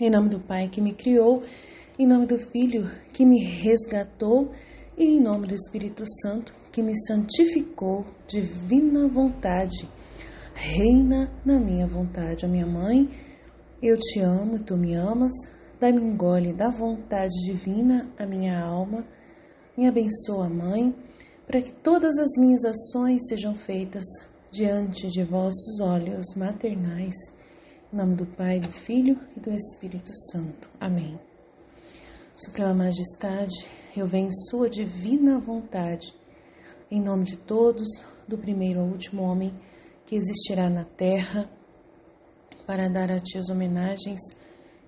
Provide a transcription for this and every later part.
Em nome do Pai que me criou, em nome do Filho que me resgatou e em nome do Espírito Santo que me santificou, divina vontade. Reina na minha vontade, ó minha mãe, eu te amo e tu me amas. Dá-me um gole da vontade divina a minha alma. Me abençoa, Mãe, para que todas as minhas ações sejam feitas diante de vossos olhos maternais. Em nome do Pai, do Filho e do Espírito Santo. Amém. Suprema Majestade, eu venho em sua divina vontade, em nome de todos, do primeiro ao último homem que existirá na terra, para dar a ti as homenagens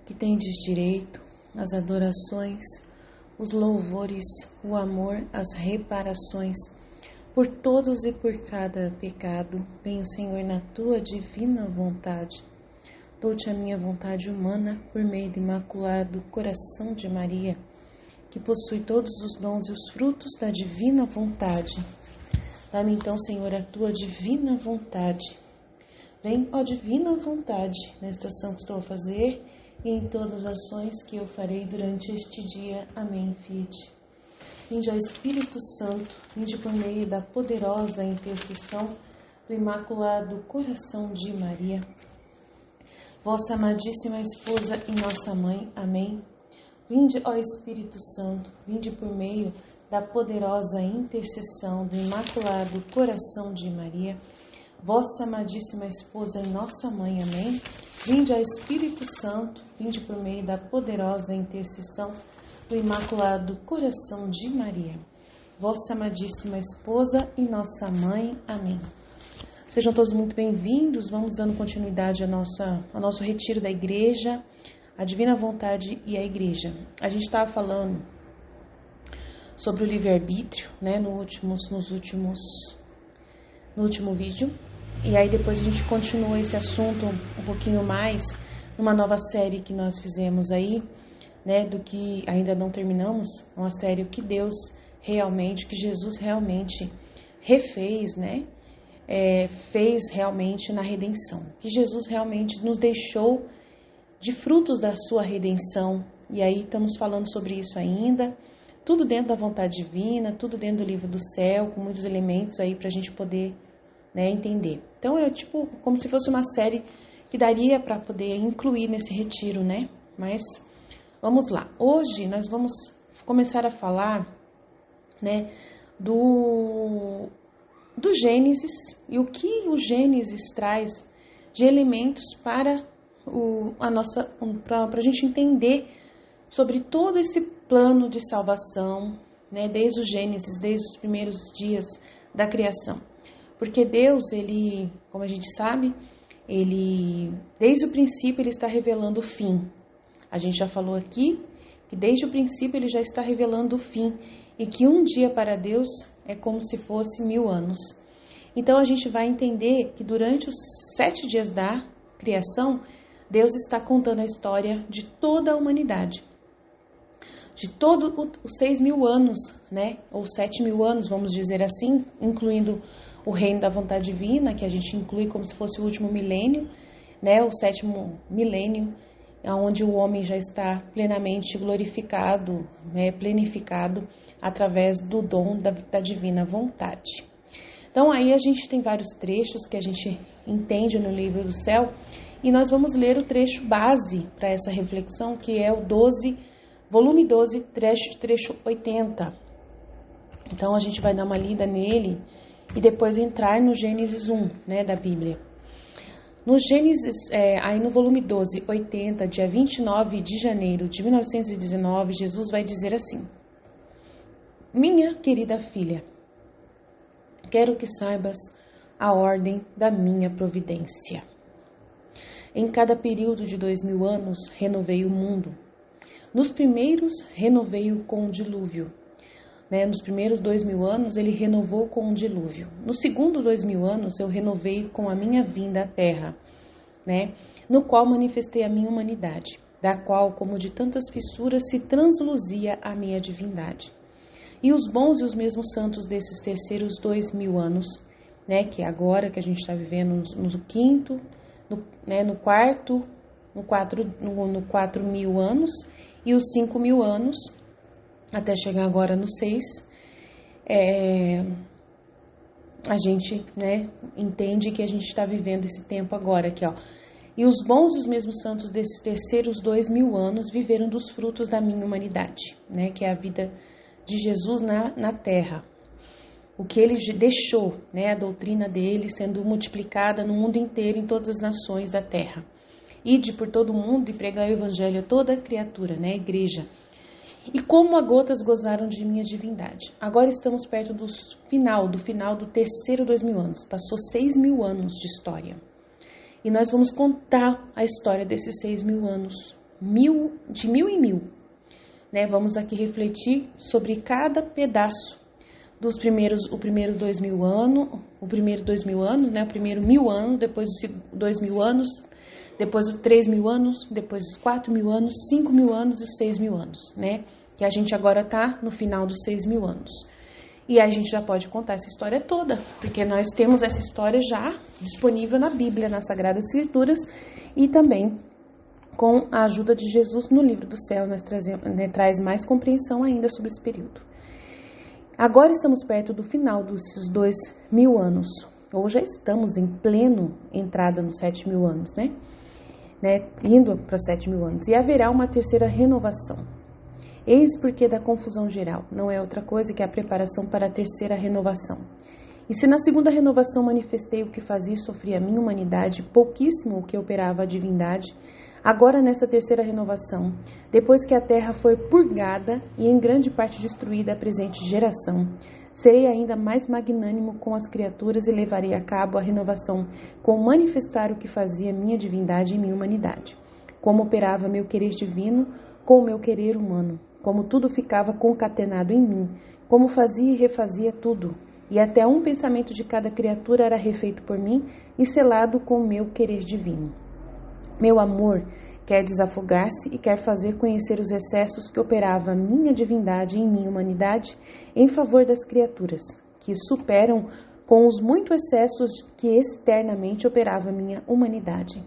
que tendes direito, as adorações, os louvores, o amor, as reparações, por todos e por cada pecado. Venho, Senhor, na tua divina vontade. Dou-te a minha vontade humana por meio do imaculado coração de Maria, que possui todos os dons e os frutos da divina vontade. Dá-me então, Senhor, a tua divina vontade. Vem, ó divina vontade, nesta ação que estou a fazer e em todas as ações que eu farei durante este dia. Amém, Fiat. Vinde ao Espírito Santo, vinde por meio da poderosa intercessão do Imaculado Coração de Maria, vossa amadíssima esposa e nossa mãe. Amém. Vinde, ó Espírito Santo, vinde por meio da poderosa intercessão do Imaculado Coração de Maria, vossa amadíssima esposa e nossa mãe. Amém. Vinde ao Espírito Santo, vinde por meio da poderosa intercessão do Imaculado Coração de Maria, vossa amadíssima esposa e nossa mãe. Amém. Sejam todos muito bem-vindos. Vamos dando continuidade ao nosso retiro da igreja, a Divina Vontade e a Igreja. A gente estava falando sobre o livre-arbítrio, né, no último vídeo. E aí depois a gente continua esse assunto um pouquinho mais numa nova série que nós fizemos aí, né, do que ainda não terminamos, uma série que Deus realmente, que Jesus realmente refez, né, fez realmente na redenção, que Jesus realmente nos deixou de frutos da sua redenção. E aí estamos falando sobre isso ainda, tudo dentro da vontade divina, tudo dentro do livro do céu, com muitos elementos aí para a gente poder, né, entender. Então é tipo como se fosse uma série que daria para poder incluir nesse retiro, né? Mas vamos lá. Hoje nós vamos começar a falar, né, do Gênesis e o que o Gênesis traz de elementos para a gente entender sobre todo esse plano de salvação, né, desde o Gênesis, desde os primeiros dias da criação. Porque Deus, ele, como a gente sabe, ele, desde o princípio, ele está revelando o fim. A gente já falou aqui que desde o princípio ele já está revelando o fim e que um dia para Deus é como se fosse 1000 anos. Então a gente vai entender que durante os 7 dias da criação, Deus está contando a história de toda a humanidade, de todos os 6.000 anos, né? Ou 7.000 anos, vamos dizer assim, incluindo o reino da vontade divina, que a gente inclui como se fosse o último milênio, né? O 7º milênio, onde o homem já está plenamente glorificado, né? Plenificado através do dom da divina vontade. Então aí a gente tem vários trechos que a gente entende no livro do céu, e nós vamos ler o trecho base para essa reflexão, que é o volume 12, trecho 80. Então a gente vai dar uma lida nele e depois entrar no Gênesis 1, né, da Bíblia. No Gênesis, aí no volume 12, 80, dia 29 de janeiro de 1919, Jesus vai dizer assim: minha querida filha, quero que saibas a ordem da minha providência. Em cada período de 2000 anos, renovei o mundo. Nos primeiros, renovei-o com o dilúvio. Né? Nos primeiros 2000 anos, ele renovou com o dilúvio. No segundo 2000 anos, eu renovei com a minha vinda à terra, né? No qual manifestei a minha humanidade, da qual, como de tantas fissuras, se transluzia a minha divindade. E os bons e os mesmos santos desses terceiros 2000 anos, né, que é agora que a gente está vivendo no quinto, no quarto no 4.000 anos e os 5.000 anos, até chegar agora no 6, a gente, né, entende que a gente está vivendo esse tempo agora aqui, ó. E os bons e os mesmos santos desses terceiros 2.000 anos viveram dos frutos da minha humanidade, né, que é a vida de Jesus na Terra. O que ele deixou, né, a doutrina dele sendo multiplicada no mundo inteiro, em todas as nações da Terra. Ide por todo o mundo e pregai o evangelho a toda criatura, né, igreja. E como a gotas gozaram de minha divindade. Agora estamos perto do final do terceiro 2.000 anos. Passou 6.000 anos de história. E nós vamos contar a história desses 6.000 anos, de 1.000 em 1.000. Né? Vamos aqui refletir sobre cada pedaço dos o primeiro 2.000 anos, né? O primeiro 1.000 anos, depois os 2.000 anos, depois os 3.000 anos, depois os 4.000 anos, 5.000 anos e os 6.000 anos, né? Que a gente agora está no final dos 6.000 anos. E aí a gente já pode contar essa história toda, porque nós temos essa história já disponível na Bíblia, nas Sagradas Escrituras, e também com a ajuda de Jesus no Livro do Céu, nós traz mais compreensão ainda sobre esse período. Agora estamos perto do final desses 2.000 anos, ou já estamos em pleno entrada nos 7.000 anos, né? Indo para 7.000 anos. E haverá uma terceira renovação. Eis porque da confusão geral, não é outra coisa que a preparação para a terceira renovação. E se na segunda renovação manifestei o que fazia e sofria a minha humanidade, pouquíssimo o que operava a divindade, agora nessa terceira renovação, depois que a terra foi purgada e em grande parte destruída a presente geração, serei ainda mais magnânimo com as criaturas e levarei a cabo a renovação com manifestar o que fazia minha divindade e minha humanidade, como operava meu querer divino com o meu querer humano, como tudo ficava concatenado em mim, como fazia e refazia tudo, e até um pensamento de cada criatura era refeito por mim e selado com o meu querer divino. Meu amor quer desafogar-se e quer fazer conhecer os excessos que operava a minha divindade em minha humanidade em favor das criaturas, que superam com os muitos excessos que externamente operava a minha humanidade.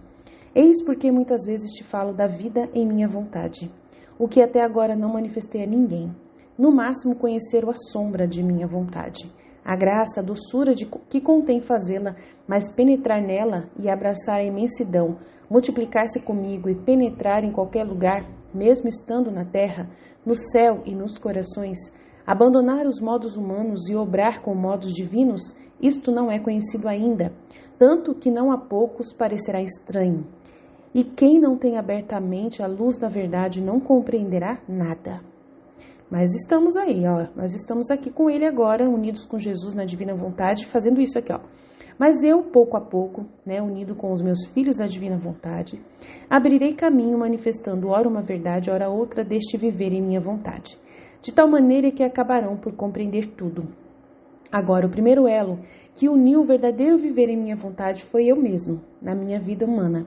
Eis porque muitas vezes te falo da vida em minha vontade, o que até agora não manifestei a ninguém, no máximo conhecer a sombra de minha vontade, a graça, a doçura que contém fazê-la, mas penetrar nela e abraçar a imensidão, multiplicar-se comigo e penetrar em qualquer lugar, mesmo estando na terra, no céu e nos corações, abandonar os modos humanos e obrar com modos divinos, isto não é conhecido ainda, tanto que não a poucos parecerá estranho. E quem não tem abertamente a luz da verdade não compreenderá nada. Mas estamos aí, ó. Nós estamos aqui com ele agora, unidos com Jesus na divina vontade, fazendo isso aqui, ó. Mas eu, pouco a pouco, né, unido com os meus filhos da divina vontade, abrirei caminho manifestando ora uma verdade, ora outra deste viver em minha vontade, de tal maneira que acabarão por compreender tudo. Agora, o primeiro elo que uniu o verdadeiro viver em minha vontade foi eu mesmo, na minha vida humana.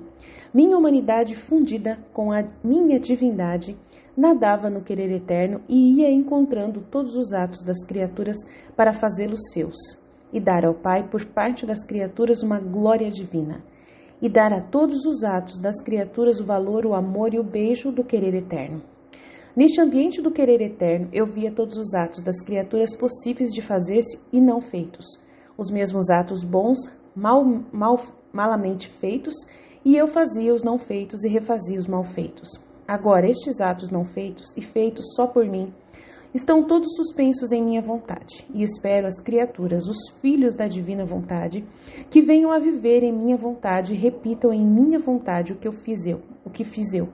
Minha humanidade fundida com a minha divindade nadava no querer eterno e ia encontrando todos os atos das criaturas para fazê-los seus, e dar ao Pai, por parte das criaturas, uma glória divina, e dar a todos os atos das criaturas o valor, o amor e o beijo do querer eterno. Neste ambiente do querer eterno, eu via todos os atos das criaturas possíveis de fazer-se e não feitos, os mesmos atos bons, malamente feitos, e eu fazia os não feitos e refazia os mal feitos. Agora, estes atos não feitos e feitos só por mim, estão todos suspensos em minha vontade, e espero as criaturas, os filhos da divina vontade, que venham a viver em minha vontade e repitam em minha vontade o que fiz eu.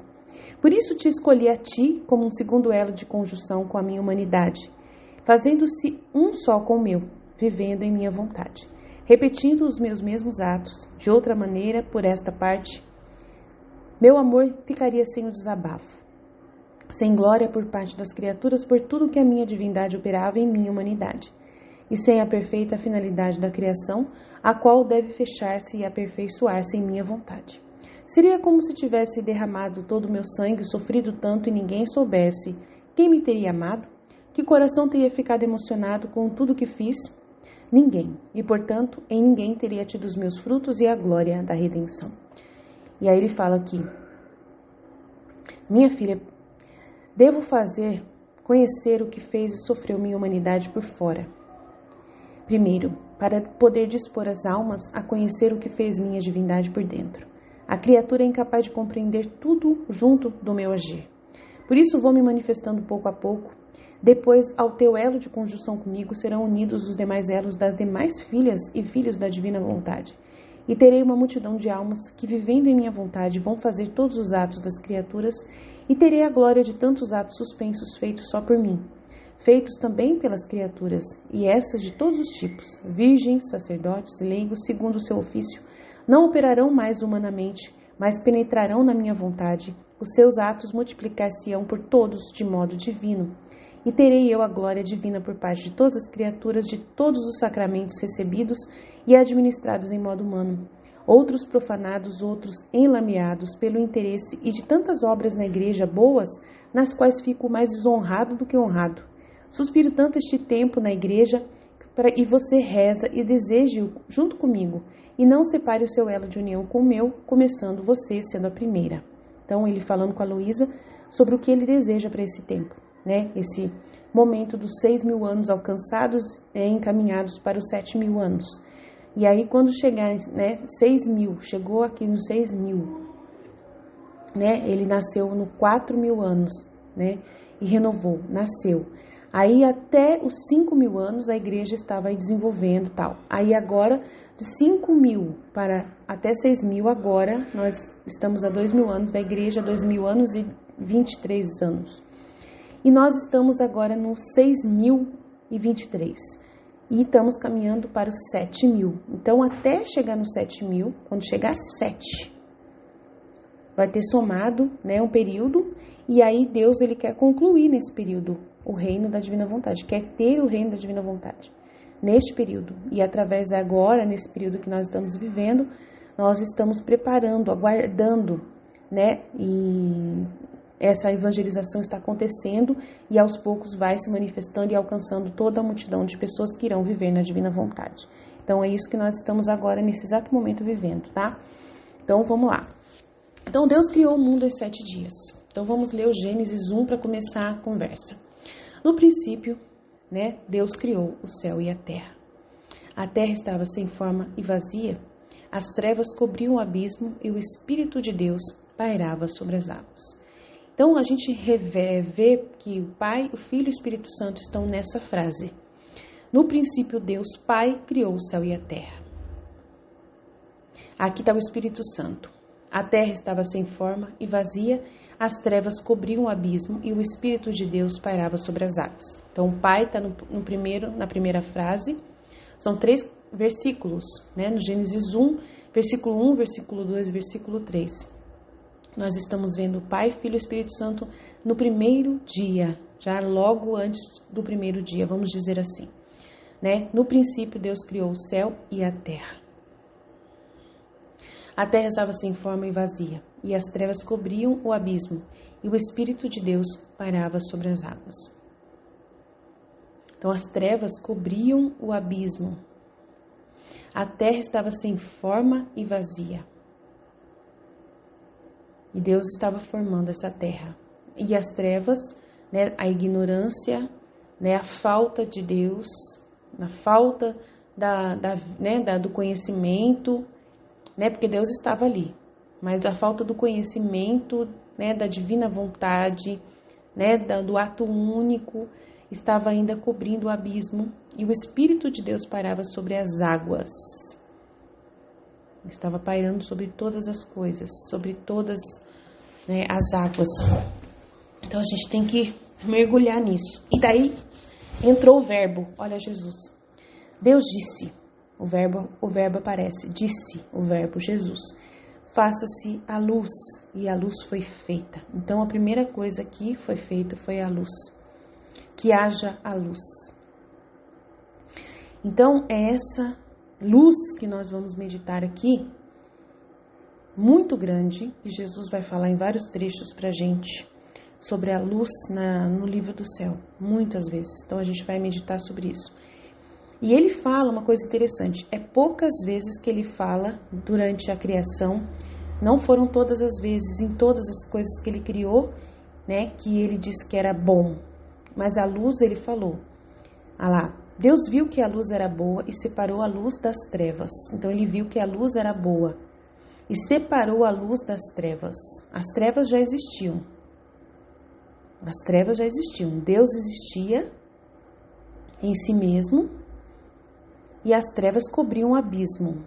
Por isso te escolhi a ti como um segundo elo de conjunção com a minha humanidade, fazendo-se um só com o meu, vivendo em minha vontade, repetindo os meus mesmos atos. De outra maneira, por esta parte, meu amor ficaria sem o desabafo, sem glória por parte das criaturas por tudo que a minha divindade operava em minha humanidade, e sem a perfeita finalidade da criação, a qual deve fechar-se e aperfeiçoar-se em minha vontade. Seria como se tivesse derramado todo o meu sangue, sofrido tanto e ninguém soubesse quem me teria amado, que coração teria ficado emocionado com tudo que fiz? Ninguém, e portanto em ninguém teria tido os meus frutos e a glória da redenção. E aí ele fala aqui, Minha filha, devo conhecer o que fez e sofreu minha humanidade por fora. Primeiro, para poder dispor as almas a conhecer o que fez minha divindade por dentro. A criatura é incapaz de compreender tudo junto do meu agir. Por isso vou me manifestando pouco a pouco. Depois, ao teu elo de conjunção comigo, serão unidos os demais elos das demais filhas e filhos da divina vontade. E terei uma multidão de almas que, vivendo em minha vontade, vão fazer todos os atos das criaturas, e terei a glória de tantos atos suspensos feitos só por mim, feitos também pelas criaturas, e essas de todos os tipos, virgens, sacerdotes, leigos, segundo o seu ofício, não operarão mais humanamente, mas penetrarão na minha vontade. Os seus atos multiplicar-se-ão por todos de modo divino. E terei eu a glória divina por parte de todas as criaturas, de todos os sacramentos recebidos e administrados em modo humano. Outros profanados, outros enlameados pelo interesse e de tantas obras na igreja boas, nas quais fico mais desonrado do que honrado. Suspiro tanto este tempo na igreja, e você reza e deseje-o junto comigo, e não separe o seu elo de união com o meu, começando você sendo a primeira. Então, ele falando com a Luísa sobre o que ele deseja para esse tempo, né? Esse momento dos 6.000 anos alcançados, encaminhados para os 7.000 anos. E aí, quando chegar, né, 6.000, chegou aqui nos 6.000, né? Ele nasceu no 4.000 anos, né? E renovou, nasceu. Aí até os 5.000 anos a igreja estava aí desenvolvendo tal. Aí agora, de 5.000 para até 6.000, agora nós estamos a 2.000 anos da igreja, 2.000 anos e 23 anos. E nós estamos agora no 6.023. E estamos caminhando para os 7.000. Então, até chegar no 7.000, quando chegar a 7, vai ter somado, né, um período. E aí Deus, ele quer concluir nesse período o reino da divina vontade, quer ter o reino da divina vontade neste período. E através agora, nesse período que nós estamos vivendo, nós estamos preparando, aguardando, né? E essa evangelização está acontecendo e aos poucos vai se manifestando e alcançando toda a multidão de pessoas que irão viver na divina vontade. Então é isso que nós estamos agora, nesse exato momento, vivendo, tá? Então vamos lá. Então Deus criou o mundo em 7 dias. Então vamos ler o Gênesis 1 para começar a conversa. No princípio, né, Deus criou o céu e a terra. A terra estava sem forma e vazia, as trevas cobriam o abismo e o Espírito de Deus pairava sobre as águas. Então a gente vê que o Pai, o Filho e o Espírito Santo estão nessa frase. No princípio, Deus Pai criou o céu e a terra. Aqui está o Espírito Santo. A terra estava sem forma e vazia, as trevas cobriam o abismo e o Espírito de Deus pairava sobre as águas. Então, o Pai está na primeira frase. São 3 versículos, né? No Gênesis 1, versículo 1, versículo 2, versículo 3. Nós estamos vendo o Pai, Filho e Espírito Santo no primeiro dia, já logo antes do primeiro dia, vamos dizer assim, né? No princípio, Deus criou o céu e a terra. A terra estava sem forma e vazia, e as trevas cobriam o abismo, e o Espírito de Deus pairava sobre as águas. Então, as trevas cobriam o abismo. A terra estava sem forma e vazia. E Deus estava formando essa terra. E as trevas, né, a ignorância, né, a falta de Deus, a falta do conhecimento, né, porque Deus estava ali, mas a falta do conhecimento, né, da divina vontade, né, do ato único, estava ainda cobrindo o abismo, e o Espírito de Deus pairava sobre as águas. Estava pairando sobre todas as coisas, sobre todas, né, as águas. Então a gente tem que mergulhar nisso. E daí entrou o verbo, olha Jesus. Deus disse. O verbo aparece, disse o verbo Jesus, faça-se a luz, e a luz foi feita. Então, a primeira coisa que foi feita foi a luz, que haja a luz. Então, é essa luz que nós vamos meditar aqui, muito grande, que Jesus vai falar em vários trechos pra gente, sobre a luz no livro do céu, muitas vezes. Então, a gente vai meditar sobre isso. E ele fala uma coisa interessante, é poucas vezes que ele fala durante a criação Não foram todas as vezes, em todas as coisas que ele criou, né, que ele disse que era bom. Mas a luz, ele falou. Ah lá, Deus viu que a luz era boa e separou a luz das trevas. Então ele viu que a luz era boa e separou a luz das trevas. As trevas já existiam. As trevas já existiam. Deus existia em si mesmo e as trevas cobriam o abismo.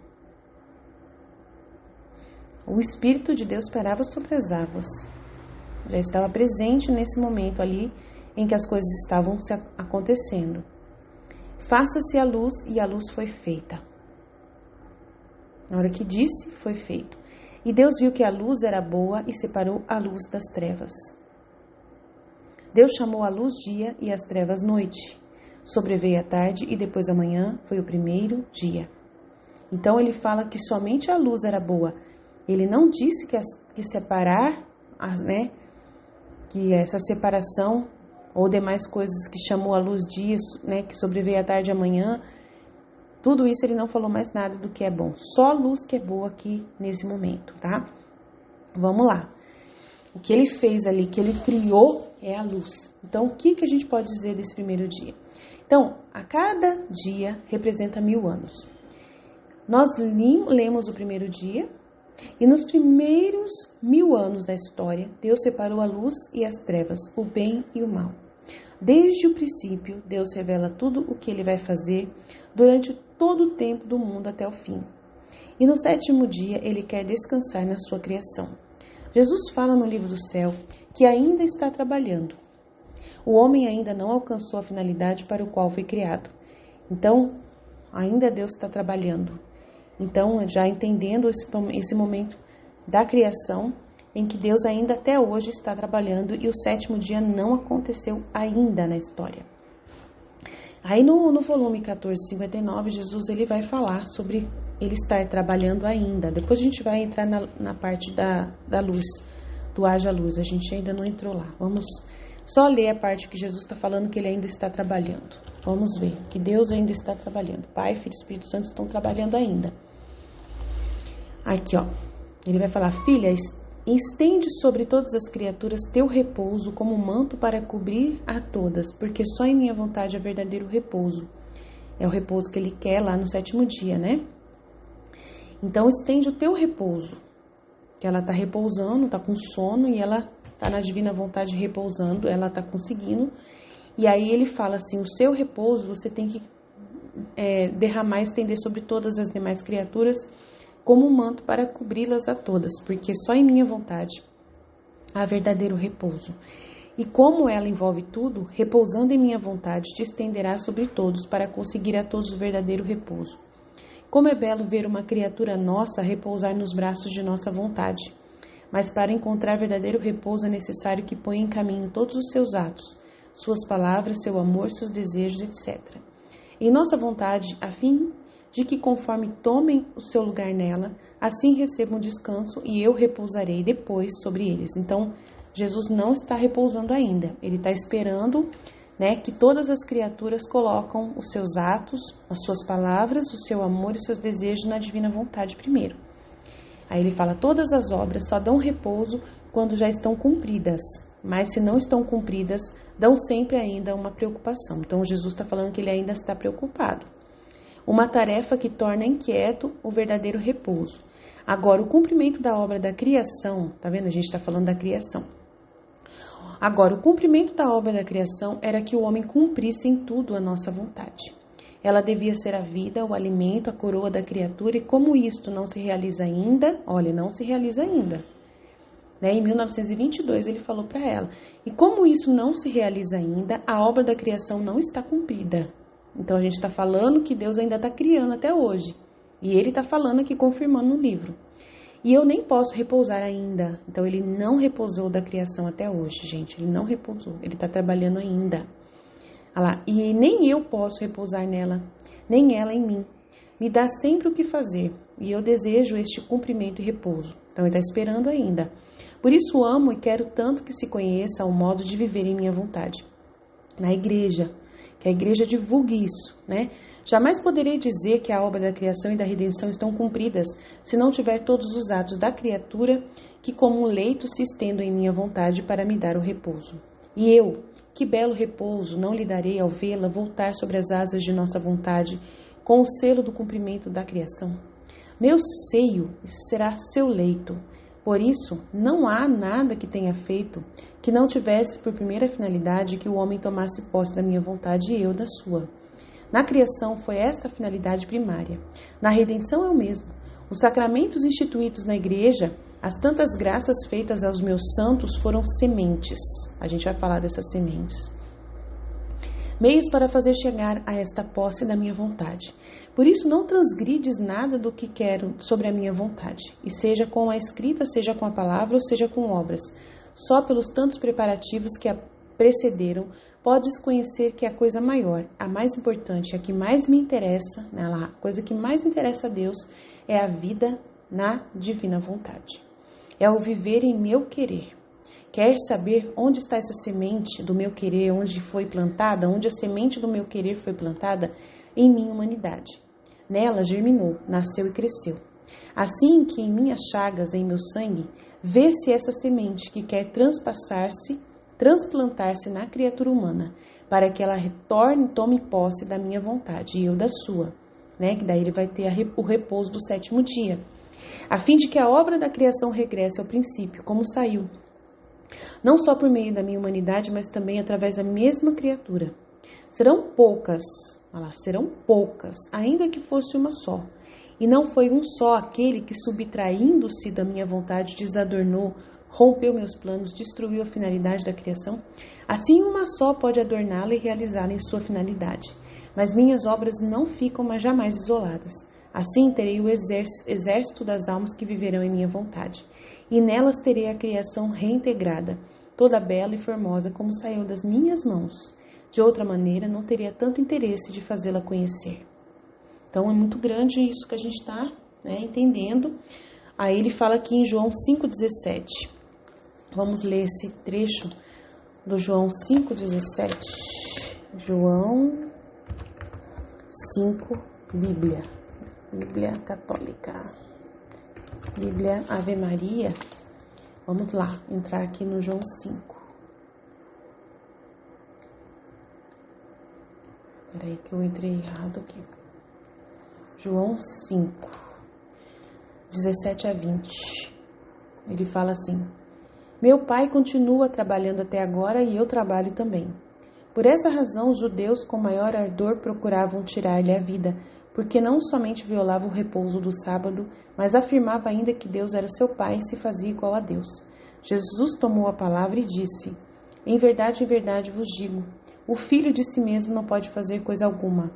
O Espírito de Deus pairava sobre as águas. Já estava presente nesse momento ali em que as coisas estavam se acontecendo. Faça-se a luz, e a luz foi feita. Na hora que disse, foi feito. E Deus viu que a luz era boa e separou a luz das trevas. Deus chamou a luz dia e as trevas noite. Sobreveio a tarde e depois a manhã foi o primeiro dia. Então ele fala que somente a luz era boa. Ele não disse que separar, né, que essa separação ou demais coisas que chamou a luz dia, né, que sobreveio a tarde e a manhã, tudo isso ele não falou mais nada do que é bom. Só a luz que é boa aqui nesse momento, tá? Vamos lá. O que ele fez ali, que ele criou, é a luz. Então, o que a gente pode dizer desse primeiro dia? Então, a cada dia representa 1000 anos. Nós lemos o primeiro dia e nos primeiros 1000 anos da história, Deus separou a luz e as trevas, o bem e o mal. Desde o princípio, Deus revela tudo o que ele vai fazer durante todo o tempo do mundo até o fim. E no 7º dia, ele quer descansar na sua criação. Jesus fala no livro do céu que ainda está trabalhando. O homem ainda não alcançou a finalidade para o qual foi criado. Então, ainda Deus está trabalhando. Então, já entendendo esse momento da criação, em que Deus ainda até hoje está trabalhando e o 7º dia não aconteceu ainda na história. Aí no volume 1459, Jesus ele vai falar sobre ele estar trabalhando ainda. Depois a gente vai entrar na parte da luz, do haja luz. A gente ainda não entrou lá. Vamos só ler a parte que Jesus está falando que ele ainda está trabalhando. Vamos ver que Deus ainda está trabalhando. Pai, Filho e Espírito Santo estão trabalhando ainda. Aqui, ó. Ele vai falar: filha, estende sobre todas as criaturas teu repouso como manto para cobrir a todas, porque só em minha vontade é verdadeiro repouso. É o repouso que ele quer lá no 7º dia, né? Então, estende o teu repouso, que ela está repousando, está com sono e ela está na divina vontade repousando, ela está conseguindo. E aí ele fala assim, o seu repouso você tem que derramar, estender sobre todas as demais criaturas como um manto para cobri-las a todas, porque só em minha vontade há verdadeiro repouso. E como ela envolve tudo, repousando em minha vontade, te estenderá sobre todos para conseguir a todos o verdadeiro repouso. Como é belo ver uma criatura nossa repousar nos braços de nossa vontade. Mas para encontrar verdadeiro repouso é necessário que ponha em caminho todos os seus atos, suas palavras, seu amor, seus desejos, etc. Em nossa vontade, a fim de que conforme tomem o seu lugar nela, assim recebam descanso e eu repousarei depois sobre eles. Então, Jesus não está repousando ainda, ele está esperando, né, que todas as criaturas colocam os seus atos, as suas palavras, o seu amor e os seus desejos na divina vontade primeiro. Aí ele fala, todas as obras só dão repouso quando já estão cumpridas, mas se não estão cumpridas, dão sempre ainda uma preocupação. Então Jesus está falando que ele ainda está preocupado. Uma tarefa que torna inquieto o verdadeiro repouso. Agora, o cumprimento da obra da criação, tá vendo? A gente está falando da criação. Agora, o cumprimento da obra da criação era que o homem cumprisse em tudo a nossa vontade. Ela devia ser a vida, o alimento, a coroa da criatura, e como isto não se realiza ainda, olha, não se realiza ainda. Né? Em 1922 ele falou para ela, e como isso não se realiza ainda, a obra da criação não está cumprida. Então a gente está falando que Deus ainda está criando até hoje, e ele está falando aqui, confirmando no livro. E eu nem posso repousar ainda. Então, ele não repousou da criação até hoje, gente. Ele não repousou. Ele está trabalhando ainda. Olha lá. E nem eu posso repousar nela, nem ela em mim. Me dá sempre o que fazer. E eu desejo este cumprimento e repouso. Então, ele está esperando ainda. Por isso, amo e quero tanto que se conheça o modo de viver em minha vontade. Na igreja, que a igreja divulgue isso, né? Jamais poderei dizer que a obra da criação e da redenção estão cumpridas se não tiver todos os atos da criatura que como um leito se estendam em minha vontade para me dar o repouso. E eu, que belo repouso não lhe darei ao vê-la voltar sobre as asas de nossa vontade, com o selo do cumprimento da criação? Meu seio será seu leito. Por isso, não há nada que tenha feito que não tivesse por primeira finalidade que o homem tomasse posse da minha vontade e eu da sua. Na criação foi esta a finalidade primária. Na redenção é o mesmo. Os sacramentos instituídos na igreja, as tantas graças feitas aos meus santos foram sementes. A gente vai falar dessas sementes. Meios para fazer chegar a esta posse da minha vontade. Por isso não transgrides nada do que quero sobre a minha vontade, e seja com a escrita, seja com a palavra, ou seja com obras. Só pelos tantos preparativos que a precederam, podes conhecer que a coisa maior, a mais importante, a que mais me interessa, a coisa que mais interessa a Deus, é a vida na divina vontade. É o viver em meu querer. Quer saber onde está essa semente do meu querer, onde foi plantada, onde a semente do meu querer foi plantada? Em minha humanidade. Nela germinou, nasceu e cresceu. Assim que em minhas chagas, em meu sangue, vê-se essa semente que quer transplantar-se na criatura humana, para que ela retorne e tome posse da minha vontade e eu da sua, né? Que daí ele vai ter o repouso do 7º dia, a fim de que a obra da criação regresse ao princípio, como saiu, não só por meio da minha humanidade, mas também através da mesma criatura. Serão poucas, ainda que fosse uma só. E não foi um só aquele que, subtraindo-se da minha vontade, desadornou, rompeu meus planos, destruiu a finalidade da criação. Assim, uma só pode adorná-la e realizá-la em sua finalidade. Mas minhas obras não ficam mas jamais isoladas. Assim terei o exército das almas que viverão em minha vontade. E nelas terei a criação reintegrada, toda bela e formosa como saiu das minhas mãos. De outra maneira, não teria tanto interesse de fazê-la conhecer. Então, é muito grande isso que a gente está entendendo. Aí ele fala aqui em João 5,17. Vamos ler esse trecho do João 5,17. João 5, Bíblia Católica. Bíblia Ave Maria. Vamos lá, entrar aqui no João 5. Peraí que eu entrei errado aqui. João 5, 17 a 20. Ele fala assim: meu pai continua trabalhando até agora e eu trabalho também. Por essa razão, os judeus com maior ardor procuravam tirar-lhe a vida, porque não somente violava o repouso do sábado, mas afirmava ainda que Deus era seu pai e se fazia igual a Deus. Jesus tomou a palavra e disse: em verdade vos digo, o filho de si mesmo não pode fazer coisa alguma.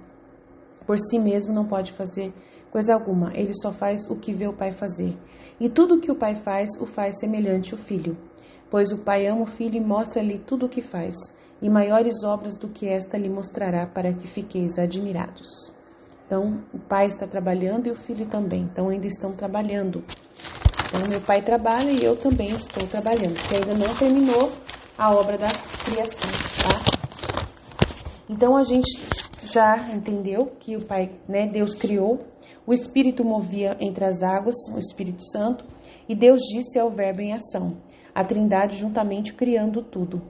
Por si mesmo não pode fazer coisa alguma. Ele só faz o que vê o pai fazer. E tudo o que o pai faz, o faz semelhante ao filho. Pois o pai ama o filho e mostra-lhe tudo o que faz. E maiores obras do que esta lhe mostrará, para que fiqueis admirados. Então, o pai está trabalhando e o filho também. Então, ainda estão trabalhando. Então, meu pai trabalha e eu também estou trabalhando. Porque ainda não terminou a obra da criação, tá? Então, a gente já entendeu que o Pai, Deus criou, o Espírito movia entre as águas, o Espírito Santo, e Deus disse ao Verbo em ação, a Trindade juntamente criando tudo.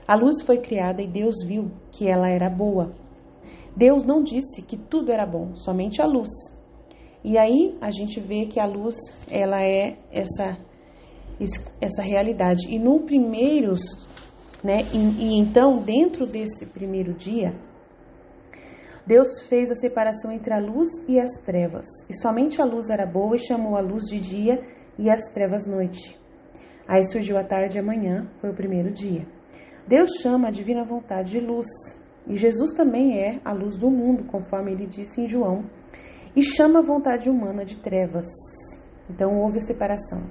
A luz foi criada e Deus viu que ela era boa. Deus não disse que tudo era bom, somente a luz. E aí a gente vê que a luz, ela é essa realidade. E no primeiros, então dentro desse primeiro dia, Deus fez a separação entre a luz e as trevas. E somente a luz era boa e chamou a luz de dia e as trevas noite. Aí surgiu a tarde e a manhã, foi o primeiro dia. Deus chama a divina vontade de luz. E Jesus também é a luz do mundo, conforme ele disse em João. E chama a vontade humana de trevas. Então houve a separação.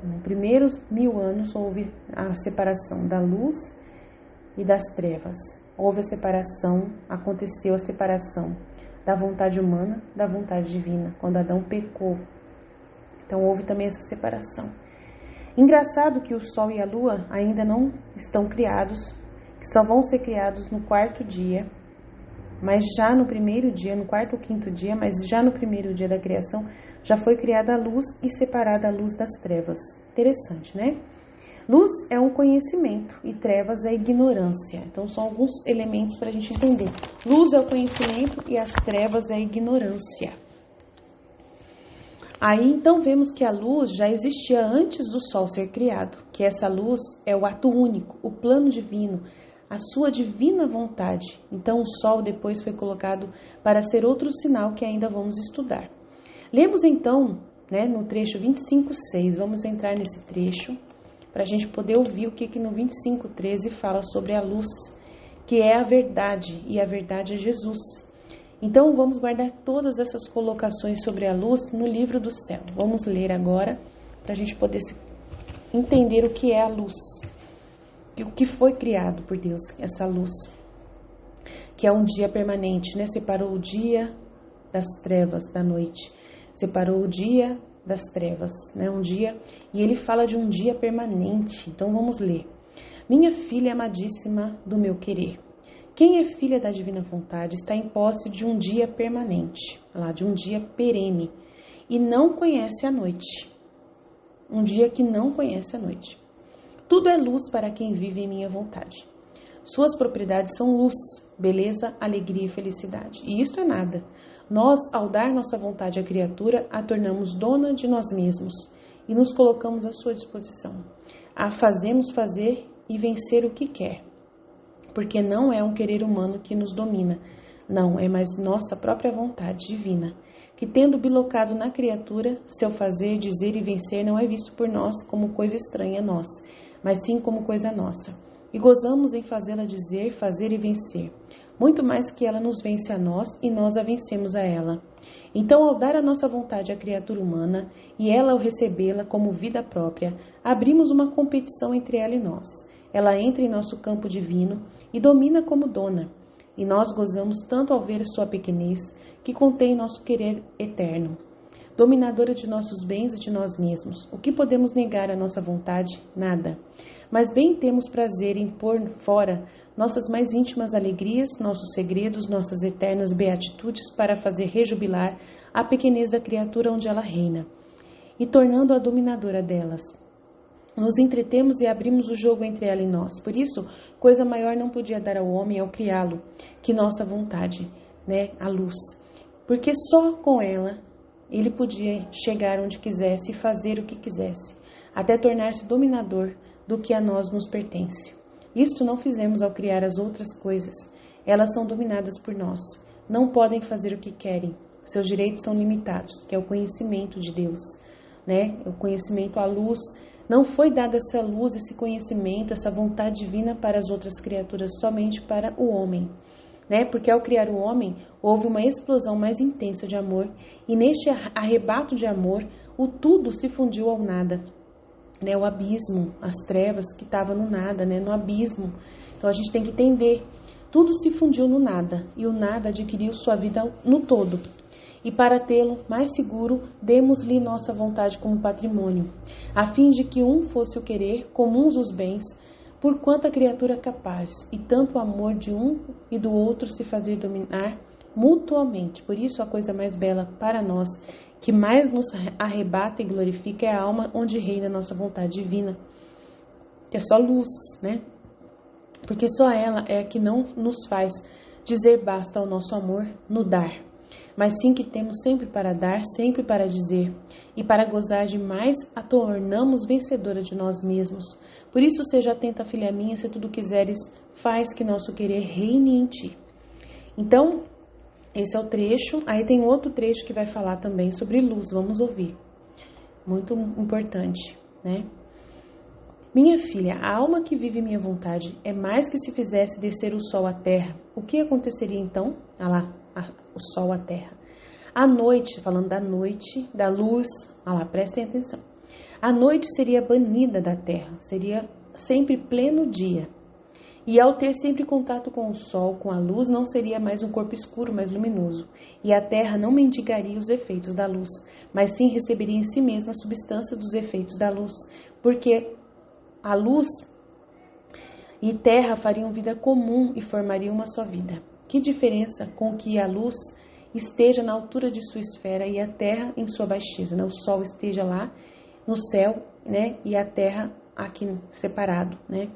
Nos primeiros 1000 anos houve a separação da luz e das trevas. Houve a separação, aconteceu a separação da vontade humana da vontade divina, quando Adão pecou. Então houve também essa separação. Engraçado que o sol e a lua ainda não estão criados, que só vão ser criados no quarto dia, mas já no primeiro dia, no quarto ou quinto dia, mas já no primeiro dia da criação, já foi criada a luz e separada a luz das trevas. Interessante, né? Luz é um conhecimento e trevas é ignorância. Então, são alguns elementos para a gente entender. Luz é o conhecimento e as trevas é a ignorância. Aí, então, vemos que a luz já existia antes do sol ser criado, que essa luz é o ato único, o plano divino, a sua divina vontade. Então, o sol depois foi colocado para ser outro sinal que ainda vamos estudar. Lemos, então, no trecho 25:6, vamos entrar nesse trecho, para a gente poder ouvir o que no 25:13 fala sobre a luz, que é a verdade, e a verdade é Jesus. Então, vamos guardar todas essas colocações sobre a luz no livro do céu. Vamos ler agora, para a gente poder entender o que é a luz, e o que foi criado por Deus, essa luz, que é um dia permanente, Separou o dia das trevas da noite, separou o dia das trevas, um dia, e ele fala de um dia permanente. Então vamos ler. Minha filha amadíssima do meu querer, quem é filha da divina vontade está em posse de um dia permanente, de um dia perene, e não conhece a noite. Um dia que não conhece a noite. Tudo é luz para quem vive em minha vontade. Suas propriedades são luz, beleza, alegria e felicidade. E isto é nada. Nós, ao dar nossa vontade à criatura, a tornamos dona de nós mesmos e nos colocamos à sua disposição. A fazemos fazer e vencer o que quer. Porque não é um querer humano que nos domina. Não, é mais nossa própria vontade divina, que tendo bilocado na criatura, seu fazer, dizer e vencer não é visto por nós como coisa estranha a nós, mas sim como coisa nossa. E gozamos em fazê-la dizer, fazer e vencer, muito mais que ela nos vence a nós e nós a vencemos a ela. Então, ao dar a nossa vontade à criatura humana e ela ao recebê-la como vida própria, abrimos uma competição entre ela e nós. Ela entra em nosso campo divino e domina como dona. E nós gozamos tanto ao ver sua pequenez, que contém nosso querer eterno. Dominadora de nossos bens e de nós mesmos. O que podemos negar à nossa vontade? Nada. Mas bem temos prazer em pôr fora nossas mais íntimas alegrias, nossos segredos, nossas eternas beatitudes para fazer rejubilar a pequenez da criatura onde ela reina, e tornando-a dominadora delas. Nos entretemos e abrimos o jogo entre ela e nós. Por isso, coisa maior não podia dar ao homem ao criá-lo, que nossa vontade, a luz. Porque só com ela ele podia chegar onde quisesse e fazer o que quisesse, até tornar-se dominador do que a nós nos pertence. Isto não fizemos ao criar as outras coisas. Elas são dominadas por nós. Não podem fazer o que querem. Seus direitos são limitados, que é o conhecimento de Deus, O conhecimento, a luz. Não foi dada essa luz, esse conhecimento, essa vontade divina para as outras criaturas, somente para o homem, Porque ao criar o homem, houve uma explosão mais intensa de amor, e neste arrebato de amor, o tudo se fundiu ao nada, O abismo, as trevas que estavam no nada, No abismo. Então a gente tem que entender, tudo se fundiu no nada, e o nada adquiriu sua vida no todo. E para tê-lo mais seguro, demos-lhe nossa vontade como patrimônio, a fim de que um fosse o querer, comuns os bens, por quanto a criatura capaz, e tanto o amor de um e do outro se fazer dominar mutuamente. Por isso a coisa mais bela para nós, que mais nos arrebata e glorifica, é a alma onde reina a nossa vontade divina, que é só luz, Porque só ela é a que não nos faz dizer basta ao nosso amor no dar, mas sim que temos sempre para dar, sempre para dizer, e para gozar de mais a tornamos vencedora de nós mesmos. Por isso seja atenta, filha minha, se tudo quiseres, faz que nosso querer reine em ti. Então, esse é o trecho. Aí tem outro trecho que vai falar também sobre luz, vamos ouvir. Muito importante, Minha filha, a alma que vive minha vontade é mais que se fizesse descer o sol à terra. O que aconteceria então? O sol à terra. A noite, falando da noite, da luz, prestem atenção. A noite seria banida da terra, seria sempre pleno dia. E ao ter sempre contato com o sol, com a luz, não seria mais um corpo escuro, mas luminoso. E a terra não mendigaria os efeitos da luz, mas sim receberia em si mesma a substância dos efeitos da luz. Porque a luz e terra fariam vida comum e formariam uma só vida. Que diferença com que a luz esteja na altura de sua esfera e a terra em sua baixeza, né? O sol esteja lá no céu, né? E a terra aqui separado, né?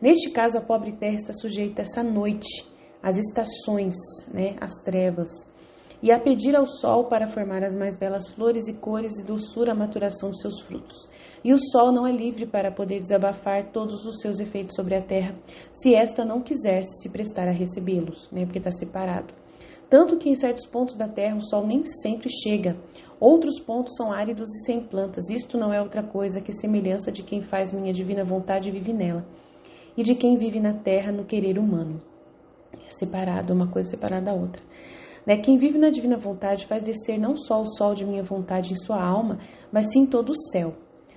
Neste caso, a pobre terra está sujeita a essa noite, às estações, né? Às trevas, e a pedir ao sol para formar as mais belas flores e cores e doçura a maturação de seus frutos. E o sol não é livre para poder desabafar todos os seus efeitos sobre a terra, se esta não quiser se prestar a recebê-los, né? Porque está separado. Tanto que em certos pontos da terra o sol nem sempre chega. Outros pontos são áridos e sem plantas. Isto não é outra coisa que semelhança de quem faz minha divina vontade e vive nela, e de quem vive na terra no querer humano. É separado, uma coisa separada da outra. Né? Quem vive na divina vontade faz descer não só o sol de minha vontade em sua alma, mas sim todo o céu.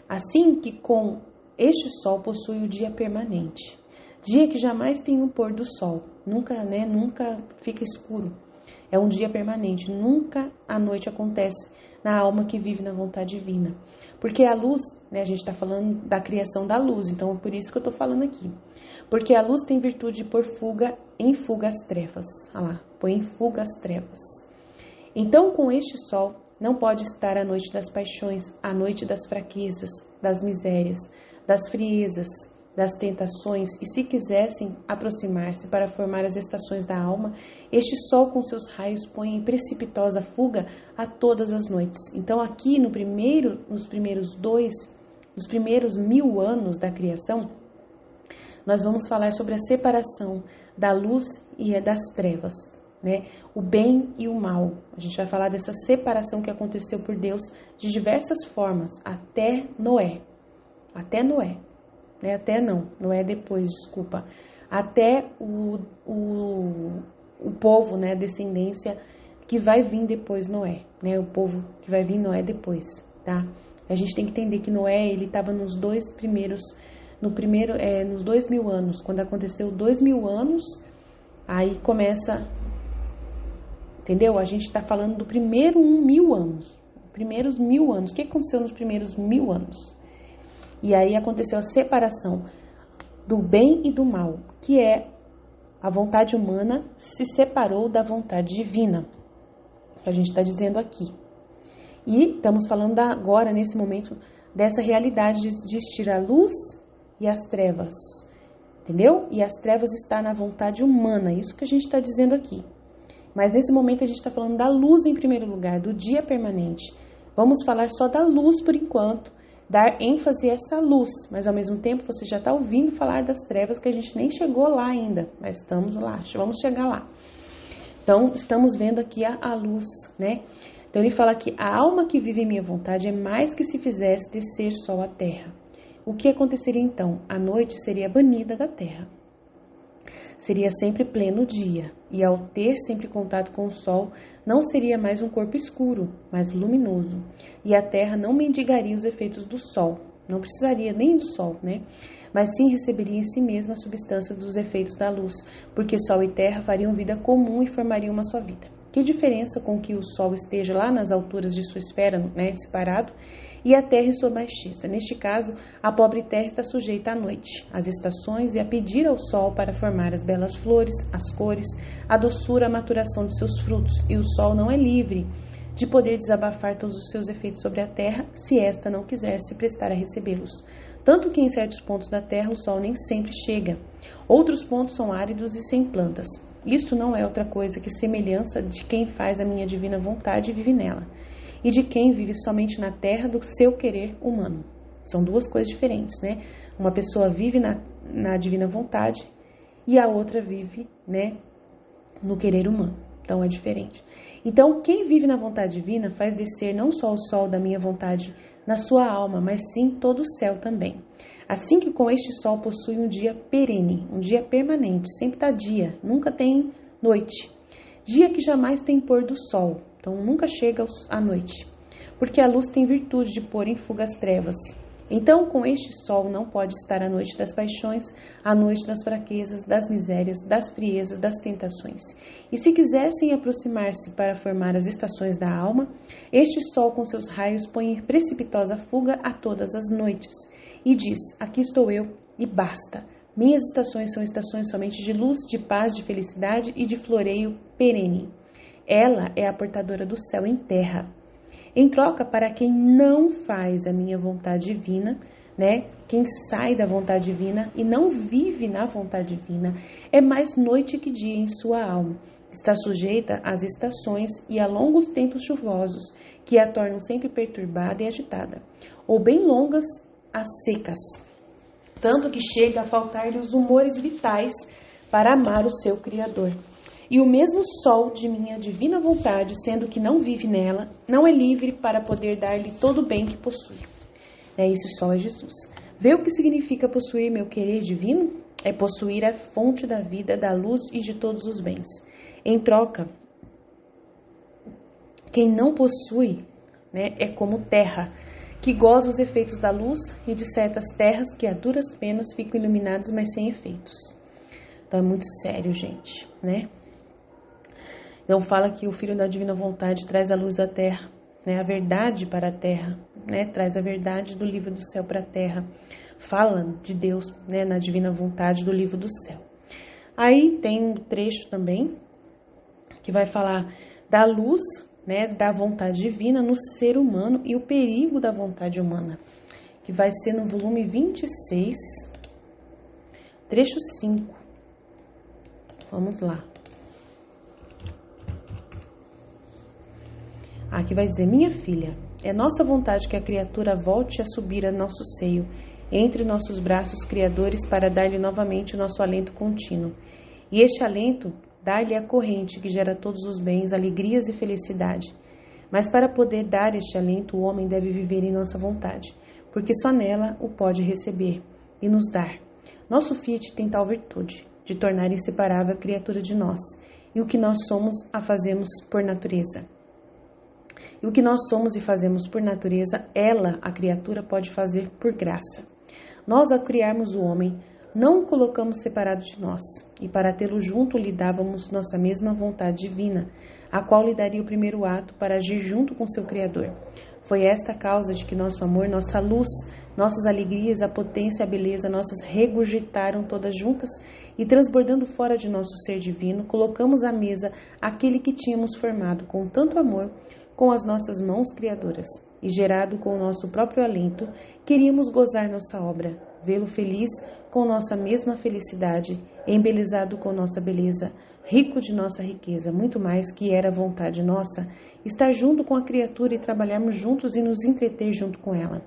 Assim que com este sol possui o dia permanente. Dia que jamais tem o pôr do sol. Nunca, né? Nunca fica escuro. É um dia permanente. Nunca a noite acontece na alma que vive na vontade divina. Porque a luz, né? A gente está falando da criação da luz, então é por isso que eu estou falando aqui. Porque a luz tem virtude de pôr em fuga as trevas. Olha lá, põe em fuga as trevas. Então, com este sol, não pode estar a noite das paixões, a noite das fraquezas, das misérias, das friezas, das tentações, e se quisessem aproximar-se para formar as estações da alma, este sol com seus raios põe em precipitosa fuga a todas as noites. Então, aqui nos primeiros 1000 anos da criação, nós vamos falar sobre a separação da luz e das trevas, né? O bem e o mal. A gente vai falar dessa separação que aconteceu por Deus de diversas formas, até Noé. Até Noé. Né? Até não, Noé depois, desculpa. Até o povo, né? A descendência que vai vir depois Noé, né? O povo que vai vir Noé depois, tá? A gente tem que entender que Noé, ele estava nos 2000 anos. Quando aconteceu 2000 anos, aí começa, entendeu? A gente está falando do primeiro 1000 anos. Primeiros 1000 anos. O que aconteceu nos primeiros 1000 anos? E aí aconteceu a separação do bem e do mal, que é a vontade humana se separou da vontade divina, que a gente está dizendo aqui. E estamos falando agora, nesse momento, dessa realidade de existir a luz e as trevas, entendeu? E as trevas está na vontade humana, isso que a gente está dizendo aqui. Mas nesse momento a gente está falando da luz em primeiro lugar, do dia permanente. Vamos falar só da luz por enquanto, dar ênfase a essa luz, mas ao mesmo tempo você já está ouvindo falar das trevas que a gente nem chegou lá ainda, mas estamos lá, vamos chegar lá. Então, estamos vendo aqui a luz, né? Então, ele fala que a alma que vive em minha vontade é mais que se fizesse descer sol à terra. O que aconteceria então? A noite seria banida da terra. Seria sempre pleno dia, e ao ter sempre contato com o sol, não seria mais um corpo escuro, mas luminoso, e a terra não mendigaria os efeitos do sol, não precisaria nem do sol, né? Mas sim receberia em si mesma a substância dos efeitos da luz, porque sol e terra fariam vida comum e formariam uma só vida. Que diferença com que o sol esteja lá nas alturas de sua esfera, né, separado, e a terra em sua baixeza. Neste caso, a pobre terra está sujeita à noite, às estações e a pedir ao sol para formar as belas flores, as cores, a doçura, a maturação de seus frutos. E o sol não é livre de poder desabafar todos os seus efeitos sobre a terra, se esta não quiser se prestar a recebê-los. Tanto que em certos pontos da terra o sol nem sempre chega. Outros pontos são áridos e sem plantas. Isto não é outra coisa que semelhança de quem faz a minha divina vontade e vive nela, e de quem vive somente na terra do seu querer humano. São duas coisas diferentes, né? Uma pessoa vive na divina vontade e a outra vive, né, no querer humano. Então, é diferente. Então, quem vive na vontade divina faz descer não só o sol da minha vontade na sua alma, mas sim todo o céu também. Assim que com este sol possui um dia perene, um dia permanente, sempre está dia, nunca tem noite. Dia que jamais tem pôr do sol, então nunca chega à noite, porque a luz tem virtude de pôr em fuga as trevas. Então, com este sol não pode estar a noite das paixões, a noite das fraquezas, das misérias, das friezas, das tentações. E se quisessem aproximar-se para formar as estações da alma, este sol com seus raios põe em precipitosa fuga a todas as noites. E diz, aqui estou eu, e basta, Minhas estações são estações somente de luz, de paz, de felicidade e de floreio perene. Ela é a portadora do céu em terra. Em troca, para quem não faz a minha vontade divina, né? Quem sai da vontade divina e não vive na vontade divina, é mais noite que dia em sua alma. Está sujeita às estações e a longos tempos chuvosos, que a tornam sempre perturbada e agitada, ou bem longas as secas, tanto que chega a faltar-lhe os humores vitais para amar o seu Criador. E o mesmo sol de minha divina vontade, sendo que não vive nela, não é livre para poder dar-lhe todo o bem que possui. Esse sol é Jesus. Vê o que significa possuir meu querer divino? É possuir a fonte da vida, da luz e de todos os bens. Em troca, quem não possui, é como terra, que goza os efeitos da luz e de certas terras que a duras penas ficam iluminadas, mas sem efeitos. Então é muito sério, gente, Então fala que o Filho da Divina Vontade traz a luz à terra, a verdade para a terra, traz a verdade do livro do céu para a terra. Fala de Deus, na Divina Vontade do livro do céu. Aí tem um trecho também que vai falar da luz, da vontade divina no ser humano e o perigo da vontade humana, que vai ser no volume 26, trecho 5. Vamos lá. Aqui vai dizer: minha filha, é nossa vontade que a criatura volte a subir a nosso seio, entre nossos braços criadores, para dar-lhe novamente o nosso alento contínuo. E este alento, dar-lhe a corrente que gera todos os bens, alegrias e felicidade. Mas para poder dar este alento, o homem deve viver em nossa vontade, porque só nela o pode receber e nos dar. Nosso Fiat tem tal virtude, de tornar inseparável a criatura de nós, e o que nós somos a fazemos por natureza. E o que nós somos e fazemos por natureza, ela, a criatura, pode fazer por graça. Nós, ao criarmos o homem, não o colocamos separado de nós, e para tê-lo junto lhe dávamos nossa mesma vontade divina, a qual lhe daria o primeiro ato para agir junto com seu Criador. Foi esta a causa de que nosso amor, nossa luz, nossas alegrias, a potência e a beleza nossas regurgitaram todas juntas e, transbordando fora de nosso ser divino, colocamos à mesa aquele que tínhamos formado com tanto amor, com as nossas mãos criadoras, e gerado com o nosso próprio alento, queríamos gozar nossa obra, vê-lo feliz com nossa mesma felicidade, embelezado com nossa beleza, rico de nossa riqueza, muito mais que era vontade nossa, estar junto com a criatura e trabalharmos juntos e nos entreter junto com ela.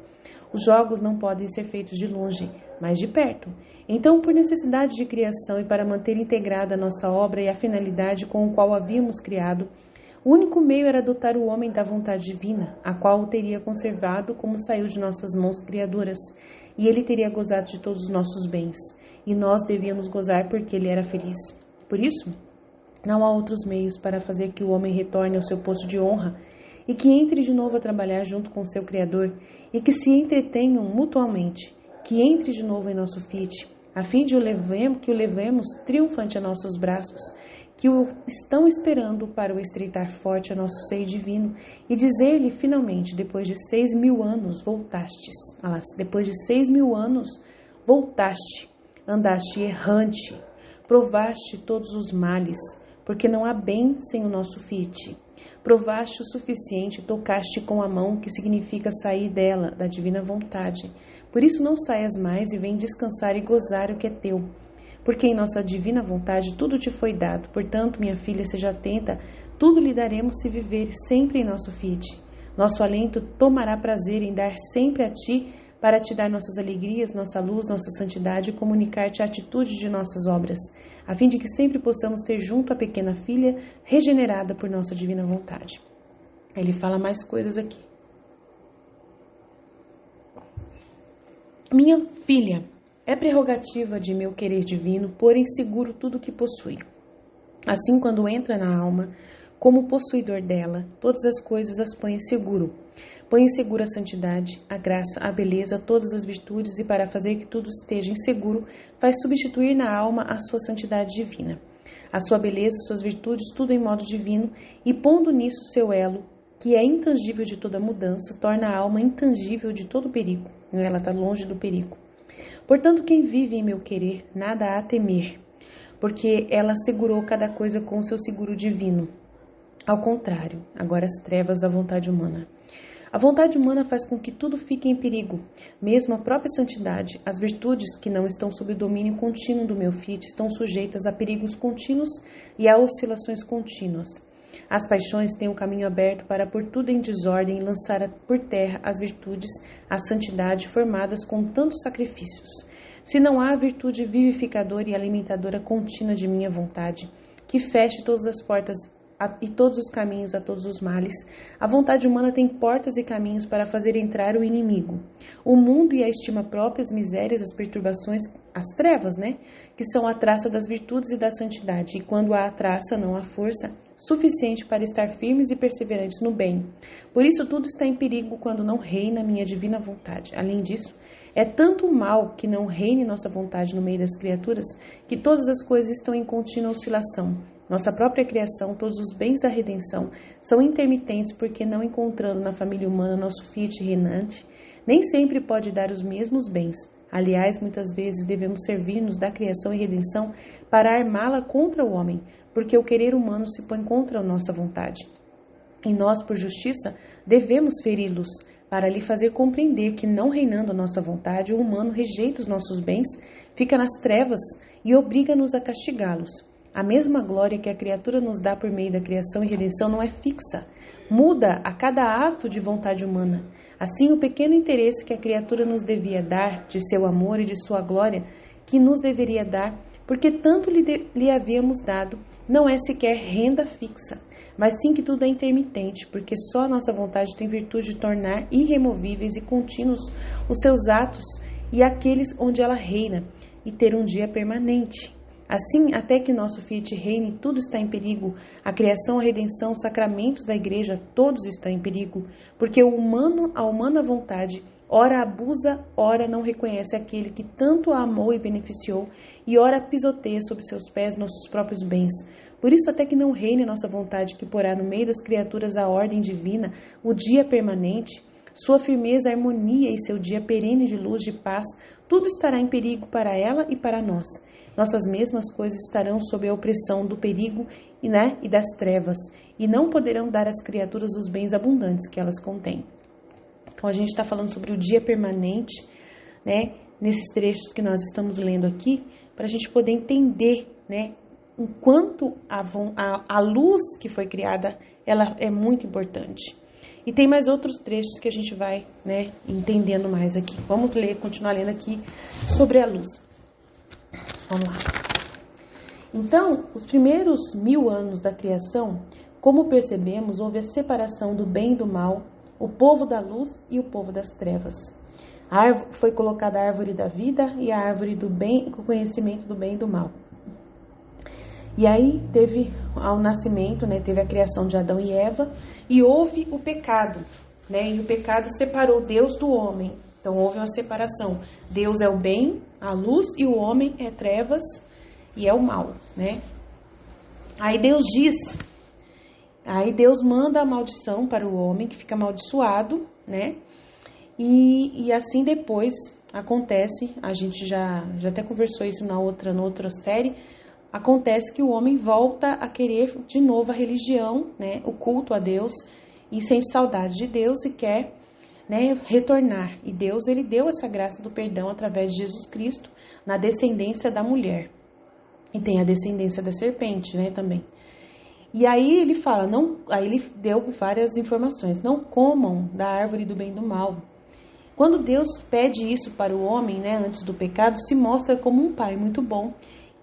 Os jogos não podem ser feitos de longe, mas de perto. Então, por necessidade de criação e para manter integrada a nossa obra e a finalidade com o qual havíamos criado, o único meio era dotar o homem da vontade divina, a qual o teria conservado como saiu de nossas mãos criadoras, e ele teria gozado de todos os nossos bens, e nós devíamos gozar porque ele era feliz. Por isso, não há outros meios para fazer que o homem retorne ao seu posto de honra, e que entre de novo a trabalhar junto com seu Criador, e que se entretenham mutuamente, que entre de novo em nosso Fiat, a fim de que o levemos triunfante a nossos braços, que o estão esperando para o estreitar forte a nosso seio divino e dizer-lhe finalmente, depois de 6.000 anos, voltastes. Depois de 6.000 anos, voltaste, andaste errante, provaste todos os males, porque não há bem sem o nosso Fiat. Provaste o suficiente, tocaste com a mão, que significa sair dela, da divina vontade. Por isso não saias mais e vem descansar e gozar o que é teu. Porque em nossa divina vontade tudo te foi dado. Portanto, minha filha, seja atenta, tudo lhe daremos se viver sempre em nosso Fiat. Nosso alento tomará prazer em dar sempre a ti, para te dar nossas alegrias, nossa luz, nossa santidade e comunicar-te a atitude de nossas obras, a fim de que sempre possamos ter junto a pequena filha, regenerada por nossa divina vontade. Ele fala mais coisas aqui. Minha filha, é prerrogativa de meu querer divino pôr em seguro tudo o que possui. Assim, quando entra na alma, como possuidor dela, todas as coisas as põe em seguro. Põe em seguro a santidade, a graça, a beleza, todas as virtudes, e para fazer que tudo esteja em seguro, faz substituir na alma a sua santidade divina, a sua beleza, suas virtudes, tudo em modo divino, e pondo nisso seu elo, que é intangível de toda mudança, torna a alma intangível de todo perigo. Ela está longe do perigo. Portanto, quem vive em meu querer, nada há a temer, porque ela segurou cada coisa com o seu seguro divino. Ao contrário, agora as trevas da vontade humana. A vontade humana faz com que tudo fique em perigo, mesmo a própria santidade. As virtudes que não estão sob o domínio contínuo do meu Fiat estão sujeitas a perigos contínuos e a oscilações contínuas. As paixões têm um caminho aberto para pôr tudo em desordem e lançar por terra as virtudes, a santidade formadas com tantos sacrifícios. Se não há virtude vivificadora e alimentadora contínua de minha vontade, que feche todas as portas e todos os caminhos a todos os males, a vontade humana tem portas e caminhos para fazer entrar o inimigo. O mundo e a estima própria, as misérias, as perturbações, as trevas, que são a traça das virtudes e da santidade, e quando há a traça, não há força suficiente para estar firmes e perseverantes no bem. Por isso tudo está em perigo quando não reina a minha divina vontade. Além disso, é tanto mal que não reine nossa vontade no meio das criaturas, que todas as coisas estão em contínua oscilação. Nossa própria criação, todos os bens da redenção, são intermitentes porque não encontrando na família humana nosso Fiat reinante, nem sempre pode dar os mesmos bens. Aliás, muitas vezes devemos servir-nos da criação e redenção para armá-la contra o homem, porque o querer humano se põe contra a nossa vontade. E nós, por justiça, devemos feri-los, para lhe fazer compreender que, não reinando a nossa vontade, o humano rejeita os nossos bens, fica nas trevas e obriga-nos a castigá-los. A mesma glória que a criatura nos dá por meio da criação e redenção não é fixa, muda a cada ato de vontade humana. Assim, o pequeno interesse que a criatura nos devia dar, de seu amor e de sua glória, que nos deveria dar, porque tanto lhe havíamos dado, não é sequer renda fixa, mas sim que tudo é intermitente, porque só a nossa vontade tem virtude de tornar irremovíveis e contínuos os seus atos e aqueles onde ela reina, e ter um dia permanente. Assim, até que nosso Fiat reine, tudo está em perigo. A criação, a redenção, os sacramentos da igreja, todos estão em perigo, porque a humana vontade, ora abusa, ora não reconhece aquele que tanto a amou e beneficiou, e ora pisoteia sob seus pés nossos próprios bens. Por isso, até que não reine a nossa vontade, que porá no meio das criaturas a ordem divina, o dia permanente, sua firmeza, harmonia e seu dia perene de luz, de paz, tudo estará em perigo para ela e para nós. Nossas mesmas coisas estarão sob a opressão do perigo e das trevas, e não poderão dar às criaturas os bens abundantes que elas contêm. Então, a gente está falando sobre o dia permanente, nesses trechos que nós estamos lendo aqui, para a gente poder entender, o quanto a luz que foi criada, ela é muito importante. E tem mais outros trechos que a gente vai, entendendo mais aqui. Vamos continuar lendo aqui sobre a luz. Vamos lá. Então, os primeiros 1000 anos da criação, como percebemos, houve a separação do bem e do mal, o povo da luz e o povo das trevas. Foi colocada a árvore da vida e a árvore do bem, com o conhecimento do bem e do mal. E aí teve ao nascimento, teve a criação de Adão e Eva, e houve o pecado, e o pecado separou Deus do homem. Então houve uma separação. Deus é o bem, a luz, e o homem é trevas e é o mal, Aí Deus manda a maldição para o homem, que fica amaldiçoado, E assim depois acontece, a gente já até conversou isso na outra série, acontece que o homem volta a querer de novo a religião, o culto a Deus, e sente saudade de Deus e quer retornar. E Deus, ele deu essa graça do perdão através de Jesus Cristo na descendência da mulher. E tem a descendência da serpente, também. E aí ele fala, aí ele deu várias informações. Não comam da árvore do bem e do mal. Quando Deus pede isso para o homem, antes do pecado, se mostra como um pai muito bom,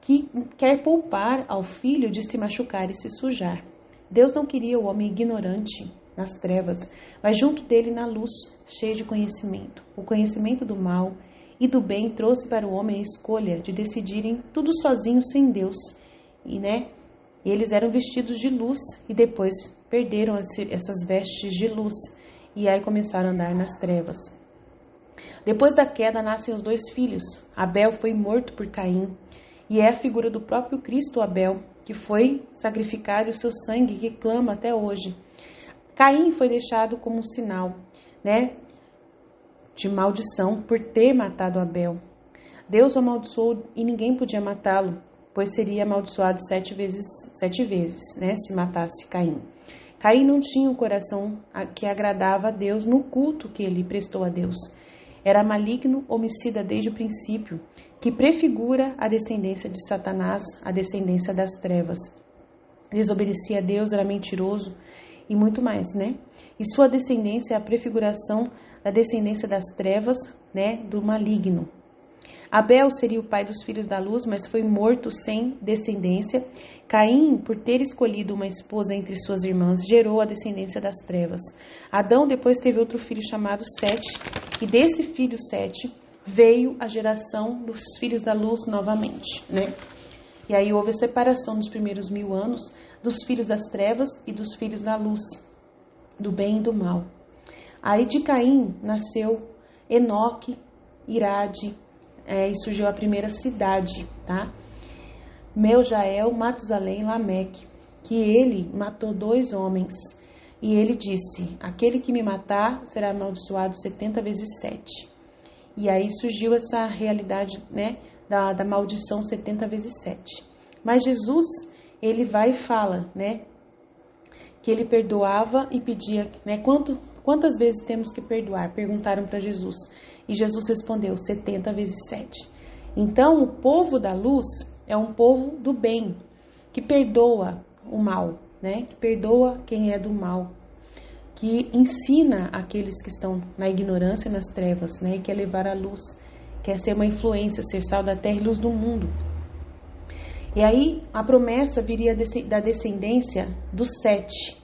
que quer poupar ao filho de se machucar e se sujar. Deus não queria o homem ignorante nas trevas, mas junto dele na luz, cheio de conhecimento. O conhecimento do mal e do bem trouxe para o homem a escolha de decidirem tudo sozinhos sem Deus. E, eles eram vestidos de luz e depois perderam essas vestes de luz e aí começaram a andar nas trevas. Depois da queda nascem os 2 filhos. Abel foi morto por Caim e é a figura do próprio Cristo Abel, que foi sacrificado, e o seu sangue que clama até hoje. Caim foi deixado como um sinal, de maldição por ter matado Abel. Deus o amaldiçoou e ninguém podia matá-lo, pois seria amaldiçoado 7 vezes, né, se matasse Caim. Caim não tinha um coração que agradava a Deus no culto que ele prestou a Deus. Era maligno, homicida desde o princípio, que prefigura a descendência de Satanás, a descendência das trevas. Desobedecia a Deus, era mentiroso e muito mais, né? E sua descendência é a prefiguração da descendência das trevas, né, do maligno. Abel seria o pai dos filhos da luz, mas foi morto sem descendência. Caim, por ter escolhido uma esposa entre suas irmãs, gerou a descendência das trevas. Adão depois teve outro filho chamado Sete, e desse filho Sete veio a geração dos filhos da luz novamente, né? E aí houve a separação dos primeiros 1000 anos dos filhos das trevas e dos filhos da luz, do bem e do mal. Aí de Caim nasceu Enoque, Irade, e surgiu a primeira cidade, tá? Meujael, Matusalém, Lameque, que ele matou 2 homens. E ele disse, aquele que me matar será amaldiçoado 70 vezes 7. E aí surgiu essa realidade, né, da maldição 70 vezes 7. Mas Jesus, ele vai e fala, né, que ele perdoava e pedia, né, quantas vezes temos que perdoar? Perguntaram para Jesus. E Jesus respondeu, 70 vezes 7. Então, o povo da luz é um povo do bem, que perdoa o mal, né? Que perdoa quem é do mal, que ensina aqueles que estão na ignorância e nas trevas, né? E quer levar a luz, quer ser uma influência, ser sal da terra e luz do mundo. E aí, a promessa viria da descendência do Sete,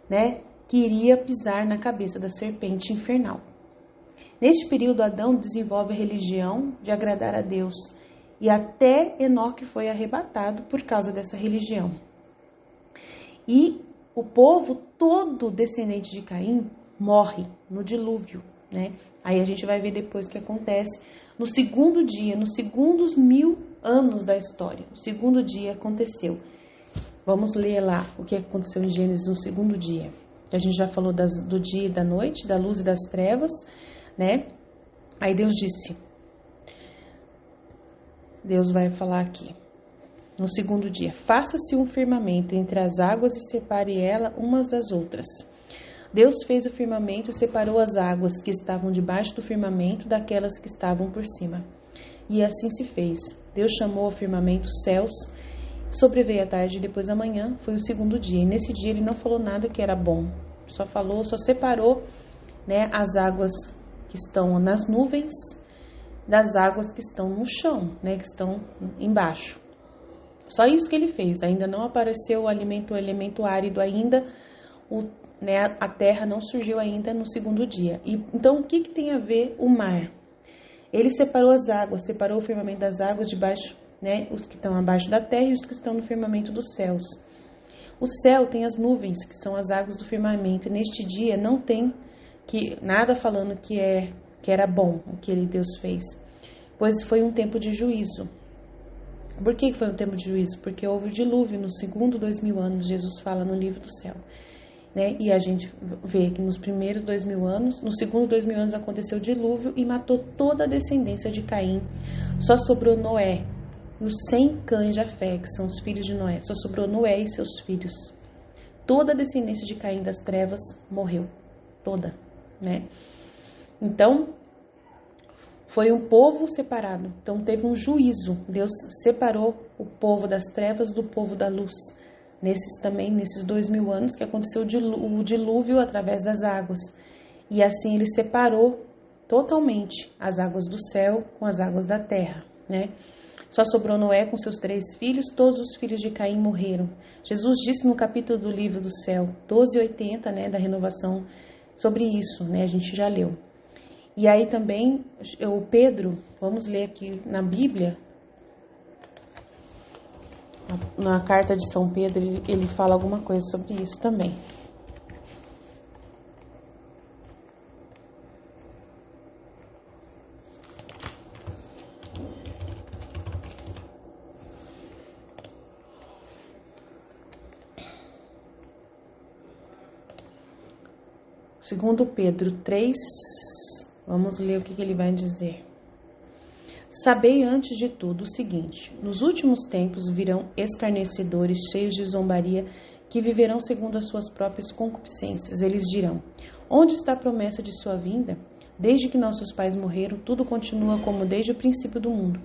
né? Que iria pisar na cabeça da serpente infernal. Neste período, Adão desenvolve a religião de agradar a Deus, e até Enoque foi arrebatado por causa dessa religião. E o povo todo descendente de Caim morre no dilúvio, né? Aí a gente vai ver depois o que acontece no segundo dia, nos segundos 1000 anos da história. O segundo dia aconteceu. Vamos ler lá o que aconteceu em Gênesis no segundo dia. A gente já falou do dia e da noite, da luz e das trevas, né? Aí Deus disse, Deus vai falar aqui, no segundo dia, faça-se um firmamento entre as águas e separe ela umas das outras. Deus fez o firmamento e separou as águas que estavam debaixo do firmamento daquelas que estavam por cima. E assim se fez. Deus chamou ao firmamento céus, sobreveio a tarde e depois a manhã, foi o segundo dia. E nesse dia ele não falou nada que era bom, só separou, né, as águas que estão nas nuvens das águas que estão no chão, né, que estão embaixo. Só isso que ele fez. Ainda não apareceu o elemento árido ainda, né, a terra não surgiu ainda no segundo dia. E então o que tem a ver o mar? Ele separou as águas, separou o firmamento das águas de baixo, né, os que estão abaixo da terra e os que estão no firmamento dos céus. O céu tem as nuvens, que são as águas do firmamento. E neste dia não tem nada falando que era bom o que Deus fez, pois foi um tempo de juízo. Por que foi um tempo de juízo? Porque houve o dilúvio no segundo 2000 anos, Jesus fala no livro do céu, né? E a gente vê que nos primeiros 2000 anos, no segundo 2000 anos aconteceu o dilúvio e matou toda a descendência de Caim. Só sobrou Noé e os 100 cães de Jafé, que são os filhos de Noé. Só sobrou Noé e seus filhos. Toda a descendência de Caim das trevas morreu, toda, né? Então, foi um povo separado. Então, teve um juízo. Deus separou o povo das trevas do povo da luz. Nesses 2000 anos que aconteceu o dilúvio através das águas. E assim ele separou totalmente as águas do céu com as águas da terra, né? Só sobrou Noé com seus 3 filhos, todos os filhos de Caim morreram. Jesus disse no capítulo do livro do céu, 12:80, né, da renovação, sobre isso, né, a gente já leu. E aí também, o Pedro, vamos ler aqui na Bíblia, na carta de São Pedro, ele fala alguma coisa sobre isso também. Segundo Pedro 3, vamos ler o que ele vai dizer. Sabei antes de tudo o seguinte: nos últimos tempos virão escarnecedores cheios de zombaria, que viverão segundo as suas próprias concupiscências. Eles dirão: onde está a promessa de sua vinda? Desde que nossos pais morreram, tudo continua como desde o princípio do mundo.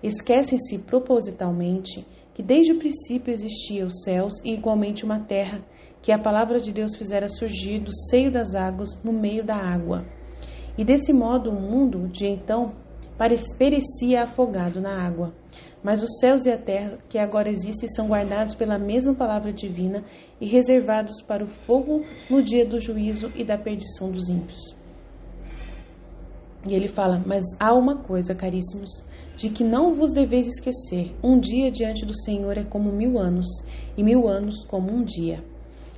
Esquecem-se propositalmente que desde o princípio existiam os céus e igualmente uma terra, que a palavra de Deus fizera surgir do seio das águas, no meio da água. E desse modo o mundo, de então, perecia afogado na água. Mas os céus e a terra que agora existem são guardados pela mesma palavra divina e reservados para o fogo no dia do juízo e da perdição dos ímpios. E ele fala: mas há uma coisa, caríssimos, de que não vos deveis esquecer: um dia diante do Senhor é como 1000 anos, e 1000 anos como um dia.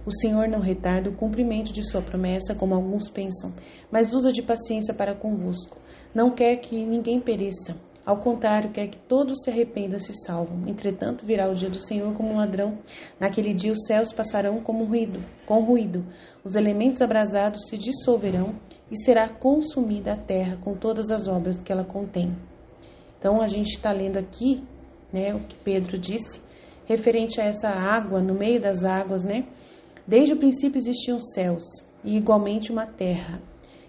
O Senhor não retarda o cumprimento de sua promessa, como alguns pensam, mas usa de paciência para convosco. Não quer que ninguém pereça. Ao contrário, quer que todos se arrependam e se salvam. Entretanto, virá o dia do Senhor como um ladrão. Naquele dia os céus passarão com ruído. Os elementos abrasados se dissolverão e será consumida a terra com todas as obras que ela contém. Então, a gente está lendo aqui, né, o que Pedro disse, referente a essa água, no meio das águas, né? Desde o princípio existiam céus e igualmente uma terra,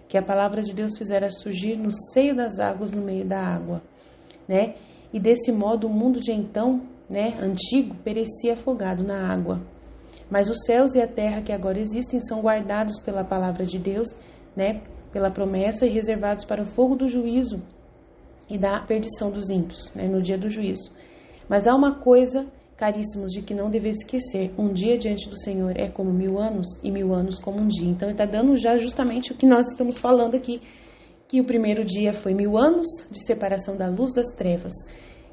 que a palavra de Deus fizera surgir no seio das águas, no meio da água, né? E desse modo o mundo de então, né, antigo, perecia afogado na água. Mas os céus e a terra que agora existem são guardados pela palavra de Deus, né, pela promessa, e reservados para o fogo do juízo e da perdição dos ímpios, né, no dia do juízo. Mas há uma coisa, caríssimos, de que não deveis esquecer: um dia diante do Senhor é como 1000 anos, e 1000 anos como um dia. Então ele está dando já justamente o que nós estamos falando aqui, que o primeiro dia foi 1000 anos de separação da luz das trevas.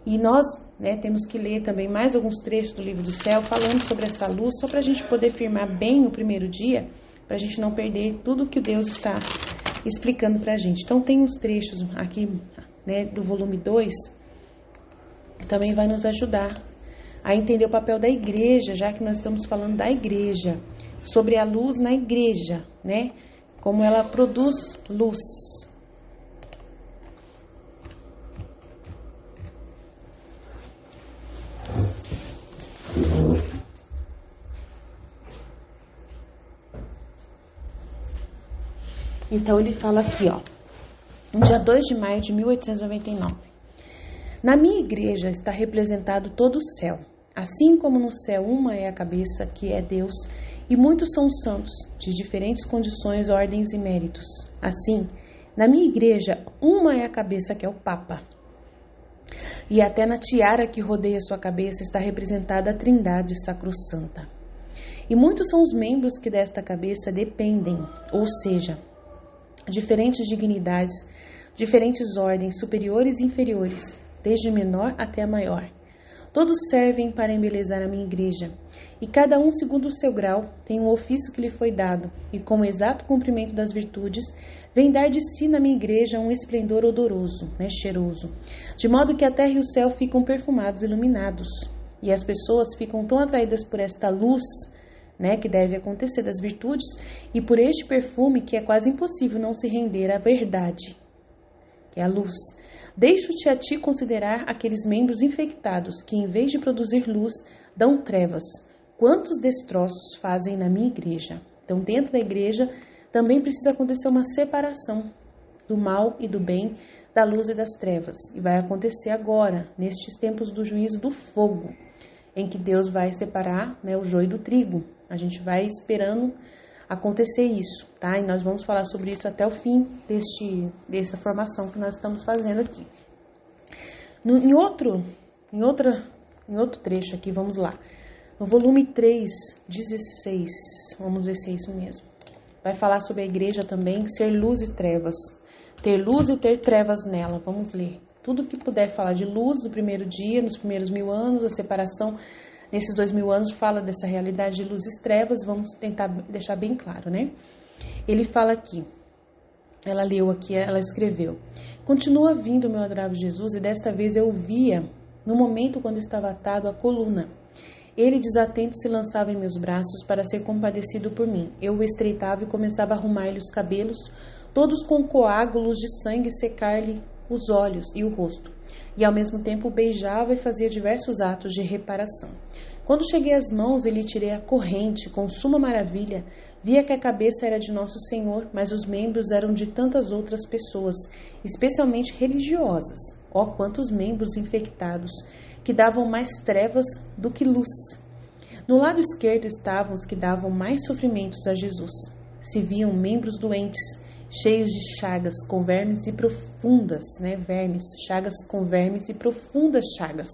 E nós, né, temos que ler também mais alguns trechos do livro do céu, falando sobre essa luz, só para a gente poder firmar bem o primeiro dia, para a gente não perder tudo que Deus está explicando para a gente. Então tem uns trechos aqui, né, do volume 2, que também vai nos ajudar a entender o papel da igreja, já que nós estamos falando da igreja, sobre a luz na igreja, né? Como ela produz luz. Então ele fala aqui, ó, no dia 2 de maio de 1899. Na minha igreja está representado todo o céu. Assim como no céu uma é a cabeça, que é Deus, e muitos são os santos, de diferentes condições, ordens e méritos. Assim, na minha igreja, uma é a cabeça, que é o Papa. E até na tiara que rodeia sua cabeça está representada a Trindade Sacrossanta. E muitos são os membros que desta cabeça dependem, ou seja, diferentes dignidades, diferentes ordens, superiores e inferiores, desde menor até a maior. Todos servem para embelezar a minha igreja, e cada um, segundo o seu grau, tem um ofício que lhe foi dado, e com o exato cumprimento das virtudes, vem dar de si na minha igreja um esplendor odoroso, né, cheiroso, de modo que a terra e o céu ficam perfumados e iluminados, e as pessoas ficam tão atraídas por esta luz, né, que deve acontecer das virtudes, e por este perfume que é quase impossível não se render à verdade, que é a luz. Deixo-te a ti considerar aqueles membros infectados que, em vez de produzir luz, dão trevas. Quantos destroços fazem na minha igreja? Então, dentro da igreja, também precisa acontecer uma separação do mal e do bem, da luz e das trevas. E vai acontecer agora, nestes tempos do juízo do fogo, em que Deus vai separar, né, o joio do trigo. A gente vai esperando acontecer isso, tá? E nós vamos falar sobre isso até o fim dessa formação que nós estamos fazendo aqui. Em outro trecho aqui, vamos lá. No volume 3, 16, vamos ver se é isso mesmo. Vai falar sobre a igreja também, ser luz e trevas. Ter luz e ter trevas nela. Vamos ler. Tudo que puder falar de luz do primeiro dia, nos primeiros 1000 anos, a separação. Nesses 2000 anos fala dessa realidade de luz e trevas, vamos tentar deixar bem claro, né? Ele fala aqui, ela leu aqui, ela escreveu: continua vindo, meu adorável Jesus, e desta vez eu o via no momento quando estava atado à coluna. Ele, desatento, se lançava em meus braços para ser compadecido por mim. Eu o estreitava e começava a arrumar-lhe os cabelos, todos com coágulos de sangue, secar-lhe os olhos e o rosto, e ao mesmo tempo beijava e fazia diversos atos de reparação. Quando cheguei às mãos e lhe tirei a corrente, com suma maravilha, via que a cabeça era de Nosso Senhor, mas os membros eram de tantas outras pessoas, especialmente religiosas. Ó, quantos membros infectados, que davam mais trevas do que luz. No lado esquerdo estavam os que davam mais sofrimentos a Jesus. Se viam membros doentes, cheios de chagas com vermes e profundas, chagas com vermes e profundas chagas.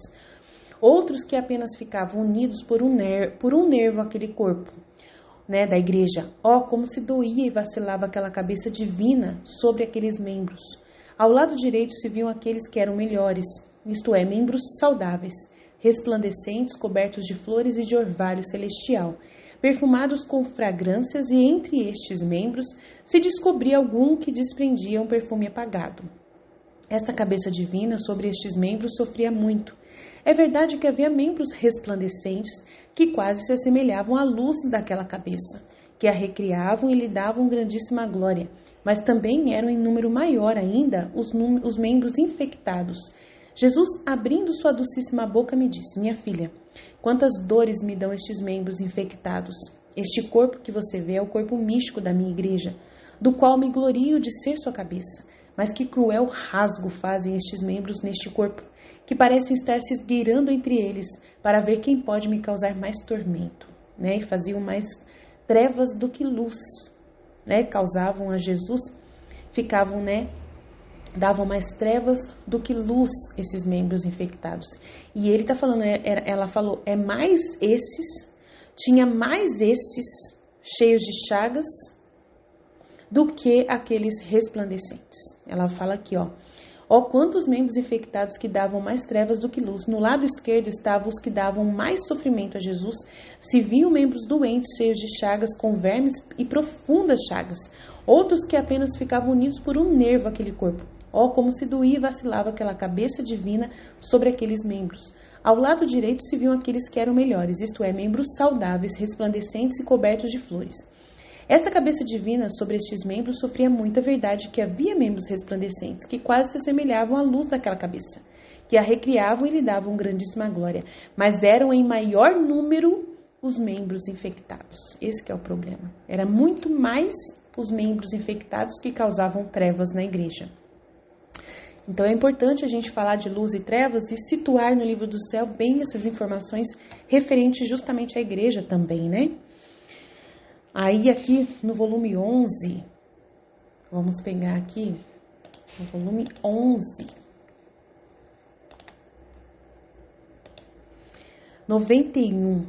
Outros que apenas ficavam unidos por um nervo àquele corpo, da igreja. Ó, como se doía e vacilava aquela cabeça divina sobre aqueles membros. Ao lado direito se viam aqueles que eram melhores, isto é, membros saudáveis, resplandecentes, cobertos de flores e de orvalho celestial, perfumados com fragrâncias, e entre estes membros se descobria algum que desprendia um perfume apagado. Esta cabeça divina sobre estes membros sofria muito. É verdade que havia membros resplandecentes que quase se assemelhavam à luz daquela cabeça, que a recriavam e lhe davam grandíssima glória, mas também eram em número maior ainda os membros infectados. Jesus, abrindo sua docíssima boca, me disse: minha filha, quantas dores me dão estes membros infectados. Este corpo que você vê é o corpo místico da minha igreja, do qual me glorio de ser sua cabeça. Mas que cruel rasgo fazem estes membros neste corpo, que parecem estar se esgueirando entre eles, para ver quem pode me causar mais tormento. E faziam mais trevas do que luz. Causavam a Jesus, davam mais trevas do que luz esses membros infectados. E ele está falando, ela falou, tinha mais esses cheios de chagas do que aqueles resplandecentes. Ela fala aqui, ó, quantos membros infectados que davam mais trevas do que luz. No lado esquerdo estavam os que davam mais sofrimento a Jesus. Se viam membros doentes, cheios de chagas, com vermes e profundas chagas. Outros que apenas ficavam unidos por um nervo àquele corpo. Ó, como se doía e vacilava aquela cabeça divina sobre aqueles membros. Ao lado direito se viam aqueles que eram melhores, isto é, membros saudáveis, resplandecentes e cobertos de flores. Esta cabeça divina sobre estes membros sofria muita verdade que havia membros resplandecentes, que quase se assemelhavam à luz daquela cabeça, que a recriavam e lhe davam grandíssima glória, mas eram em maior número os membros infectados. Esse que é o problema. Era muito mais os membros infectados que causavam trevas na igreja. Então é importante a gente falar de luz e trevas e situar no livro do céu bem essas informações referentes justamente à igreja também, Aí aqui no volume 11, vamos pegar aqui no volume 11, 91,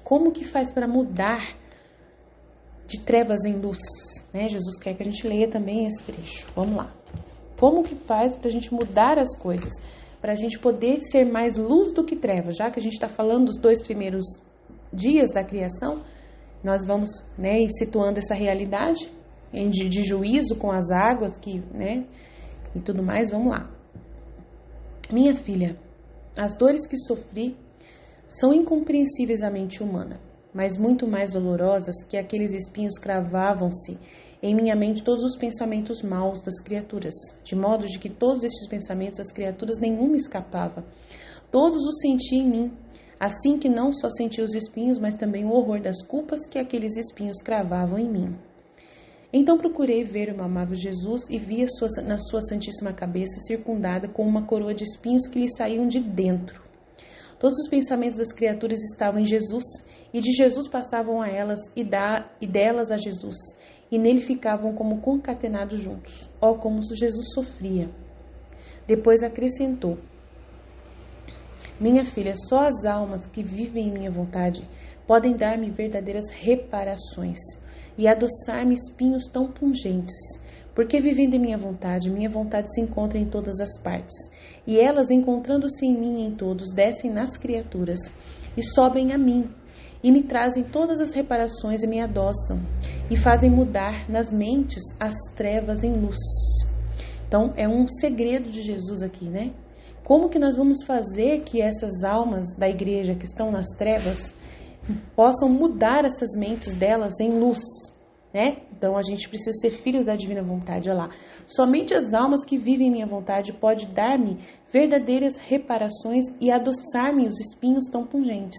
como que faz para mudar de trevas em luz? Jesus quer que a gente leia também esse trecho, vamos lá. Como que faz para a gente mudar as coisas? Para a gente poder ser mais luz do que trevas, já que a gente está falando dos 2 primeiros dias da criação, nós vamos ir situando essa realidade de juízo com as águas e tudo mais. Vamos lá. Minha filha, as dores que sofri são incompreensíveis à mente humana, mas muito mais dolorosas que aqueles espinhos cravavam-se em minha mente todos os pensamentos maus das criaturas, de modo de que todos estes pensamentos das criaturas nenhum me escapava. Todos os senti em mim, assim que não só senti os espinhos, mas também o horror das culpas que aqueles espinhos cravavam em mim. Então procurei ver o meu amável Jesus e vi na sua santíssima cabeça circundada com uma coroa de espinhos que lhe saíam de dentro. Todos os pensamentos das criaturas estavam em Jesus, e de Jesus passavam a elas e delas a Jesus, e nele ficavam como concatenados juntos. Ó, como Jesus sofria. Depois acrescentou: minha filha, só as almas que vivem em minha vontade podem dar-me verdadeiras reparações e adoçar-me espinhos tão pungentes, porque vivendo em minha vontade se encontra em todas as partes, e elas, encontrando-se em mim e em todos, descem nas criaturas e sobem a mim, e me trazem todas as reparações e me adoçam, e fazem mudar nas mentes as trevas em luz. Então, é um segredo de Jesus aqui, Como que nós vamos fazer que essas almas da igreja que estão nas trevas possam mudar essas mentes delas em luz, Então, a gente precisa ser filho da divina vontade, olha lá. Somente as almas que vivem em minha vontade podem dar-me verdadeiras reparações e adoçar-me os espinhos tão pungentes.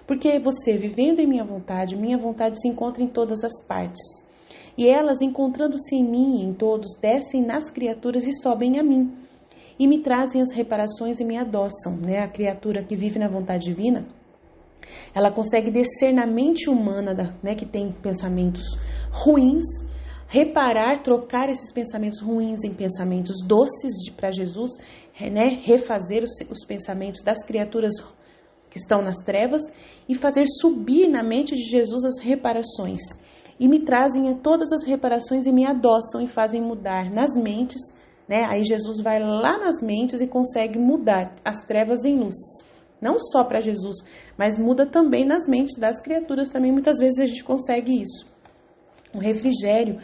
Porque você, vivendo em minha vontade se encontra em todas as partes. E elas, encontrando-se em mim e em todos, descem nas criaturas e sobem a mim. E me trazem as reparações e me adoçam, né? A criatura que vive na vontade divina, ela consegue descer na mente humana, né, que tem pensamentos ruins, reparar, trocar esses pensamentos ruins em pensamentos doces para Jesus, né, refazer os pensamentos das criaturas que estão nas trevas e fazer subir na mente de Jesus as reparações. E me trazem todas as reparações e me adoçam e fazem mudar nas mentes, né? Aí Jesus vai lá nas mentes e consegue mudar as trevas em luz. Não só para Jesus, mas muda também nas mentes das criaturas. Também muitas vezes a gente consegue isso. Um refrigério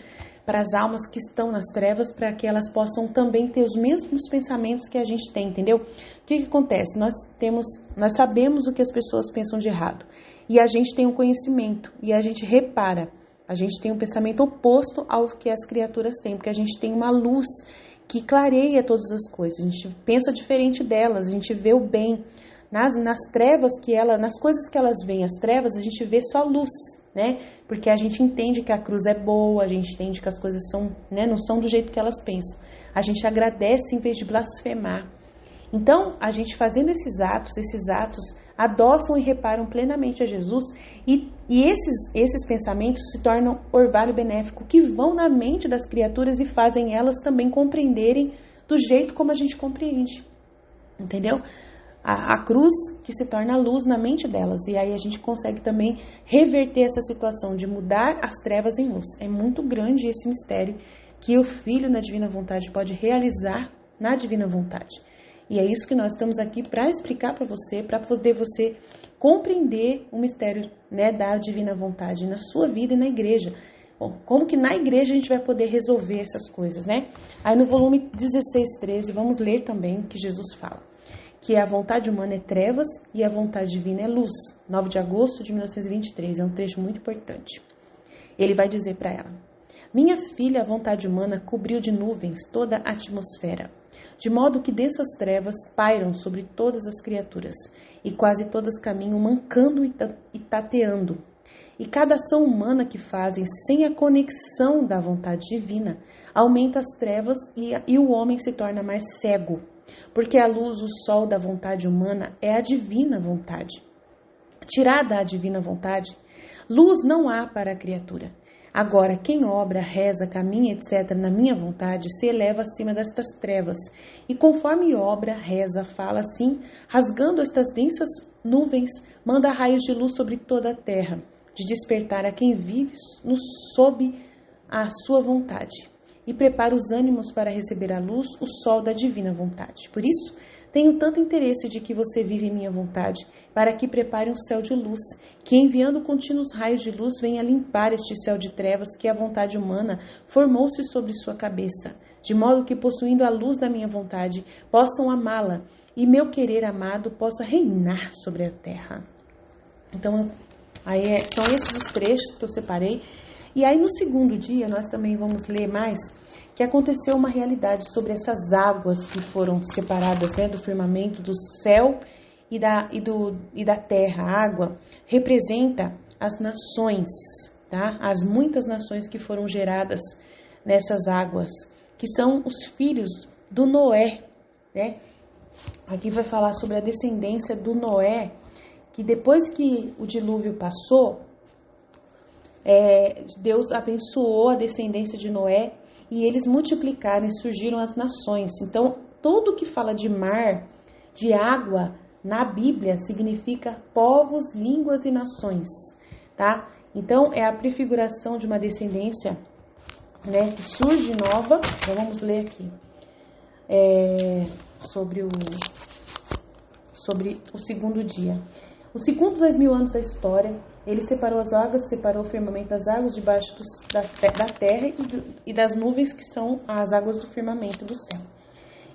para as almas que estão nas trevas, para que elas possam também ter os mesmos pensamentos que a gente tem, entendeu? O que acontece? Nós sabemos o que as pessoas pensam de errado. E a gente tem um conhecimento, e a gente repara. A gente tem um pensamento oposto ao que as criaturas têm, porque a gente tem uma luz que clareia todas as coisas. A gente pensa diferente delas, a gente vê o bem. Nas trevas nas coisas que elas veem, as trevas, a gente vê só luz, né? Porque a gente entende que a cruz é boa, a gente entende que as coisas são, né, não são do jeito que elas pensam. A gente agradece em vez de blasfemar. Então, a gente fazendo esses atos adoçam e reparam plenamente a Jesus e esses pensamentos se tornam orvalho benéfico que vão na mente das criaturas e fazem elas também compreenderem do jeito como a gente compreende, entendeu? A cruz que se torna luz na mente delas. E aí a gente consegue também reverter essa situação de mudar as trevas em luz. É muito grande esse mistério que o Filho na Divina Vontade pode realizar na Divina Vontade. E é isso que nós estamos aqui para explicar para você, para poder você compreender o mistério, né, da Divina Vontade na sua vida e na igreja. Bom, como que na igreja a gente vai poder resolver essas coisas, né? Aí no volume 16:13, vamos ler também o que Jesus fala. Que a vontade humana é trevas e a vontade divina é luz. 9 de agosto de 1923, é um trecho muito importante. Ele vai dizer para ela: minha filha, a vontade humana cobriu de nuvens toda a atmosfera, de modo que densas trevas pairam sobre todas as criaturas, e quase todas caminham mancando e tateando. E cada ação humana que fazem sem a conexão da vontade divina, aumenta as trevas e o homem se torna mais cego. Porque a luz, o sol da vontade humana é a divina vontade. Tirada a divina vontade, luz não há para a criatura. Agora, quem obra, reza, caminha, etc., na minha vontade, se eleva acima destas trevas. E conforme obra, reza, fala assim, rasgando estas densas nuvens, manda raios de luz sobre toda a terra, de despertar a quem vive sob a sua vontade. E prepara os ânimos para receber a luz, o sol da divina vontade. Por isso, tenho tanto interesse de que você vive em minha vontade, para que prepare um céu de luz, que enviando contínuos raios de luz venha limpar este céu de trevas que a vontade humana formou-se sobre sua cabeça, de modo que, possuindo a luz da minha vontade, possam amá-la, e meu querer amado possa reinar sobre a terra. Então, são esses os trechos que eu separei. E aí no segundo dia nós também vamos ler mais que aconteceu uma realidade sobre essas águas que foram separadas, né, do firmamento, do céu e da terra. A água representa as nações, tá? As muitas nações que foram geradas nessas águas, que são os filhos do Noé, né? Aqui vai falar sobre a descendência do Noé, que depois que o dilúvio passou, Deus abençoou a descendência de Noé e eles multiplicaram e surgiram as nações. Então, tudo que fala de mar, de água, na Bíblia significa povos, línguas e nações, tá? Então, é a prefiguração de uma descendência, né, que surge nova. Então, vamos ler aqui sobre o segundo dia. O segundo 2000 anos da história, ele separou as águas, separou o firmamento das águas debaixo da terra e das nuvens, que são as águas do firmamento do céu.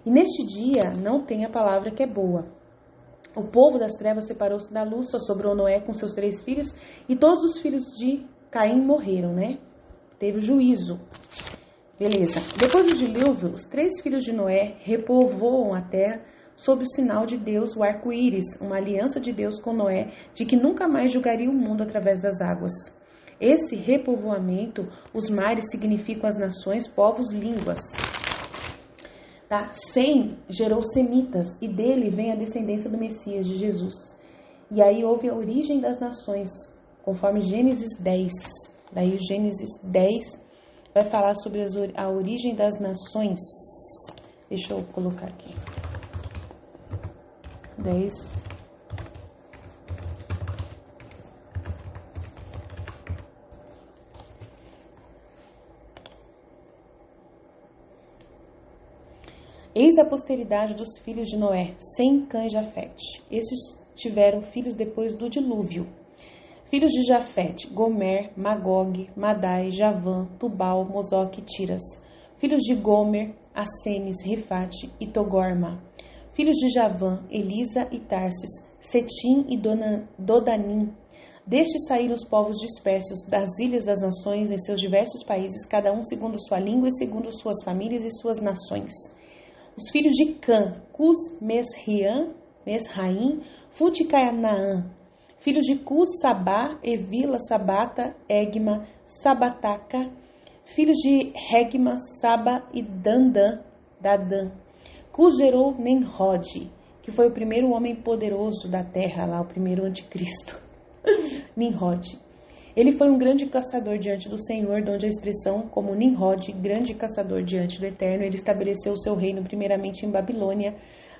E neste dia não tem a palavra que é boa. O povo das trevas separou-se da luz, só sobrou Noé com seus 3 filhos, e todos os filhos de Caim morreram, né? teve o juízo. Beleza. Depois do dilúvio, os 3 filhos de Noé repovoam a terra sob o sinal de Deus, o arco-íris, uma aliança de Deus com Noé, de que nunca mais julgaria o mundo através das águas. Esse repovoamento, os mares significam as nações, povos, línguas. Tá? Sem gerou semitas, e dele vem a descendência do Messias, de Jesus. E aí houve a origem das nações, conforme Gênesis 10. Daí Gênesis 10 vai falar sobre a origem das nações. Deixa eu colocar aqui. 10. Eis a posteridade dos filhos de Noé, Sem, Cã e Jafete. Esses tiveram filhos depois do dilúvio. Filhos de Jafete, Gomer, Magog, Madai, Javã, Tubal, Mosoque e Tiras. Filhos de Gomer, Acenes, Rifate e Togorma. Filhos de Javã, Elisa e Tarsis, Setim e Dodanim. Destes saíram os povos dispersos das ilhas das nações em seus diversos países, cada um segundo sua língua e segundo suas famílias e suas nações. Os filhos de Cã, Cus, Mesraim, Fut e Canaã. Filhos de Cus, Sabá, Evila, Sabata, Egma, Sabataca. Filhos de Regma, Saba e Dadã. Cus gerou Nimrod, que foi o primeiro homem poderoso da terra, lá o primeiro anticristo. Nimrod. Ele foi um grande caçador diante do Senhor, donde a expressão como Nimrod, grande caçador diante do Eterno, ele estabeleceu o seu reino primeiramente em Babilônia,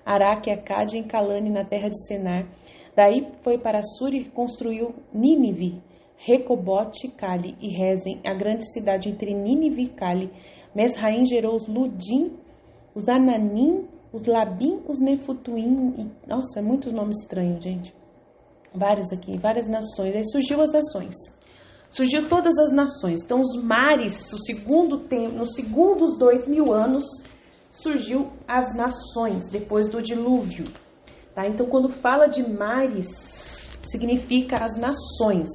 Araque, Acade e em Calane, na terra de Senar. Daí foi para Assur e construiu Nínive, Recobote, Cali e Rezem, a grande cidade entre Nínive e Cali. Mesraim gerou os Ludim, os Ananim, os Labim, os Nefutuim, e, nossa, muitos nomes estranhos, gente. Vários aqui, várias nações. Aí surgiu as nações. Surgiu todas as nações. Então, os mares, nos segundos 2000 anos, surgiu as nações, depois do dilúvio. Tá? Então, quando fala de mares, significa as nações.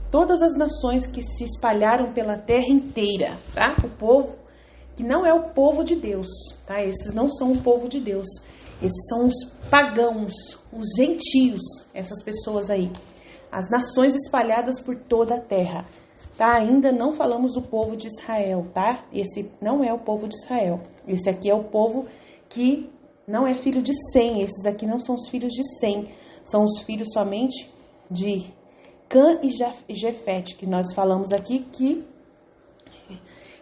Todas as nações que se espalharam pela terra inteira, tá? O povo, que não é o povo de Deus, tá? Esses não são o povo de Deus. Esses são os pagãos, os gentios, essas pessoas aí. As nações espalhadas por toda a terra. Tá? Ainda não falamos do povo de Israel, tá? Esse não é o povo de Israel. Esse aqui é o povo que não é filho de Sem. Esses aqui não são os filhos de Sem. São os filhos somente de Cã e Jefete, que nós falamos aqui,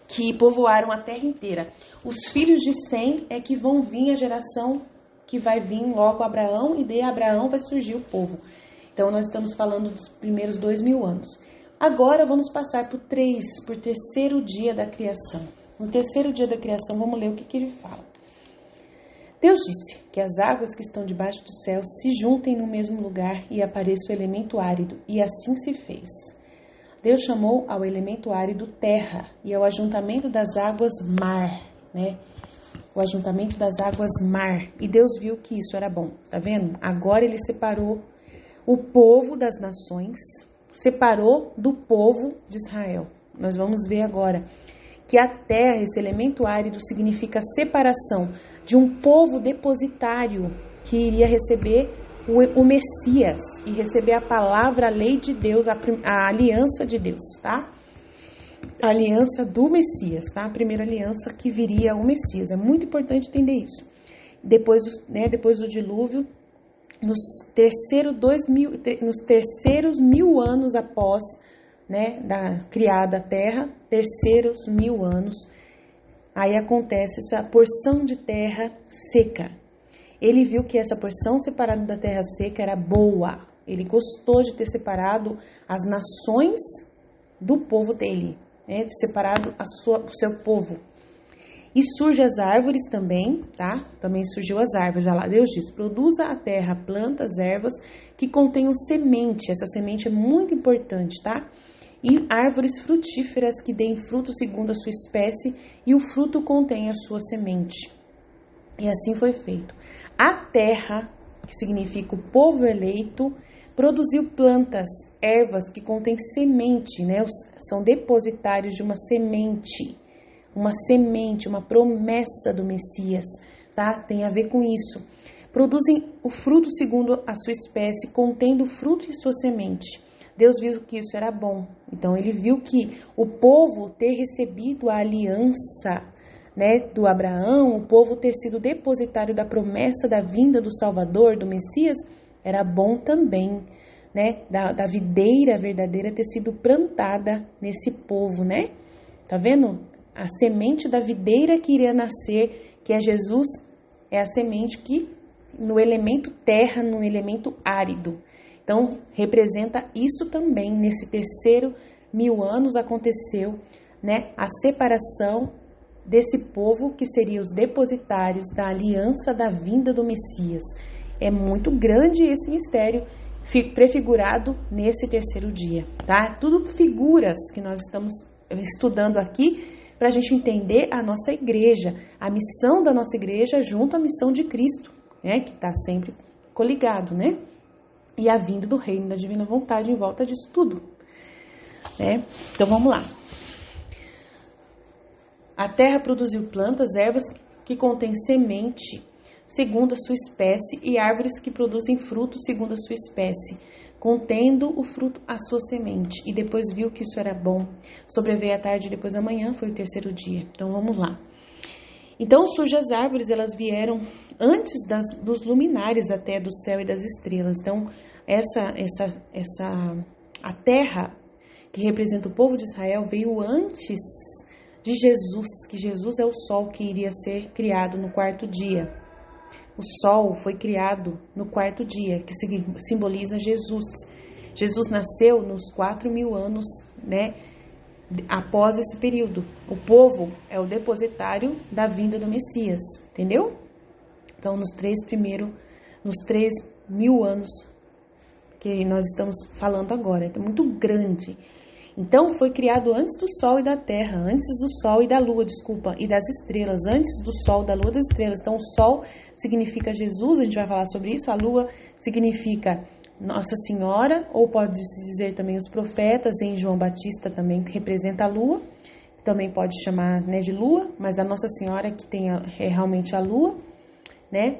que povoaram a terra inteira. Os filhos de Sem é que vão vir a geração que vai vir logo Abraão, e de Abraão vai surgir o povo. Então, nós estamos falando dos primeiros 2000 anos. Agora, vamos passar por terceiro dia da criação. No terceiro dia da criação, vamos ler o que ele fala. Deus disse que as águas que estão debaixo do céu se juntem no mesmo lugar e apareça o elemento árido, e assim se fez. Deus chamou ao elemento árido terra e ao ajuntamento das águas mar, né? O ajuntamento das águas mar. E Deus viu que isso era bom, tá vendo? Agora ele separou o povo das nações, separou do povo de Israel. Nós vamos ver agora que a terra, esse elemento árido, significa a separação de um povo depositário que iria receber o Messias e receber a palavra, a lei de Deus, a aliança de Deus, tá? A aliança do Messias, tá? A primeira aliança que viria o Messias. É muito importante entender isso. Depois do dilúvio, nos terceiros 1000 anos após, né, da criada a terra, terceiros 1000 anos, aí acontece essa porção de terra seca. Ele viu que essa porção separada da terra seca era boa. Ele gostou de ter separado as nações do povo dele, né, separado o seu povo. E surgem as árvores também, tá? Também surgiu as árvores. Já lá, Deus diz, produza a terra plantas, ervas que contenham semente. Essa semente é muito importante, tá? E árvores frutíferas que deem fruto segundo a sua espécie e o fruto contém a sua semente. E assim foi feito. A terra que significa o povo eleito, produziu plantas, ervas que contêm semente, né? São depositários de uma semente, uma promessa do Messias, tá? Tem a ver com isso. Produzem o fruto segundo a sua espécie, contendo o fruto e sua semente. Deus viu que isso era bom. Então, ele viu que o povo ter recebido a aliança, né, do Abraão, o povo ter sido depositário da promessa da vinda do Salvador, do Messias, era bom também, né, da videira verdadeira ter sido plantada nesse povo, né? Tá vendo? A semente da videira que iria nascer, que é Jesus, é a semente que no elemento terra, no elemento árido. Então, representa isso também. Nesse terceiro 1000 anos aconteceu, né, a separação desse povo que seria os depositários da aliança da vinda do Messias. É muito grande esse mistério prefigurado nesse terceiro dia, tá? Tudo figuras que nós estamos estudando aqui para a gente entender a nossa igreja, a missão da nossa igreja junto à missão de Cristo, né? Que está sempre coligado, né? E a vinda do reino da divina vontade em volta disso tudo, né? Então vamos lá. A terra produziu plantas, ervas que contêm semente segundo a sua espécie e árvores que produzem frutos segundo a sua espécie, contendo o fruto a sua semente. E depois viu que isso era bom. Sobreveio a tarde e depois da manhã, foi o terceiro dia. Então vamos lá. Então surgem as árvores, elas vieram antes dos luminares até do céu e das estrelas. Então a terra que representa o povo de Israel veio antes de Jesus, que Jesus é o sol que iria ser criado no quarto dia. O sol foi criado no quarto dia, que simboliza Jesus. Jesus nasceu nos 4000 anos, né, após esse período. O povo é o depositário da vinda do Messias, entendeu? Então, nos 3000 anos que nós estamos falando agora, é muito grande. Então, foi criado antes do sol e da terra, antes do sol e da lua, e das estrelas, antes do sol, da lua e das estrelas. Então, o sol significa Jesus, a gente vai falar sobre isso, a lua significa Nossa Senhora, ou pode-se dizer também os profetas, em João Batista também, que representa a lua, também pode chamar, né, de lua, mas a Nossa Senhora que é realmente a lua, né,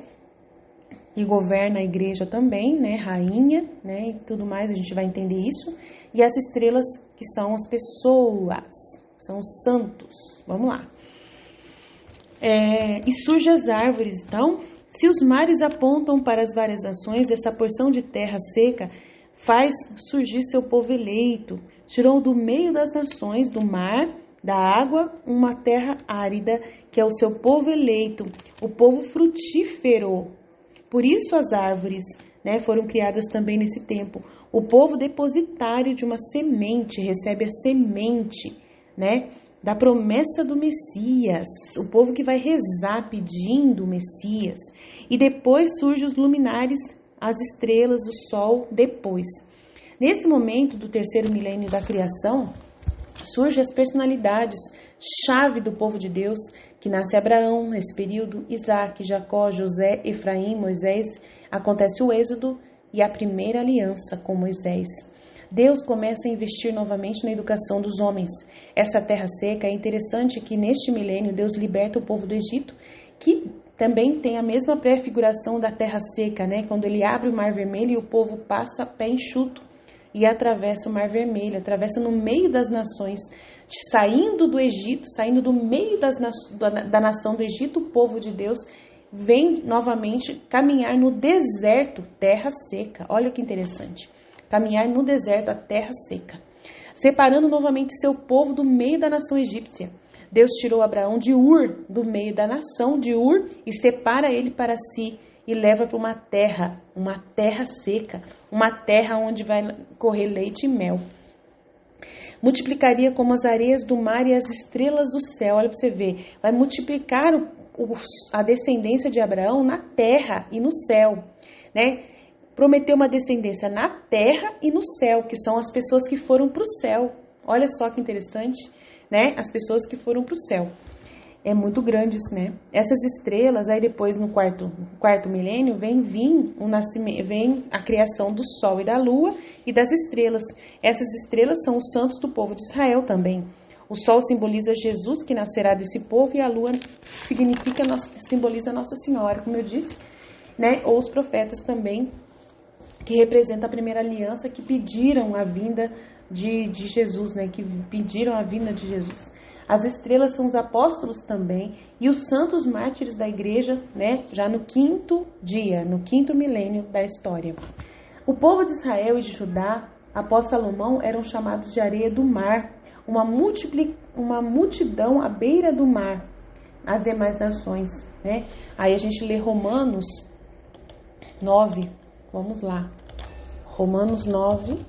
e governa a igreja também, né, rainha, né, e tudo mais, a gente vai entender isso. E as estrelas, que são as pessoas, são os santos. Vamos lá. E surgem as árvores, então. Se os mares apontam para as várias nações, essa porção de terra seca faz surgir seu povo eleito. Tirou do meio das nações, do mar, da água, uma terra árida, que é o seu povo eleito, o povo frutífero. Por isso as árvores, né, foram criadas também nesse tempo. O povo depositário de uma semente, recebe a semente, né, da promessa do Messias. O povo que vai rezar pedindo o Messias. E depois surgem os luminares, as estrelas, o sol, depois. Nesse momento do terceiro milênio da criação, surgem as personalidades chave do povo de Deus, que nasce Abraão, nesse período, Isaac, Jacó, José, Efraim, Moisés. Acontece o êxodo e a primeira aliança com Moisés. Deus começa a investir novamente na educação dos homens. Essa terra seca, é interessante que neste milênio Deus liberta o povo do Egito, que também tem a mesma prefiguração da terra seca, né? Quando ele abre o Mar Vermelho e o povo passa pé enxuto e atravessa o Mar Vermelho, atravessa no meio das nações, saindo do Egito, saindo do meio da nação do Egito, o povo de Deus vem novamente caminhar no deserto, terra seca. Olha que interessante. Caminhar no deserto, a terra seca. Separando novamente seu povo do meio da nação egípcia. Deus tirou Abraão de Ur, do meio da nação de Ur, e separa ele para si e leva para uma terra seca, uma terra onde vai correr leite e mel. Multiplicaria como as areias do mar e as estrelas do céu. Olha para você ver. Vai multiplicar a descendência de Abraão na terra e no céu, né? Prometeu uma descendência na terra e no céu, que são as pessoas que foram para o céu. Olha só que interessante, né? As pessoas que foram para o céu. É muito grande isso, né? Essas estrelas, aí depois no quarto milênio, vem a criação do Sol e da Lua e das estrelas. Essas estrelas são os santos do povo de Israel também. O Sol simboliza Jesus, que nascerá desse povo, e a Lua simboliza Nossa Senhora, como eu disse, né? Ou os profetas também, que representam a primeira aliança, que pediram a vinda de Jesus, né? Que pediram a vinda de Jesus. As estrelas são os apóstolos também e os santos mártires da igreja, né? Já no quinto dia, no quinto milênio da história. O povo de Israel e de Judá, após Salomão, eram chamados de areia do mar, uma multidão à beira do mar, as demais nações, né? Aí a gente lê Romanos 9, vamos lá. Romanos 9,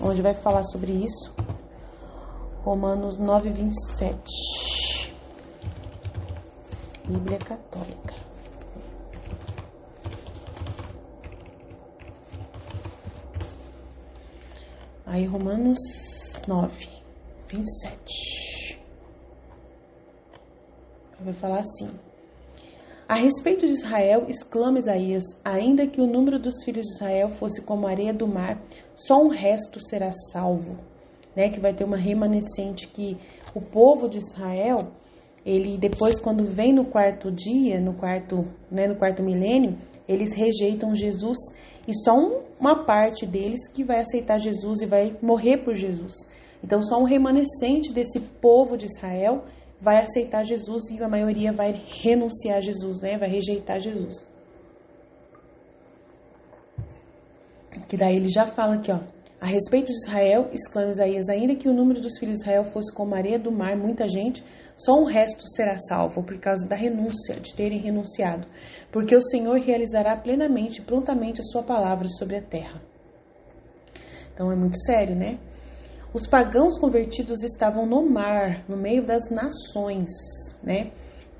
onde vai falar sobre isso. Romanos 9, 27. Bíblia Católica. Aí, Romanos 9, 27. Vai falar assim. A respeito de Israel, exclama Isaías, ainda que o número dos filhos de Israel fosse como a areia do mar, só um resto será salvo. Né, que vai ter uma remanescente, que o povo de Israel, ele depois, quando vem no quarto dia, no quarto milênio, eles rejeitam Jesus, e só uma parte deles que vai aceitar Jesus e vai morrer por Jesus. Então só um remanescente desse povo de Israel vai aceitar Jesus, e a maioria vai renunciar a Jesus, né, vai rejeitar Jesus. Que daí ele já fala aqui, ó. A respeito de Israel, exclama Isaías, ainda que o número dos filhos de Israel fosse como a areia do mar, muita gente, só um resto será salvo, por causa da renúncia, de terem renunciado. Porque o Senhor realizará plenamente e prontamente a sua palavra sobre a terra. Então é muito sério, né? Os pagãos convertidos estavam no mar, no meio das nações, né?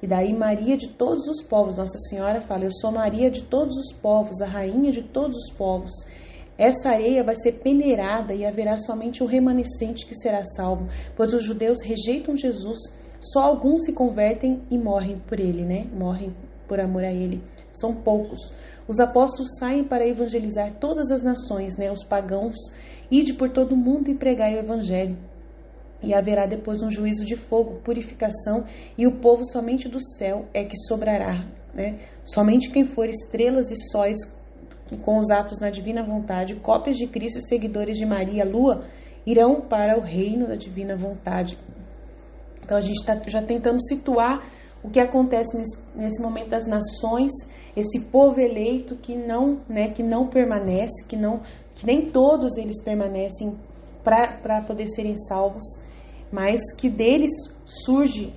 E daí Maria de todos os povos, Nossa Senhora fala, eu sou Maria de todos os povos, a rainha de todos os povos. Essa areia vai ser peneirada e haverá somente um remanescente que será salvo, pois os judeus rejeitam Jesus, só alguns se convertem e morrem por ele, né? Morrem por amor a ele. São poucos. Os apóstolos saem para evangelizar todas as nações, né? Os pagãos, ide por todo o mundo e pregai o evangelho. E haverá depois um juízo de fogo, purificação, e o povo somente do céu é que sobrará, né? Somente quem for estrelas e sóis com os atos na divina vontade, cópias de Cristo e seguidores de Maria, Lua, irão para o reino da divina vontade. Então a gente está já tentando situar o que acontece nesse momento das nações, esse povo eleito que não permanece, que nem todos eles permanecem para poder serem salvos, mas que deles surge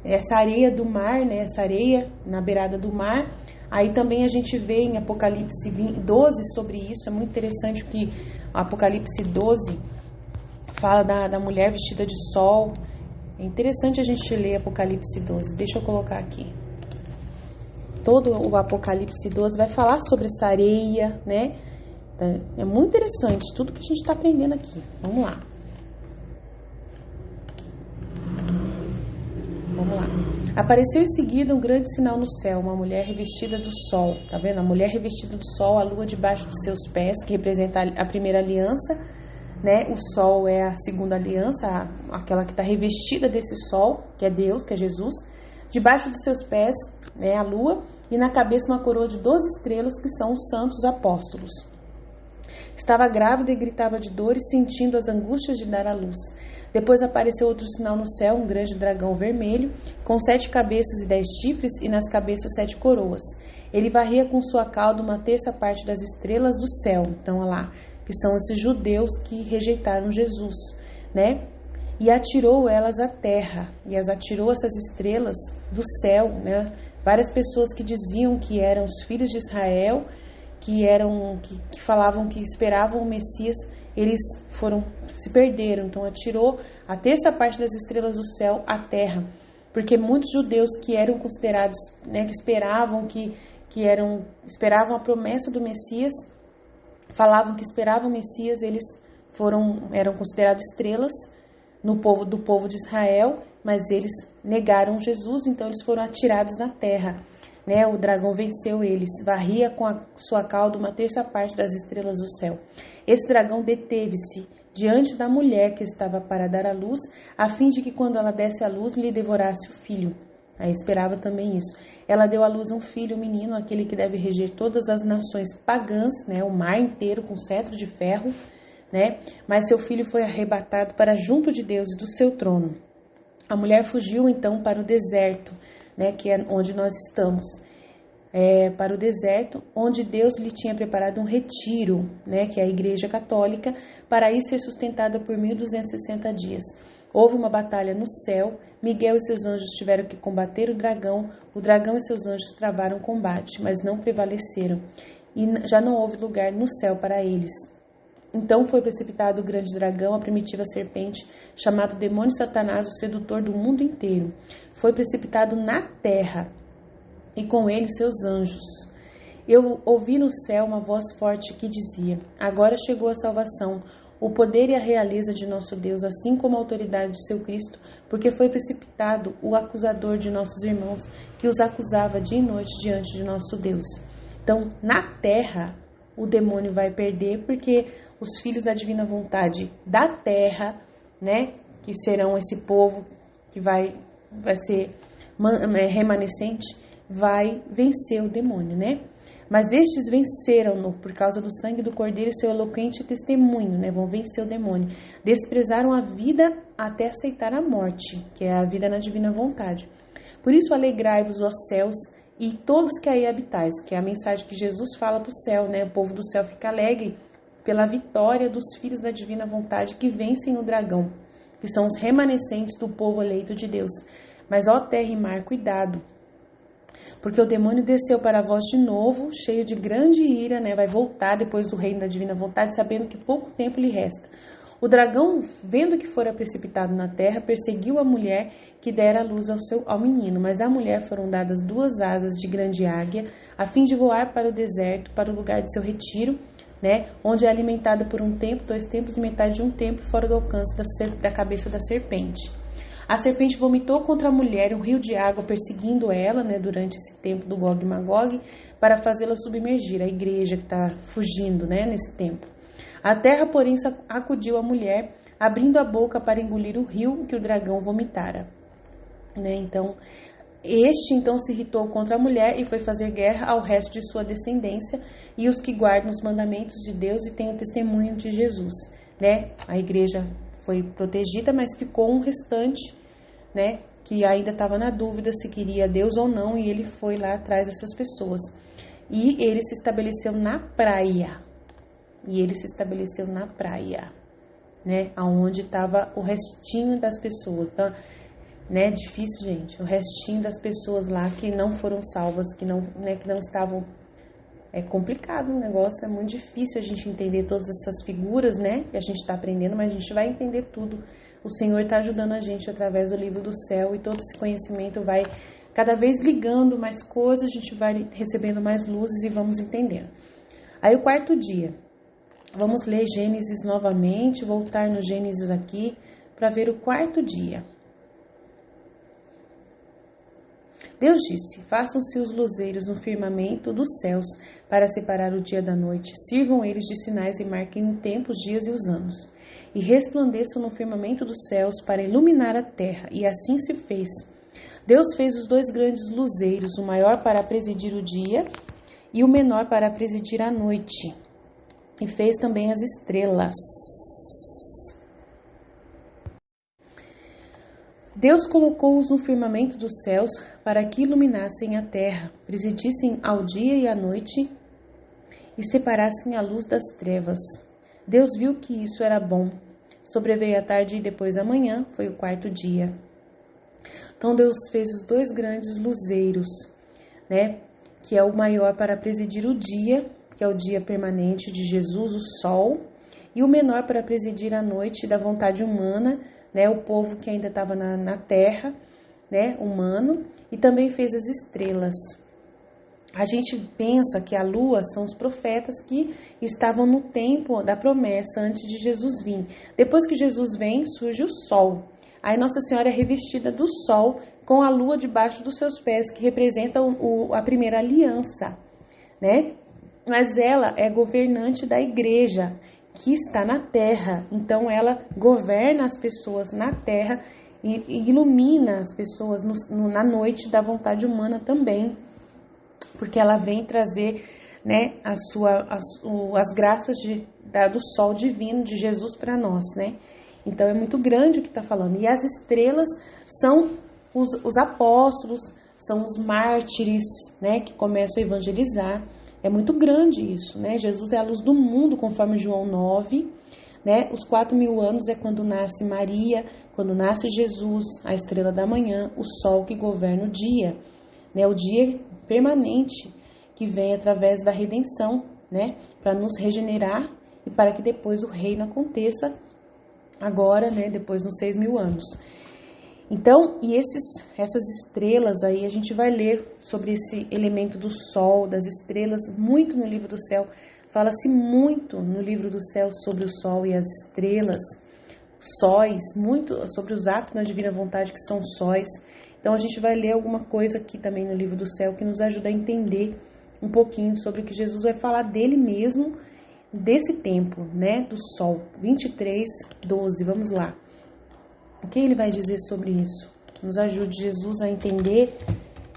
essa areia do mar, né, essa areia na beirada do mar. Aí também a gente vê em Apocalipse 12 sobre isso, é muito interessante que Apocalipse 12 fala da mulher vestida de sol. É interessante a gente ler Apocalipse 12, deixa eu colocar aqui. Todo o Apocalipse 12 vai falar sobre essa areia, né? É muito interessante tudo que a gente está aprendendo aqui. Vamos lá. Vamos lá. Apareceu em seguida um grande sinal no céu, uma mulher revestida do sol. Tá vendo? A mulher revestida do sol, a lua debaixo dos seus pés, que representa a primeira aliança, né? O sol é a segunda aliança, aquela que está revestida desse sol, que é Deus, que é Jesus. Debaixo dos seus pés, né, a lua, e na cabeça uma coroa de 12 estrelas, que são os santos apóstolos. Estava grávida e gritava de dores, sentindo as angústias de dar à luz. Depois apareceu outro sinal no céu, um grande dragão vermelho, com 7 cabeças e 10 chifres, e nas cabeças 7 coroas. Ele varria com sua cauda 1/3 das estrelas do céu. Então, olha lá, que são esses judeus que rejeitaram Jesus, né? E atirou elas à terra, e as atirou essas estrelas do céu, né? Várias pessoas que diziam que eram os filhos de Israel, que falavam que esperavam o Messias, eles se perderam. Então atirou a 1/3 das estrelas do céu à terra, porque muitos judeus que eram considerados, né, que esperavam a promessa do Messias, falavam que esperavam o Messias, eram considerados estrelas do povo de Israel, mas eles negaram Jesus, então eles foram atirados na terra. Né? O dragão venceu eles, varria com a sua cauda uma terça parte das estrelas do céu. Esse dragão deteve-se diante da mulher que estava para dar à luz, a fim de que quando ela desse à luz, lhe devorasse o filho. Aí esperava também isso. Ela deu à luz um filho, um menino, aquele que deve reger todas as nações pagãs, né? O mar inteiro com cetro de ferro, né? Mas seu filho foi arrebatado para junto de Deus e do seu trono. A mulher fugiu então para o deserto, né? Que é onde nós estamos. Para o deserto, onde Deus lhe tinha preparado um retiro, né, que é a Igreja Católica, para aí ser sustentada por 1260 dias. Houve uma batalha no céu, Miguel e seus anjos tiveram que combater o dragão e seus anjos travaram combate, mas não prevaleceram, e já não houve lugar no céu para eles. Então foi precipitado o grande dragão, a primitiva serpente, chamado demônio Satanás, o sedutor do mundo inteiro. Foi precipitado na terra, e com ele seus anjos. Eu ouvi no céu uma voz forte que dizia: agora chegou a salvação, o poder e a realeza de nosso Deus, assim como a autoridade de seu Cristo, porque foi precipitado o acusador de nossos irmãos, que os acusava dia e noite diante de nosso Deus. Então, na terra, o demônio vai perder, porque os filhos da divina vontade da terra, né, que serão esse povo que vai ser remanescente, vai vencer o demônio, né? Mas estes venceram-no por causa do sangue do Cordeiro e seu eloquente testemunho, né? Vão vencer o demônio. Desprezaram a vida até aceitar a morte, que é a vida na divina vontade. Por isso alegrai-vos, ó céus, e todos que aí habitais, que é a mensagem que Jesus fala para o céu, né? O povo do céu fica alegre pela vitória dos filhos da divina vontade que vencem o dragão, que são os remanescentes do povo eleito de Deus. Mas, ó terra e mar, cuidado, porque o demônio desceu para vós de novo, cheio de grande ira, né? Vai voltar depois do reino da divina vontade, sabendo que pouco tempo lhe resta. O dragão, vendo que fora precipitado na terra, perseguiu a mulher que dera a luz ao menino. Mas à mulher foram dadas 2 asas de grande águia, a fim de voar para o deserto, para o lugar de seu retiro, né? Onde é alimentada por 1 tempo, 2 tempos e metade de 1 tempo, fora do alcance da cabeça da serpente. A serpente vomitou contra a mulher um rio de água, perseguindo ela, né, durante esse tempo do Gog e Magog, para fazê-la submergir, a igreja que está fugindo, né, nesse tempo. A terra, porém, acudiu a mulher, abrindo a boca para engolir o rio que o dragão vomitara. Né, então, se irritou contra a mulher e foi fazer guerra ao resto de sua descendência e os que guardam os mandamentos de Deus e têm o testemunho de Jesus. Né? A igreja foi protegida, mas ficou um restante, né, que ainda estava na dúvida se queria Deus ou não, e ele foi lá atrás dessas pessoas. E ele se estabeleceu na praia. Né, aonde estava o restinho das pessoas. Então, né, difícil, gente, o restinho das pessoas lá que não foram salvas, que não estavam. É complicado o negócio, é muito difícil a gente entender todas essas figuras, né, que a gente está aprendendo, mas a gente vai entender tudo. O Senhor está ajudando a gente através do livro do céu, e todo esse conhecimento vai cada vez ligando mais coisas, a gente vai recebendo mais luzes e vamos entendendo. Aí o 4º dia, vamos ler Gênesis novamente, voltar no Gênesis aqui, para ver o 4º dia. Deus disse: façam-se os luzeiros no firmamento dos céus para separar o dia da noite. Sirvam eles de sinais e marquem o tempo, os dias e os anos. E resplandeçam no firmamento dos céus para iluminar a terra. E assim se fez. Deus fez os 2 grandes luzeiros, o maior para presidir o dia e o menor para presidir a noite. E fez também as estrelas. Deus colocou-os no firmamento dos céus para que iluminassem a terra, presidissem ao dia e à noite e separassem a luz das trevas. Deus viu que isso era bom. Sobreveio a tarde e depois a manhã, foi o 4º dia. Então Deus fez os 2 grandes luzeiros, né? Que é o maior para presidir o dia, que é o dia permanente de Jesus, o sol, e o menor para presidir a noite da vontade humana, né, o povo que ainda estava na terra, né, humano, e também fez as estrelas. A gente pensa que a lua são os profetas que estavam no tempo da promessa antes de Jesus vir. Depois que Jesus vem, surge o sol. Aí Nossa Senhora é revestida do sol com a lua debaixo dos seus pés, que representa a primeira aliança, né? Mas ela é governante da igreja, que está na terra. Então ela governa as pessoas na terra e ilumina as pessoas na noite da vontade humana também, porque ela vem trazer, né, as graças do sol divino de Jesus para nós, né? Então é muito grande o que está falando. E as estrelas são os apóstolos, são os mártires, né, que começam a evangelizar. É muito grande isso, né? Jesus é a luz do mundo, conforme João 9, né? Os 4.000 anos é quando nasce Maria, quando nasce Jesus, a estrela da manhã, o sol que governa o dia, né? O dia permanente que vem através da redenção, né? Para nos regenerar e para que depois o reino aconteça agora, né? Depois nos 6.000 anos. Então, e essas estrelas aí, a gente vai ler sobre esse elemento do sol, das estrelas, muito no livro do céu. Fala-se muito no livro do céu sobre o sol e as estrelas, sóis, muito sobre os atos da divina vontade que são sóis. Então, a gente vai ler alguma coisa aqui também no livro do céu que nos ajuda a entender um pouquinho sobre o que Jesus vai falar dele mesmo, desse tempo, né, do sol. 23:12, vamos lá. O que ele vai dizer sobre isso? Nos ajude, Jesus, a entender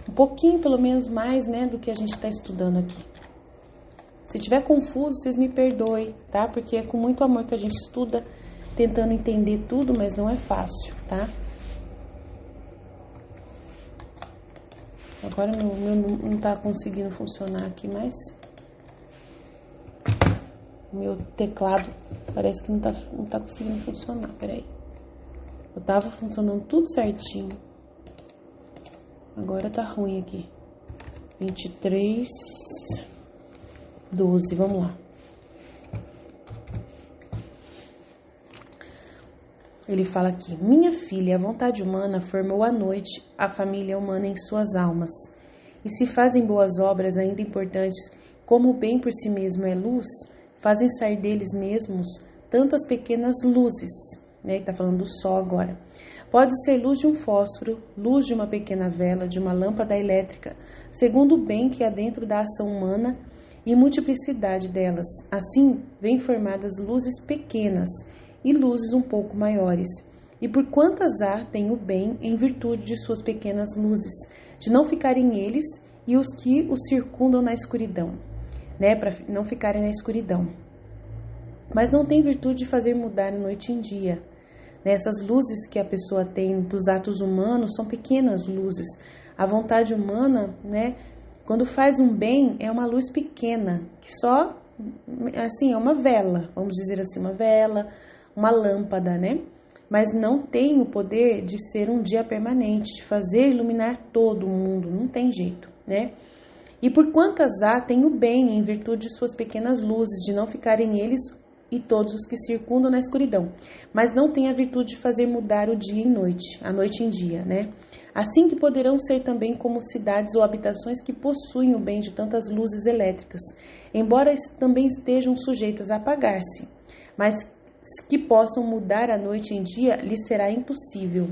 um pouquinho, pelo menos, mais, né, do que a gente está estudando aqui. Se tiver confuso, vocês me perdoem, tá? Porque é com muito amor que a gente estuda, tentando entender tudo, mas não é fácil, tá? Agora não tá conseguindo funcionar aqui, mas o meu teclado parece que não tá conseguindo funcionar. Peraí. Eu tava funcionando tudo certinho. Agora tá ruim aqui. 23:12, vamos lá. Ele fala aqui: minha filha, a vontade humana formou à noite a família humana em suas almas. E se fazem boas obras ainda importantes, como o bem por si mesmo é luz, fazem sair deles mesmos tantas pequenas luzes. Né? Ele está falando do sol agora. Pode ser luz de um fósforo, luz de uma pequena vela, de uma lâmpada elétrica, segundo o bem que há dentro da ação humana e multiplicidade delas. Assim, vêm formadas luzes pequenas e luzes um pouco maiores. E por quantas há, tem o bem em virtude de suas pequenas luzes, de não ficarem eles e os que os circundam na escuridão, né? Para não ficarem na escuridão. Mas não tem virtude de fazer mudar a noite em dia. Essas luzes que a pessoa tem dos atos humanos são pequenas luzes. A vontade humana, né, quando faz um bem, é uma luz pequena, que só, assim, é uma vela, vamos dizer assim, uma vela, uma lâmpada, né? Mas não tem o poder de ser um dia permanente, de fazer iluminar todo o mundo, não tem jeito, né? E por quantas há, tem o bem em virtude de suas pequenas luzes, de não ficarem eles e todos os que circundam na escuridão, mas não tem a virtude de fazer mudar o dia em noite, a noite em dia, né? Assim que poderão ser também como cidades ou habitações que possuem o bem de tantas luzes elétricas, embora também estejam sujeitas a apagar-se, mas que possam mudar a noite em dia lhes será impossível,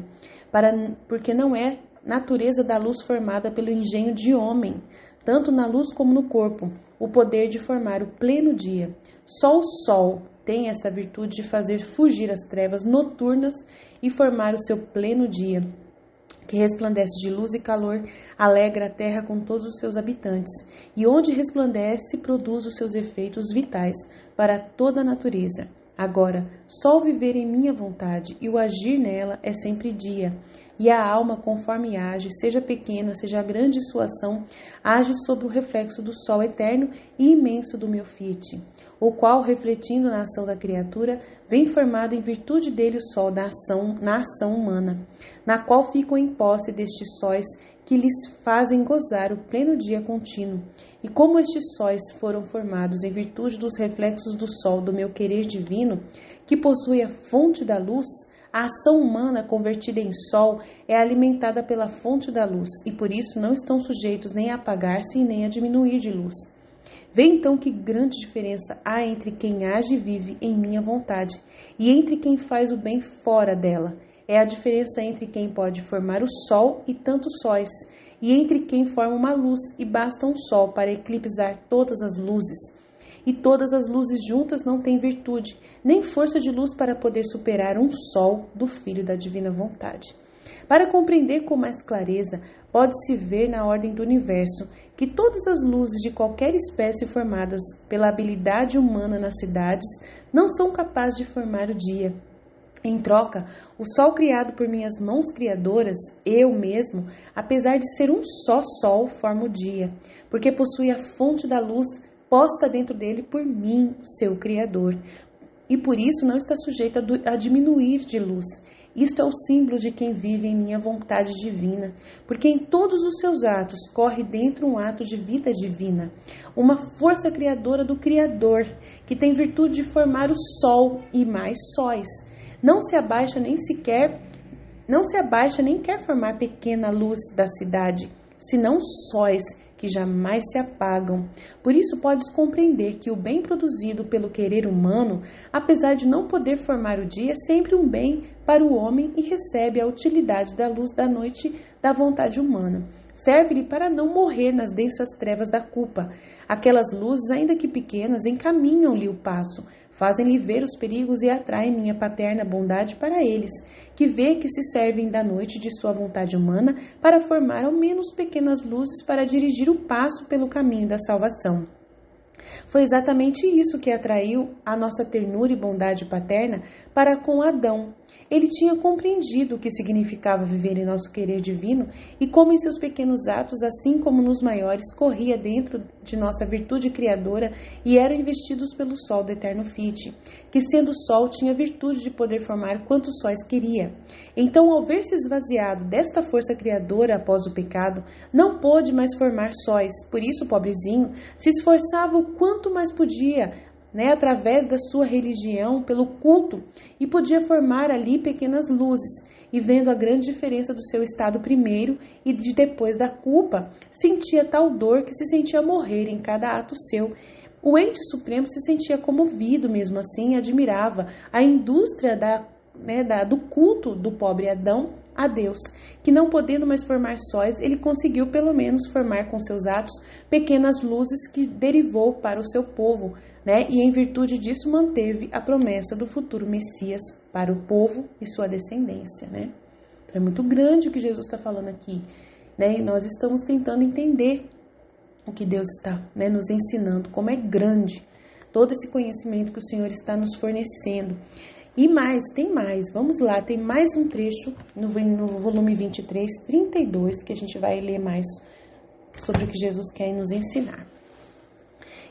porque não é natureza da luz formada pelo engenho de homem, tanto na luz como no corpo, o poder de formar o pleno dia. Só o sol tem essa virtude de fazer fugir as trevas noturnas e formar o seu pleno dia, que resplandece de luz e calor, alegra a terra com todos os seus habitantes, e onde resplandece, produz os seus efeitos vitais para toda a natureza. Agora, só o viver em minha vontade e o agir nela é sempre dia, e a alma, conforme age, seja pequena, seja grande sua ação, age sob o reflexo do sol eterno e imenso do meu fiat, o qual, refletindo na ação da criatura, vem formado em virtude dele o sol na ação humana, na qual ficam em posse destes sóis que lhes fazem gozar o pleno dia contínuo. E como estes sóis foram formados em virtude dos reflexos do sol do meu querer divino, que possui a fonte da luz, a ação humana convertida em sol é alimentada pela fonte da luz, e por isso não estão sujeitos nem a apagar-se e nem a diminuir de luz. Vê então que grande diferença há entre quem age e vive em minha vontade, e entre quem faz o bem fora dela. É a diferença entre quem pode formar o sol e tantos sóis, e entre quem forma uma luz e basta um sol para eclipsar todas as luzes. E todas as luzes juntas não têm virtude, nem força de luz para poder superar um sol do Filho da Divina Vontade. Para compreender com mais clareza, pode-se ver na ordem do universo que todas as luzes de qualquer espécie formadas pela habilidade humana nas cidades não são capazes de formar o dia. Em troca, o sol criado por minhas mãos criadoras, eu mesmo, apesar de ser um só sol, forma o dia, porque possui a fonte da luz posta dentro dele por mim, seu Criador, e por isso não está sujeito a diminuir de luz. Isto é o símbolo de quem vive em minha vontade divina, porque em todos os seus atos corre dentro um ato de vida divina, uma força criadora do Criador, que tem virtude de formar o sol e mais sóis. Não se abaixa nem quer formar pequena luz da cidade, senão sóis que jamais se apagam. Por isso podes compreender que o bem produzido pelo querer humano, apesar de não poder formar o dia, é sempre um bem para o homem e recebe a utilidade da luz da noite da vontade humana. Serve-lhe para não morrer nas densas trevas da culpa. Aquelas luzes, ainda que pequenas, encaminham-lhe o passo, fazem-lhe ver os perigos e atraem minha paterna bondade para eles, que vê que se servem da noite de sua vontade humana para formar ao menos pequenas luzes para dirigir o passo pelo caminho da salvação. Foi exatamente isso que atraiu a nossa ternura e bondade paterna para com Adão. Ele tinha compreendido o que significava viver em nosso querer divino e como em seus pequenos atos, assim como nos maiores, corria dentro de nossa virtude criadora e eram investidos pelo sol do eterno Fiat, que sendo sol tinha virtude de poder formar quantos sóis queria. Então, ao ver-se esvaziado desta força criadora após o pecado, não pôde mais formar sóis. Por isso, pobrezinho, se esforçava o quanto mais podia, através da sua religião, pelo culto, e podia formar ali pequenas luzes, e vendo a grande diferença do seu estado primeiro e de depois da culpa, sentia tal dor que se sentia morrer em cada ato seu. O ente supremo se sentia comovido mesmo assim e admirava a indústria do culto do pobre Adão a Deus, que não podendo mais formar sóis, ele conseguiu pelo menos formar com seus atos pequenas luzes que derivou para o seu povo, e em virtude disso manteve a promessa do futuro Messias para o povo e sua descendência. Então é muito grande o que Jesus está falando aqui, e nós estamos tentando entender o que Deus está nos ensinando, como é grande todo esse conhecimento que o Senhor está nos fornecendo. E mais, tem mais, vamos lá, tem mais um trecho no volume 23, 32, que a gente vai ler mais sobre o que Jesus quer nos ensinar.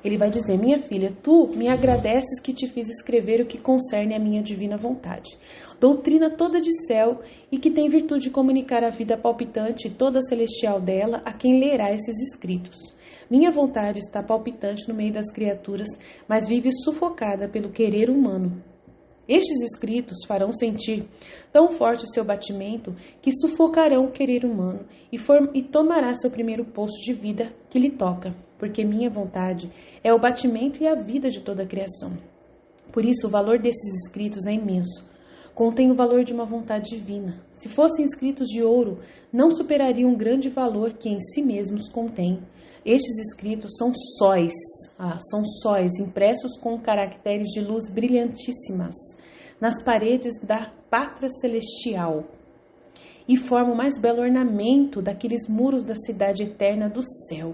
Ele vai dizer: minha filha, tu me agradeces que te fiz escrever o que concerne a minha divina vontade, doutrina toda de céu e que tem virtude de comunicar a vida palpitante toda celestial dela a quem lerá esses escritos. Minha vontade está palpitante no meio das criaturas, mas vive sufocada pelo querer humano. Estes escritos farão sentir tão forte o seu batimento que sufocarão o querer humano e tomará seu primeiro posto de vida que lhe toca, porque minha vontade é o batimento e a vida de toda a criação. Por isso, o valor desses escritos é imenso. Contém o valor de uma vontade divina. Se fossem escritos de ouro, não superariam um grande valor que em si mesmos contém. Estes escritos são sóis impressos com caracteres de luz brilhantíssimas nas paredes da pátria celestial e formam o mais belo ornamento daqueles muros da cidade eterna do céu,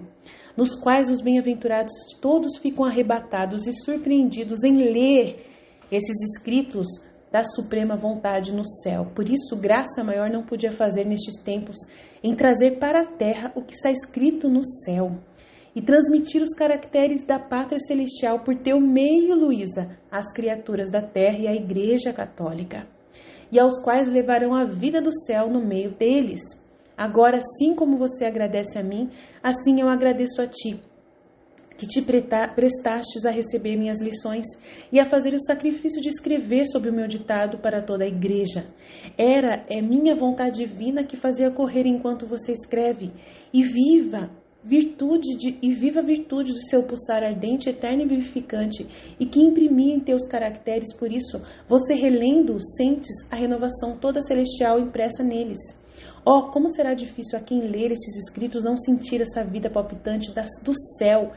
nos quais os bem-aventurados todos ficam arrebatados e surpreendidos em ler esses escritos da suprema vontade no céu. Por isso, graça maior não podia fazer nestes tempos em trazer para a terra o que está escrito no céu e transmitir os caracteres da pátria celestial por teu meio, Luísa, às criaturas da terra e à Igreja Católica, e aos quais levarão a vida do céu no meio deles. Agora, assim como você agradece a mim, assim eu agradeço a ti, que te prestastes a receber minhas lições e a fazer o sacrifício de escrever sobre o meu ditado para toda a igreja. É minha vontade divina que fazia correr enquanto você escreve, e e viva a virtude do seu pulsar ardente, eterno e vivificante, e que imprimia em teus caracteres, por isso, você relendo-os, sentes a renovação toda celestial impressa neles. Oh, como será difícil a quem ler esses escritos não sentir essa vida palpitante do céu,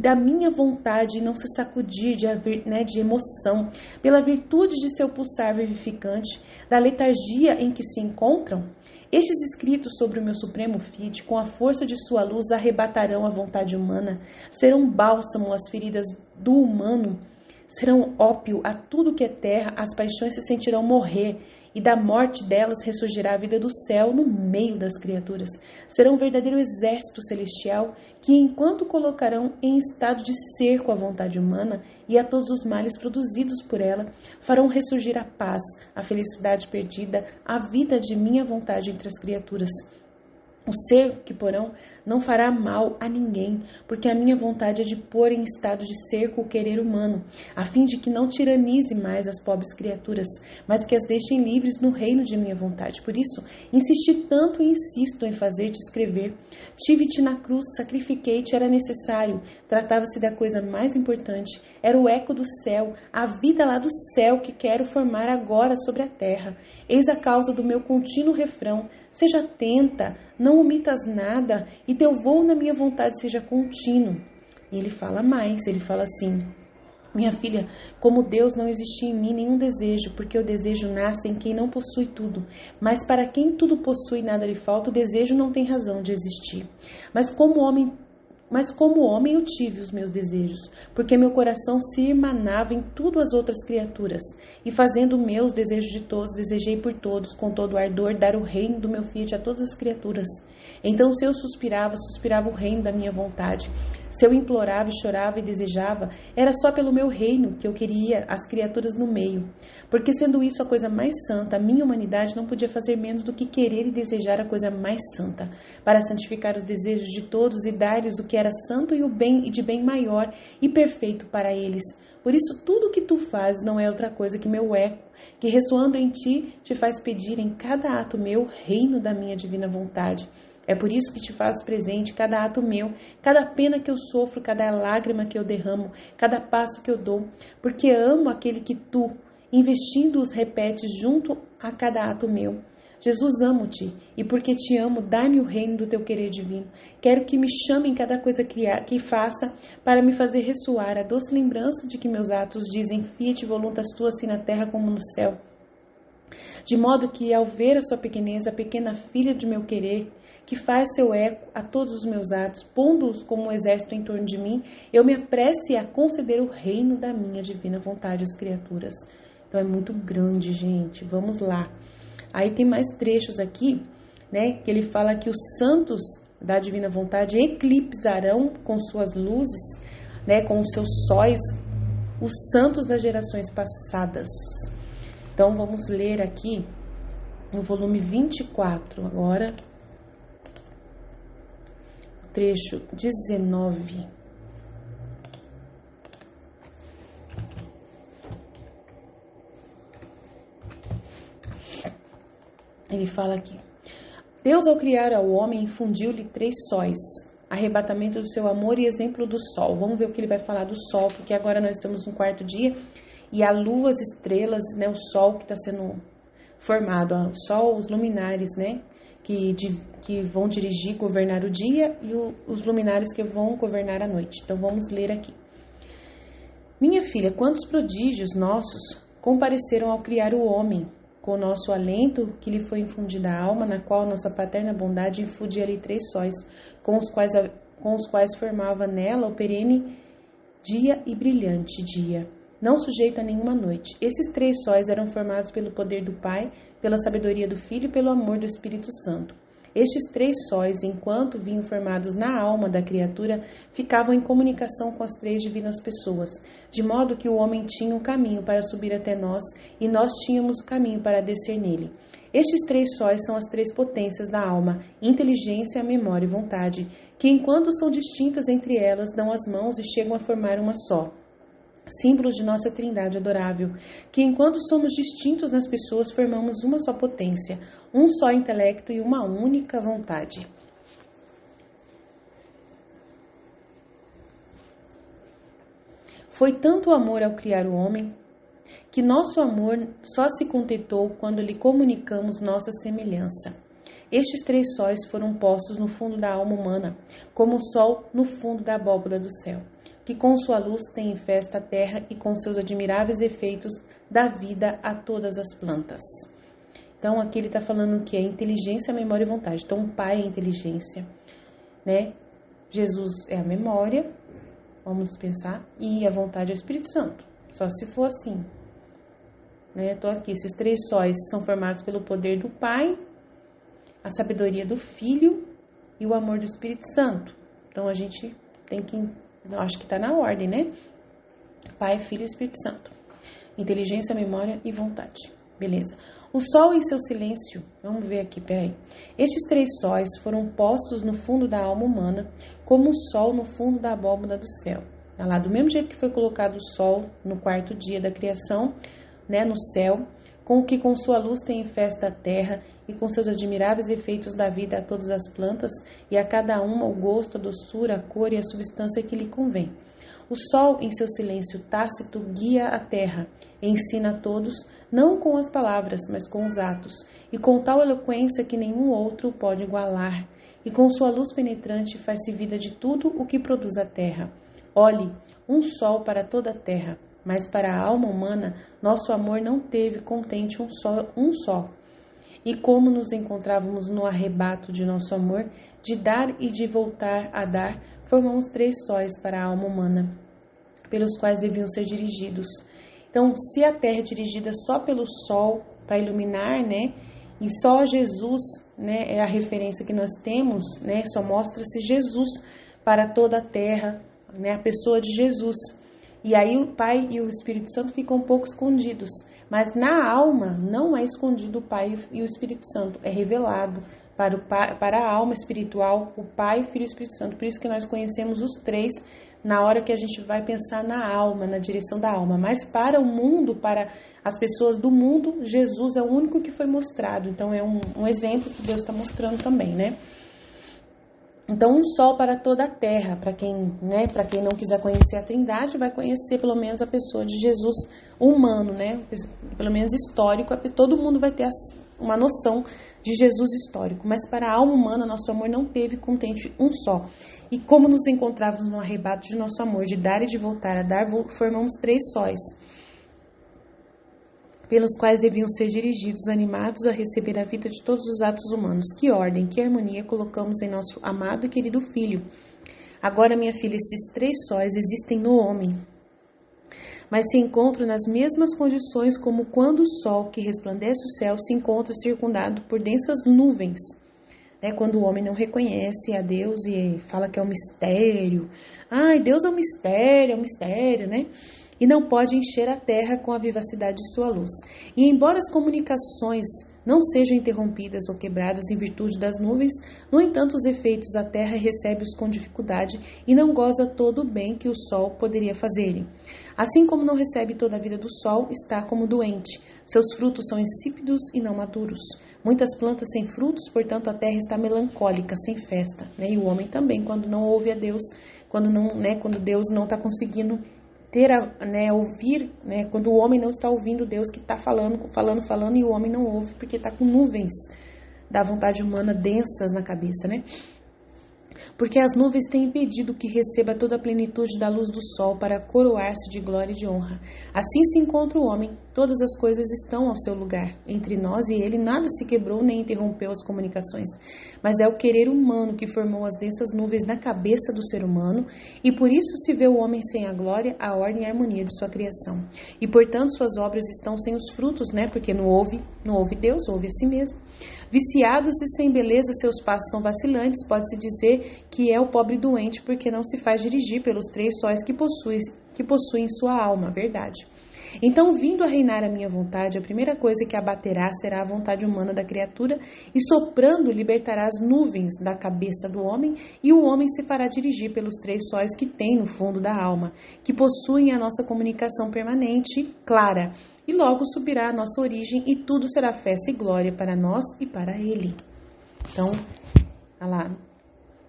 da minha vontade, e não se sacudir de emoção, pela virtude de seu pulsar vivificante, da letargia em que se encontram? Estes escritos sobre o meu supremo Filho, com a força de sua luz, arrebatarão a vontade humana, serão bálsamo às feridas do humano, serão ópio a tudo que é terra, as paixões se sentirão morrer, e da morte delas ressurgirá a vida do céu no meio das criaturas. Serão um verdadeiro exército celestial que, enquanto colocarão em estado de cerco a vontade humana e a todos os males produzidos por ela, farão ressurgir a paz, a felicidade perdida, a vida de minha vontade entre as criaturas. O cerco que porão não fará mal a ninguém, porque a minha vontade é de pôr em estado de cerco o querer humano, a fim de que não tiranize mais as pobres criaturas, mas que as deixem livres no reino de minha vontade. Por isso, insisti tanto e insisto em fazer-te escrever. Tive-te na cruz, sacrifiquei-te, era necessário. Tratava-se da coisa mais importante. Era o eco do céu, a vida lá do céu que quero formar agora sobre a terra. Eis a causa do meu contínuo refrão. Seja atenta, não omitas nada, e teu voo na minha vontade seja contínuo. E ele fala mais, ele fala assim: minha filha, como Deus, não existia em mim nenhum desejo, porque o desejo nasce em quem não possui tudo. Mas para quem tudo possui e nada lhe falta, o desejo não tem razão de existir. Mas como homem eu tive os meus desejos, porque meu coração se irmanava em tudo as outras criaturas, e fazendo meus desejos de todos, desejei por todos, com todo o ardor, dar o reino do meu Fiat a todas as criaturas. Então se eu suspirava o reino da minha vontade. Se eu implorava e chorava e desejava, era só pelo meu reino que eu queria as criaturas no meio. Porque sendo isso a coisa mais santa, a minha humanidade não podia fazer menos do que querer e desejar a coisa mais santa, para santificar os desejos de todos e dar-lhes o que era santo e o bem e de bem maior e perfeito para eles. Por isso tudo o que tu fazes não é outra coisa que meu eco, que ressoando em ti te faz pedir em cada ato meu reino da minha divina vontade. É por isso que te faço presente cada ato meu, cada pena que eu sofro, cada lágrima que eu derramo, cada passo que eu dou, porque amo aquele que tu, investindo-os, repetes junto a cada ato meu. Jesus, amo-te, e porque te amo, dá-me o reino do teu querer divino. Quero que me chame em cada coisa que faça, para me fazer ressoar a doce lembrança de que meus atos dizem fiat voluntas tua, assim na terra como no céu. De modo que, ao ver a sua pequeneza, a pequena filha de meu querer, que faz seu eco a todos os meus atos, pondo-os como um exército em torno de mim, eu me apresse a conceder o reino da minha divina vontade às criaturas. Então é muito grande, gente. Vamos lá. Aí tem mais trechos aqui, né? Que ele fala que os santos da divina vontade eclipsarão com suas luzes, né? Com os seus sóis, os santos das gerações passadas. Então vamos ler aqui no volume 24 agora. Trecho 19. Ele fala aqui: Deus, ao criar ao homem, infundiu-lhe 3 sóis, arrebatamento do seu amor e exemplo do sol. Vamos ver o que ele vai falar do sol, porque agora nós estamos no 4º dia e a lua, as estrelas, né, o sol que está sendo formado, o sol, os luminares, né, que vão dirigir, governar o dia, e os luminares que vão governar a noite. Então vamos ler aqui. Minha filha, quantos prodígios nossos compareceram ao criar o homem, com o nosso alento que lhe foi infundida a alma, na qual nossa paterna bondade infundia-lhe 3 sóis, com os quais formava nela o perene dia e brilhante dia, não sujeito a nenhuma noite. Esses 3 sóis eram formados pelo poder do Pai, pela sabedoria do Filho e pelo amor do Espírito Santo. Estes 3 sóis, enquanto vinham formados na alma da criatura, ficavam em comunicação com as 3 divinas pessoas, de modo que o homem tinha um caminho para subir até nós e nós tínhamos o caminho para descer nele. Estes 3 sóis são as 3 potências da alma, inteligência, memória e vontade, que enquanto são distintas entre elas, dão as mãos e chegam a formar uma só. Símbolos de nossa trindade adorável, que enquanto somos distintos nas pessoas, formamos uma só potência, um só intelecto e uma única vontade. Foi tanto o amor ao criar o homem, que nosso amor só se contentou quando lhe comunicamos nossa semelhança. Estes 3 sóis foram postos no fundo da alma humana, como o sol no fundo da abóbora do céu, que com sua luz tem em festa a terra e com seus admiráveis efeitos dá vida a todas as plantas. Então aqui ele está falando que é inteligência, memória e vontade. Então o Pai é inteligência, né? Jesus é a memória, vamos pensar, e a vontade é o Espírito Santo. Só se for assim, né? Tô aqui, esses 3 sóis são formados pelo poder do Pai, a sabedoria do Filho e o amor do Espírito Santo. Então a gente tem que, eu acho que está na ordem, né? Pai, Filho e Espírito Santo. Inteligência, memória e vontade. Beleza. O sol em seu silêncio, vamos ver aqui, peraí. Estes 3 sóis foram postos no fundo da alma humana, como o sol no fundo da abóbora do céu. Tá lá, do mesmo jeito que foi colocado o sol no 4º dia da criação, né, no céu, com o que com sua luz tem em festa a terra e com seus admiráveis efeitos dá vida a todas as plantas e a cada uma o gosto, a doçura, a cor e a substância que lhe convém. O sol, em seu silêncio tácito, guia a terra e ensina a todos, não com as palavras, mas com os atos, e com tal eloquência que nenhum outro pode igualar, e com sua luz penetrante faz-se vida de tudo o que produz a terra. Olhe, um sol para toda a terra, mas para a alma humana, nosso amor não teve contente um só. E como nos encontrávamos no arrebato de nosso amor, de dar e de voltar a dar, formamos 3 sóis para a alma humana, pelos quais deviam ser dirigidos. Então, se a terra é dirigida só pelo sol para iluminar, né, e só Jesus, né, é a referência que nós temos, né, só mostra-se Jesus para toda a terra, né, a pessoa de Jesus. E aí o Pai e o Espírito Santo ficam um pouco escondidos. Mas na alma não é escondido o Pai e o Espírito Santo. É revelado para a alma espiritual o Pai, o Filho e o Espírito Santo. Por isso que nós conhecemos os 3 na hora que a gente vai pensar na alma, na direção da alma. Mas para o mundo, para as pessoas do mundo, Jesus é o único que foi mostrado. Então é um exemplo que Deus está mostrando também, né? Então, um sol para toda a terra, para quem não quiser conhecer a Trindade, vai conhecer pelo menos a pessoa de Jesus humano, né? Pelo menos histórico, todo mundo vai ter uma noção de Jesus histórico. Mas para a alma humana, nosso amor não teve contente um só. E como nos encontrávamos no arrebato de nosso amor, de dar e de voltar a dar, formamos 3 sóis, pelos quais deviam ser dirigidos, animados a receber a vida de todos os atos humanos. Que ordem, que harmonia colocamos em nosso amado e querido Filho. Agora, minha filha, estes 3 sóis existem no homem, mas se encontram nas mesmas condições como quando o sol que resplandece o céu se encontra circundado por densas nuvens. Quando o homem não reconhece a Deus e fala que é um mistério. Ai, Deus é um mistério, né? E não pode encher a terra com a vivacidade de sua luz. E embora as comunicações não sejam interrompidas ou quebradas em virtude das nuvens, no entanto os efeitos a terra recebe-os com dificuldade e não goza todo o bem que o sol poderia fazer-lhe. Assim como não recebe toda a vida do sol, está como doente. Seus frutos são insípidos e não maduros. Muitas plantas sem frutos, portanto a terra está melancólica, sem festa. E o homem também, quando não ouve a Deus, quando Deus não está conseguindo ouvir, quando o homem não está ouvindo Deus que está falando, e o homem não ouve porque está com nuvens da vontade humana densas na cabeça, né? Porque as nuvens têm impedido que receba toda a plenitude da luz do sol para coroar-se de glória e de honra. Assim se encontra o homem, todas as coisas estão ao seu lugar. Entre nós e ele nada se quebrou nem interrompeu as comunicações, mas é o querer humano que formou as densas nuvens na cabeça do ser humano, e por isso se vê o homem sem a glória, a ordem e a harmonia de sua criação. E portanto suas obras estão sem os frutos, porque não ouve Deus, ouve a si mesmo. Viciados e sem beleza, seus passos são vacilantes, pode-se dizer que é o pobre doente, porque não se faz dirigir pelos 3 sóis que possui em sua alma, verdade. Então, vindo a reinar a minha vontade, a primeira coisa que abaterá será a vontade humana da criatura, e soprando libertará as nuvens da cabeça do homem, e o homem se fará dirigir pelos 3 sóis que tem no fundo da alma, que possuem a nossa comunicação permanente, clara, e logo subirá a nossa origem, e tudo será festa e glória para nós e para ele. Então, olha lá.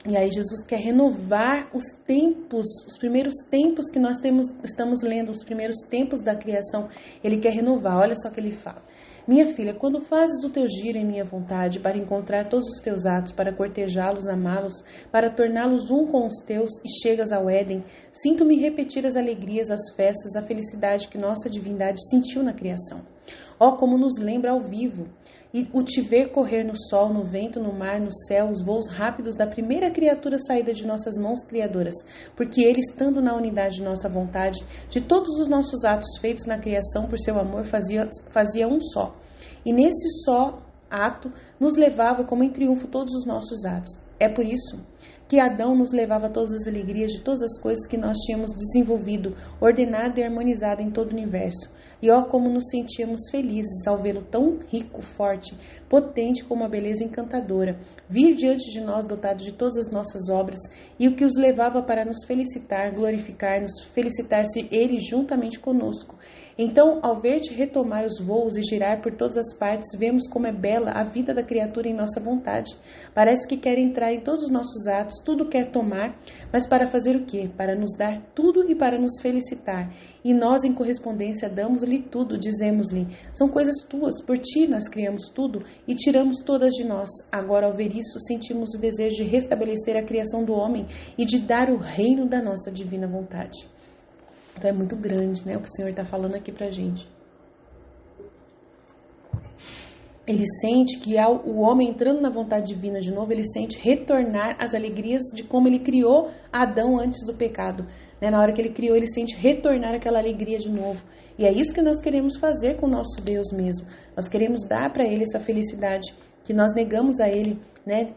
E aí Jesus quer renovar os tempos, os primeiros tempos que nós estamos lendo, os primeiros tempos da criação, ele quer renovar. Olha só o que ele fala. Minha filha, quando fazes o teu giro em minha vontade, para encontrar todos os teus atos, para cortejá-los, amá-los, para torná-los um com os teus, e chegas ao Éden, sinto-me repetir as alegrias, as festas, a felicidade que nossa divindade sentiu na criação. Ó, como nos lembra ao vivo, e o te ver correr no sol, no vento, no mar, no céu, os voos rápidos da primeira criatura saída de nossas mãos criadoras, porque ele, estando na unidade de nossa vontade, de todos os nossos atos feitos na criação por seu amor, fazia um só. E nesse só ato nos levava como em triunfo todos os nossos atos. É por isso que Adão nos levava a todas as alegrias de todas as coisas que nós tínhamos desenvolvido, ordenado e harmonizado em todo o universo. E ó, como nos sentíamos felizes ao vê-lo tão rico, forte, potente como a beleza encantadora, vir diante de nós dotado de todas as nossas obras, e o que os levava para nos felicitar, glorificar-nos, felicitar-se ele juntamente conosco. Então, ao ver-te retomar os voos e girar por todas as partes, vemos como é bela a vida da criatura em nossa vontade. Parece que quer entrar em todos os nossos atos, tudo quer tomar, mas para fazer o quê? Para nos dar tudo e para nos felicitar. E nós, em correspondência, damos-lhe tudo, dizemos-lhe, são coisas tuas, por ti nós criamos tudo e tiramos todas de nós. Agora, ao ver isso, sentimos o desejo de restabelecer a criação do homem e de dar o reino da nossa divina vontade. Então é muito grande, né, o que o Senhor está falando aqui pra gente. Ele sente que ao o homem entrando na vontade divina de novo, ele sente retornar às alegrias de como ele criou Adão antes do pecado. Né? Na hora que ele criou, ele sente retornar aquela alegria de novo. E é isso que nós queremos fazer com o nosso Deus mesmo. Nós queremos dar para ele essa felicidade que nós negamos a ele, né?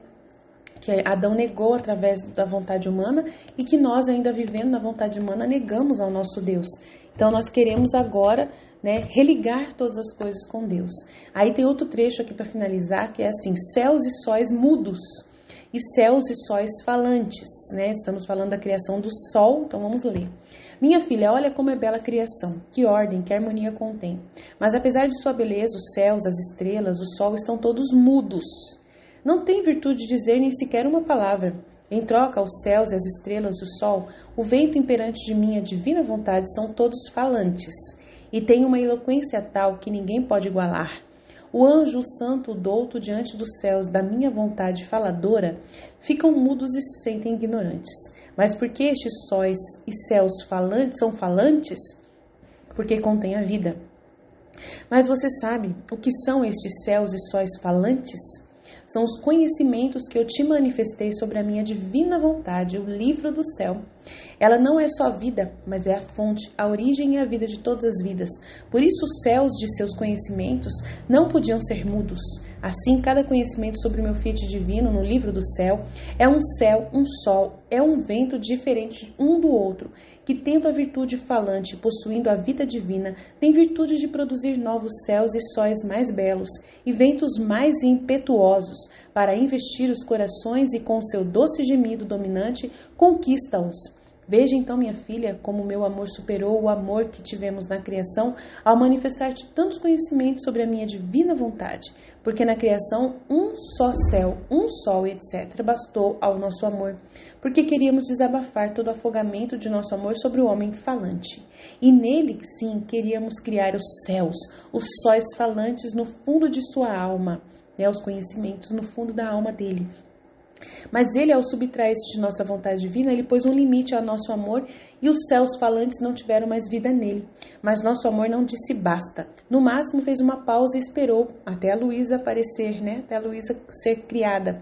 Que Adão negou através da vontade humana e que nós, ainda vivendo na vontade humana, negamos ao nosso Deus. Então, nós queremos agora, né, religar todas as coisas com Deus. Aí tem outro trecho aqui para finalizar, que é assim, céus e sóis mudos e céus e sóis falantes, né? Estamos falando da criação do sol, então vamos ler. Minha filha, olha como é bela a criação, que ordem, que harmonia contém. Mas apesar de sua beleza, os céus, as estrelas, o sol estão todos mudos. Não tem virtude de dizer nem sequer uma palavra. Em troca, os céus e as estrelas e o sol, o vento imperante de minha divina vontade são todos falantes, e têm uma eloquência tal que ninguém pode igualar. O anjo, o santo, o douto diante dos céus da minha vontade faladora, ficam mudos e se sentem ignorantes. Mas por que estes sóis e céus falantes são falantes? Porque contém a vida. Mas você sabe o que são estes céus e sóis falantes? São os conhecimentos que eu te manifestei sobre a minha divina vontade, o livro do céu. Ela não é só vida, mas é a fonte, a origem e a vida de todas as vidas. Por isso os céus de seus conhecimentos não podiam ser mudos. Assim, cada conhecimento sobre o meu Fiat divino no livro do céu, um sol, é um vento diferente um do outro, que tendo a virtude falante, possuindo a vida divina, tem virtude de produzir novos céus e sóis mais belos, e ventos mais impetuosos, para investir os corações e com seu doce gemido dominante, conquista-os. Veja então, minha filha, como meu amor superou o amor que tivemos na criação ao manifestar-te tantos conhecimentos sobre a minha divina vontade, porque na criação um só céu, um sol, etc., bastou ao nosso amor, porque queríamos desabafar todo o afogamento de nosso amor sobre o homem falante. E nele, sim, queríamos criar os céus, os sóis falantes no fundo de sua alma, né, os conhecimentos no fundo da alma dele. Mas ele, ao subtrair-se de nossa vontade divina, ele pôs um limite ao nosso amor e os céus falantes não tiveram mais vida nele. Mas nosso amor não disse basta. No máximo fez uma pausa e esperou até a Luísa aparecer, né? Até a Luísa ser criada.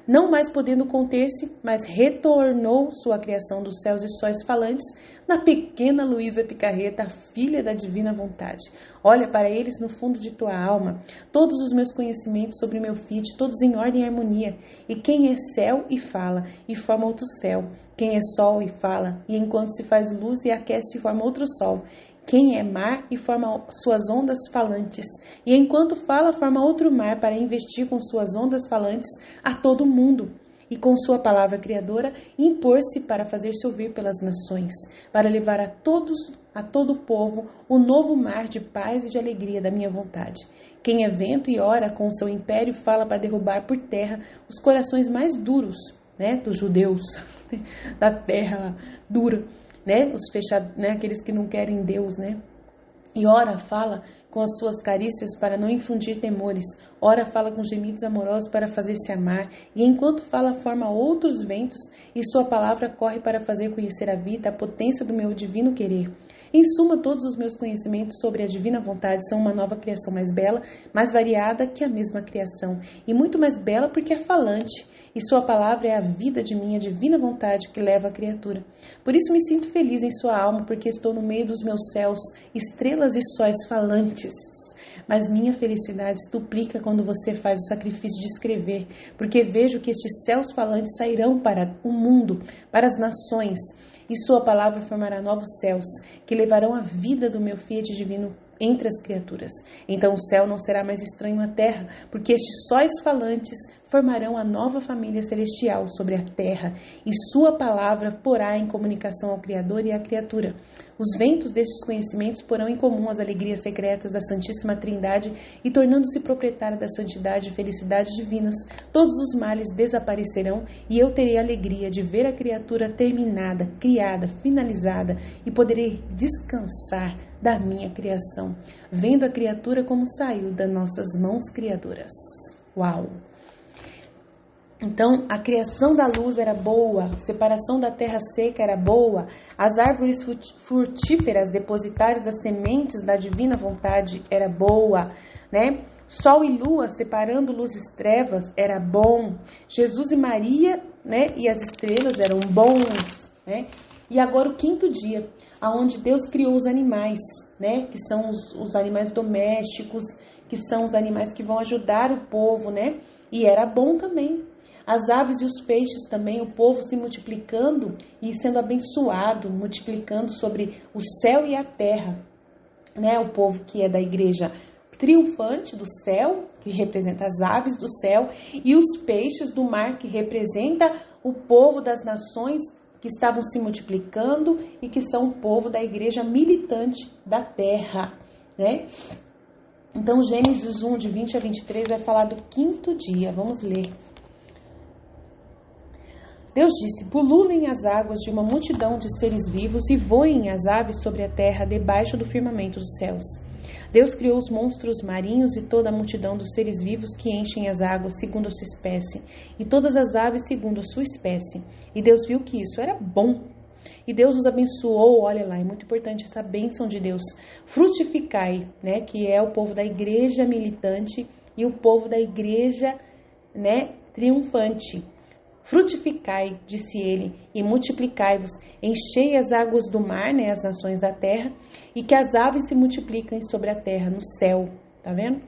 Não mais podendo conter-se, mas retornou sua criação dos céus e sóis falantes na pequena Luísa Picarreta, filha da divina vontade. Olha para eles no fundo de tua alma, todos os meus conhecimentos sobre o meu Fiat, todos em ordem e harmonia. E quem é céu e fala, e forma outro céu. Quem é sol e fala, e enquanto se faz luz e aquece, forma outro sol. Quem é mar e forma suas ondas falantes, e enquanto fala, forma outro mar para investir com suas ondas falantes a todo mundo, e com sua palavra criadora impor-se para fazer-se ouvir pelas nações, para levar a todo o povo o novo mar de paz e de alegria da minha vontade. Quem é vento e ora com seu império fala para derrubar por terra os corações mais duros, né, dos judeus, da terra dura, né, os fechados, né, aqueles que não querem Deus, né. E ora fala com as suas carícias para não infundir temores. Ora fala com gemidos amorosos para fazer-se amar. E enquanto fala, forma outros ventos, e sua palavra corre para fazer conhecer a vida, a potência do meu divino querer. Em suma, todos os meus conhecimentos sobre a divina vontade são uma nova criação mais bela, mais variada que a mesma criação. E muito mais bela porque é falante. E sua palavra é a vida de minha divina vontade que leva a criatura. Por isso me sinto feliz em sua alma, porque estou no meio dos meus céus, estrelas e sóis falantes. Mas minha felicidade se duplica quando você faz o sacrifício de escrever, porque vejo que estes céus falantes sairão para o mundo, para as nações, e sua palavra formará novos céus, que levarão a vida do meu Fiat divino entre as criaturas. Então o céu não será mais estranho à terra, porque estes sóis falantes formarão a nova família celestial sobre a terra, e sua palavra porá em comunicação ao Criador e à criatura. Os ventos destes conhecimentos porão em comum as alegrias secretas da Santíssima Trindade, e tornando-se proprietária da santidade e felicidade divinas, todos os males desaparecerão, e eu terei a alegria de ver a criatura terminada, criada, finalizada, e poderei descansar da minha criação, vendo a criatura como saiu das nossas mãos criadoras. Uau! Então, a criação da luz era boa, a separação da terra seca era boa, as árvores frutíferas depositárias das sementes da divina vontade era boa, né? Sol e lua separando luzes e trevas era bom. Jesus e Maria, né? E as estrelas eram bons, né? E agora o quinto dia, aonde Deus criou os animais, né? Que são os animais domésticos, que são os animais que vão ajudar o povo, né? E era bom também. As aves e os peixes também, o povo se multiplicando e sendo abençoado, multiplicando sobre o céu e a terra, né? O povo que é da igreja triunfante do céu, que representa as aves do céu, e os peixes do mar, que representa o povo das nações que estavam se multiplicando e que são o povo da igreja militante da terra, né? Então, Gênesis 1, de 20 a 23, vai falar do quinto dia. Vamos ler. Deus disse: pululem as águas de uma multidão de seres vivos e voem as aves sobre a terra debaixo do firmamento dos céus. Deus criou os monstros marinhos e toda a multidão dos seres vivos que enchem as águas segundo a sua espécie, e todas as aves segundo a sua espécie. E Deus viu que isso era bom. E Deus os abençoou, olha lá, é muito importante essa bênção de Deus. Frutificai, né, que é o povo da igreja militante e o povo da igreja, né, triunfante. Frutificai, disse ele, e multiplicai-vos, enchei as águas do mar, né, as nações da terra, e que as aves se multipliquem sobre a terra, no céu, tá vendo?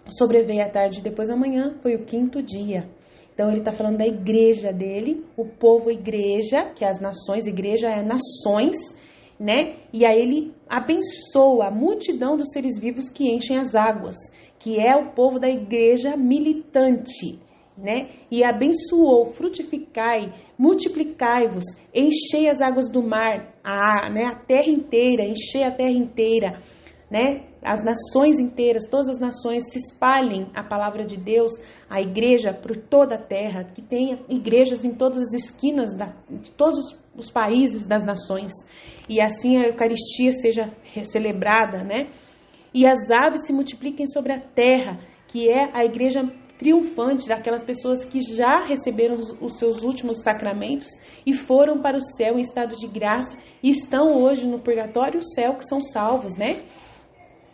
Sobreveio a tarde depois da manhã, foi o quinto dia. Então ele está falando da igreja dele, o povo igreja, que é as nações, igreja é nações, né? E aí ele abençoa a multidão dos seres vivos que enchem as águas, que é o povo da igreja militante, né? E abençoou, frutificai, multiplicai-vos, enchei as águas do mar, né? A terra inteira, enchei a terra inteira, né? As nações inteiras, todas as nações se espalhem a palavra de Deus, a igreja por toda a terra, que tenha igrejas em todas as esquinas de todos os países das nações, e assim a Eucaristia seja celebrada, né? E as aves se multipliquem sobre a terra, que é a igreja triunfante daquelas pessoas que já receberam os seus últimos sacramentos e foram para o céu em estado de graça e estão hoje no purgatório e o céu, que são salvos, né?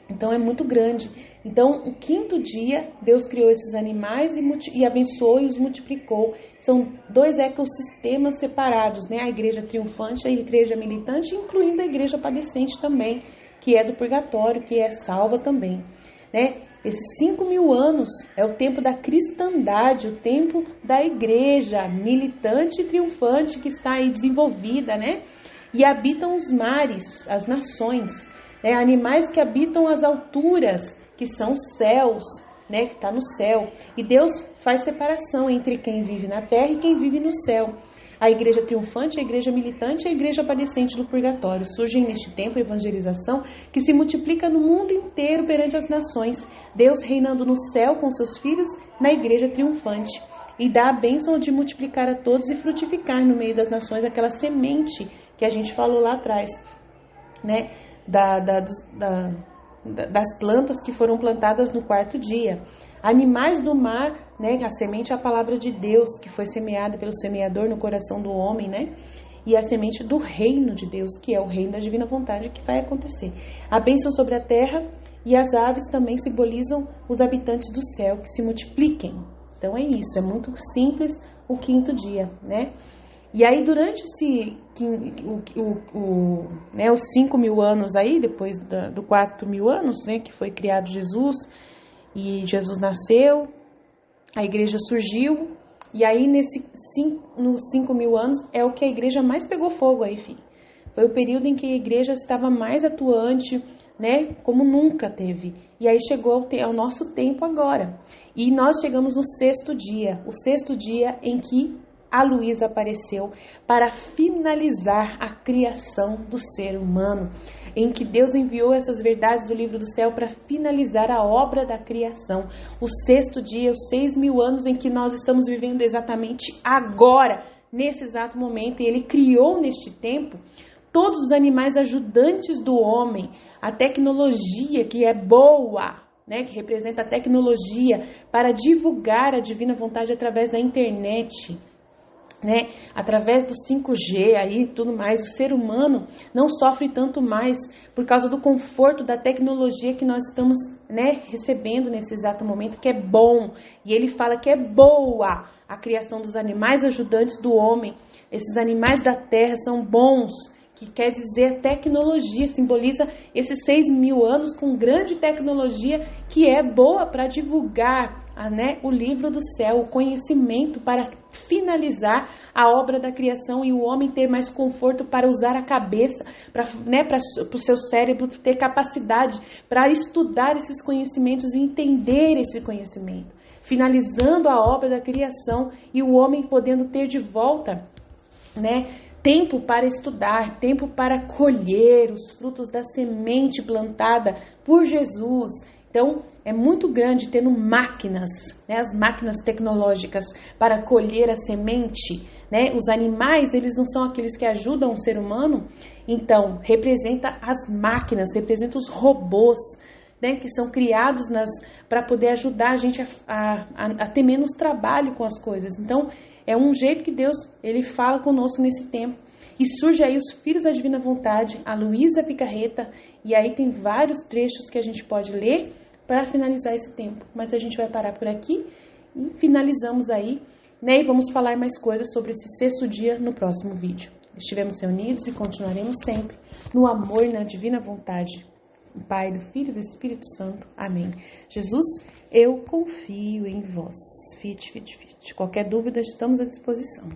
Então é muito grande. Então, o quinto dia, Deus criou esses animais e abençoou e os multiplicou. São dois ecossistemas separados, né? A igreja triunfante, a igreja militante, incluindo a igreja padecente também, que é do purgatório, que é salva também, né? Esses 5.000 anos é o tempo da cristandade, o tempo da igreja militante e triunfante que está aí desenvolvida, né? E habitam os mares, as nações, né? Animais que habitam as alturas, que são os céus, né? Que está no céu. E Deus faz separação entre quem vive na terra e quem vive no céu. A igreja triunfante, a igreja militante e a igreja padecente do purgatório. Surgem neste tempo a evangelização que se multiplica no mundo inteiro perante as nações. Deus reinando no céu com seus filhos na igreja triunfante. e dá a bênção de multiplicar a todos e frutificar no meio das nações, aquela semente que a gente falou lá atrás, né? Das plantas que foram plantadas no 4º dia. Animais do mar, né? A semente é a palavra de Deus, que foi semeada pelo semeador no coração do homem, né? E a semente do reino de Deus, que é o reino da divina vontade que vai acontecer. A bênção sobre a terra e as aves também simbolizam os habitantes do céu, que se multipliquem. Então é isso, é muito simples o 5º dia, né? E aí durante os 5.000 anos aí, depois do 4.000 anos, né, que foi criado Jesus, e Jesus nasceu, a igreja surgiu, e aí nos 5.000 anos é o que a igreja mais pegou fogo aí, filho. Foi o período em que a igreja estava mais atuante, né, como nunca teve. E aí chegou ao nosso tempo agora. E nós chegamos no 6º dia, o 6º dia em que a Luísa apareceu para finalizar a criação do ser humano, em que Deus enviou essas verdades do livro do céu para finalizar a obra da criação. O 6º dia, os 6.000 anos em que nós estamos vivendo exatamente agora, nesse exato momento, e Ele criou neste tempo todos os animais ajudantes do homem, a tecnologia que é boa, né, que representa a tecnologia para divulgar a divina vontade através da internet, né, através do 5G aí e tudo mais. O ser humano não sofre tanto mais por causa do conforto da tecnologia que nós estamos, né, recebendo nesse exato momento, que é bom. E ele fala que é boa a criação dos animais ajudantes do homem. Esses animais da terra são bons, que quer dizer tecnologia, simboliza esses 6.000 anos com grande tecnologia que é boa para divulgar, né, o livro do céu, o conhecimento para finalizar a obra da criação e o homem ter mais conforto para usar a cabeça, para o seu cérebro ter capacidade para estudar esses conhecimentos e entender esse conhecimento, finalizando a obra da criação e o homem podendo ter de volta, né, tempo para estudar, tempo para colher os frutos da semente plantada por Jesus. Então, é muito grande tendo máquinas, né, as máquinas tecnológicas para colher a semente, né? Os animais, eles não são aqueles que ajudam o ser humano, então, representa as máquinas, representa os robôs, né, que são criados para poder ajudar a gente a ter menos trabalho com as coisas. Então, é um jeito que Deus, ele fala conosco nesse tempo. E surge aí os filhos da divina vontade, a Luísa Picarreta, e aí tem vários trechos que a gente pode ler para finalizar esse tempo. Mas a gente vai parar por aqui e finalizamos aí, né? E vamos falar mais coisas sobre esse 6º dia no próximo vídeo. Estivemos reunidos e continuaremos sempre no amor e na divina vontade. Do Pai, do Filho e do Espírito Santo. Amém. Jesus, eu confio em vós. Fit. Qualquer dúvida, estamos à disposição.